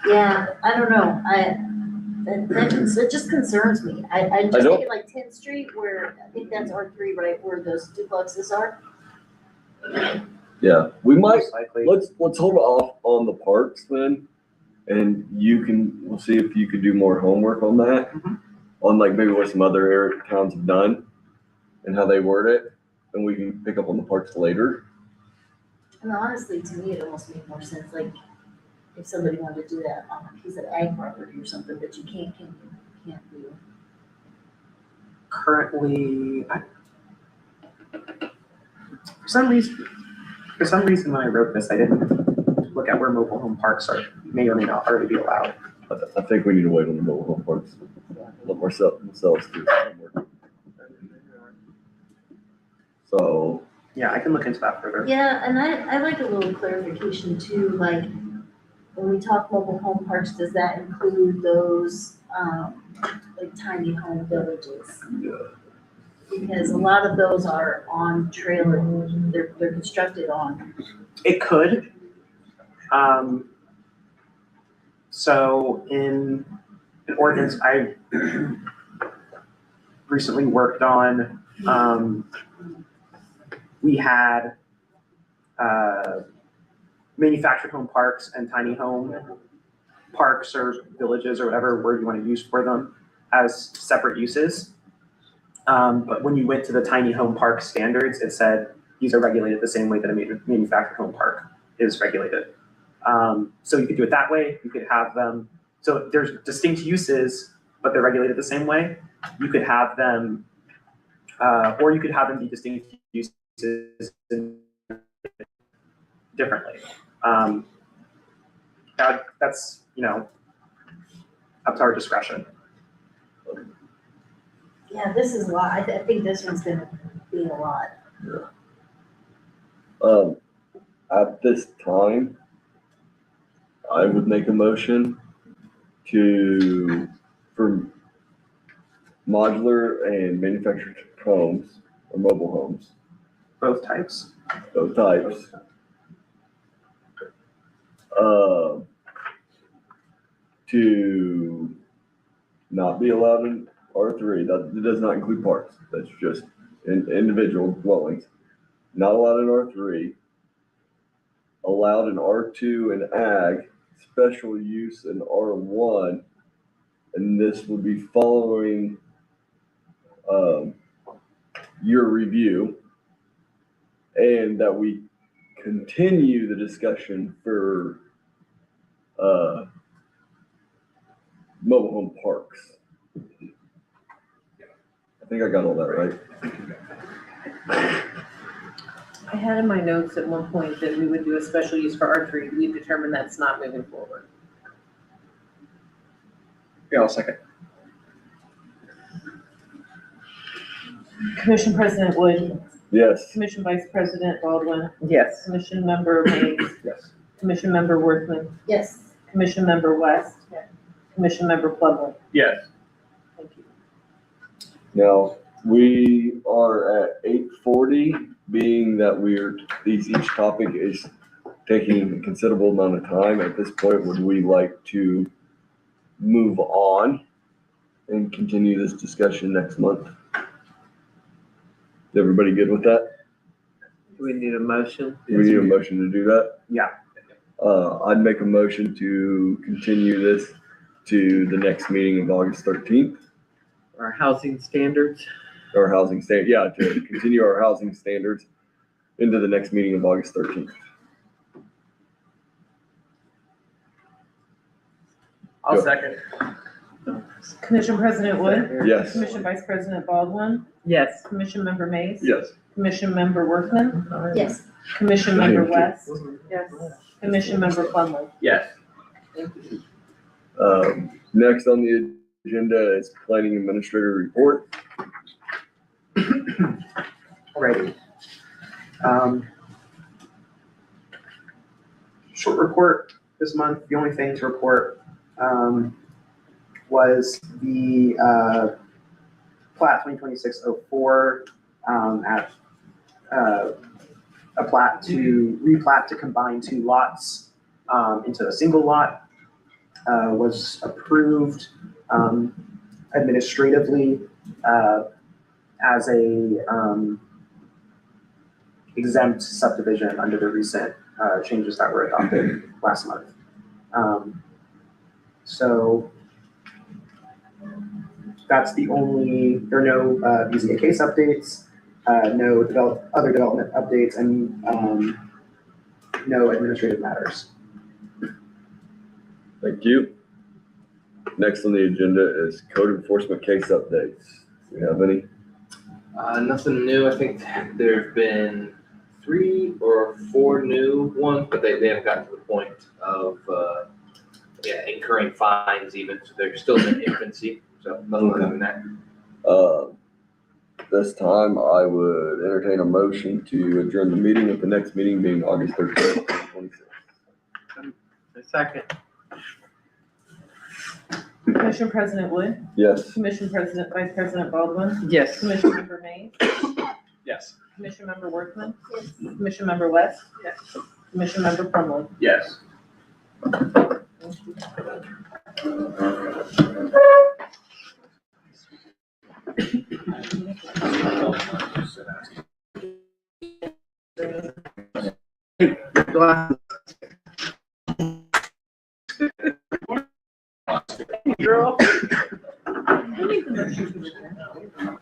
S6: Yeah, I don't know, that just concerns me. I just
S1: don't-
S6: think like 10th Street where, I think that's R3, right, where those duplexes are.
S1: Yeah, we might,
S7: Most likely.
S1: let's hold off on the parks then. And we'll see if you could do more homework on that.
S7: Mhm.
S1: On like maybe what some other area towns have done and how they word it. And we can pick up on the parks later.
S6: And honestly, to me, it almost made more sense, like, if somebody wanted to do that on a piece of ag property or something, but you can't do.
S7: Currently, for some reason when I wrote this, I didn't look at where mobile home parks may or may not already be allowed.
S1: I think we need to wait on the mobile home parks. Let Marcellus do some homework. So,
S7: Yeah, I can look into that further.
S6: Yeah, and I like a little clarification too, like, when we talk mobile home parks, does that include those, like tiny home villages?
S1: yeah.
S6: Because a lot of those are on trailer, they're constructed on.
S7: It could. So in an ordinance I recently worked on, we had manufactured home parks and tiny home parks or villages or whatever word you want to use for them as separate uses. But when you went to the tiny home park standards, it said these are regulated the same way that a manufactured home park is regulated. So you could do it that way. You could have them, so there's distinct uses, but they're regulated the same way. You could have them, or you could have them be distinct uses differently. That's, up to our discretion.
S6: Yeah, this is a lot, I think this one's gonna be a lot.
S1: At this time, I would make a motion for modular and manufactured homes or mobile homes,
S7: Both types.
S1: both types. To not be allowed in R3, that does not include parks, that's just individual dwellings. Not allowed in R3. Allowed in R2 and ag, special use in R1. And this would be following your review. And that we continue the discussion for mobile home parks. I think I got all that right.
S3: I had in my notes at one point that we would do a special use for R3. We've determined that's not moving forward.
S9: Yeah, I'll second.
S3: Commission President Wood,
S1: Yes.
S3: Commission Vice President Baldwin,
S4: Yes.
S3: Commission Member Mays,
S10: Yes.
S3: Commission Member Worthman,
S6: Yes.
S3: Commission Member West, Commission Member Plumley.
S10: Yes.
S3: Thank you.
S1: Now, we are at 8:40, being that each topic is taking a considerable amount of time. At this point, would we like to move on and continue this discussion next month? Is everybody good with that?
S4: Do we need a motion?
S1: Do we need a motion to do that?
S7: Yeah.
S1: I'd make a motion to continue this to the next meeting of August 13th.
S4: Our housing standards?
S1: Our to continue our housing standards into the next meeting of August 13th.
S10: I'll second.
S3: Commission President Wood,
S1: Yes.
S3: Commission Vice President Baldwin,
S4: Yes.
S3: Commission Member Mays,
S1: Yes.
S3: Commission Member Worthman,
S6: Yes.
S3: Commission Member
S1: Thank you.
S3: West, Commission Member Plumley.
S10: Yes.
S1: Next on the agenda is planning administrator report.
S7: Alrighty. Short report this month. The only thing to report was the plat 2026-04 at a replat to combine two lots into a single lot was approved administratively as a exempt subdivision under the recent changes that were adopted last month. So that's the only, there are no BZA case updates, no other development updates, and no administrative matters.
S1: Thank you. Next on the agenda is code enforcement case updates. Do we have any?
S10: Nothing new. I think there have been 3 or 4 new ones, but they haven't gotten to the point of, incurring fines even, so they're still in infancy, so nothing other than that.
S1: This time I would entertain a motion to adjourn the meeting, with the next meeting being August 13th, 2026.
S4: A second.
S3: Commission President Wood,
S1: Yes.
S3: Commission Vice President Baldwin,
S4: Yes.
S3: Commission Member Mays,
S9: Yes.
S3: Commission Member Worthman,
S6: Yes.
S3: Commission Member West, Commission Member Plumley.
S10: Yes.
S3: Girl. Who made the motion to adjourn?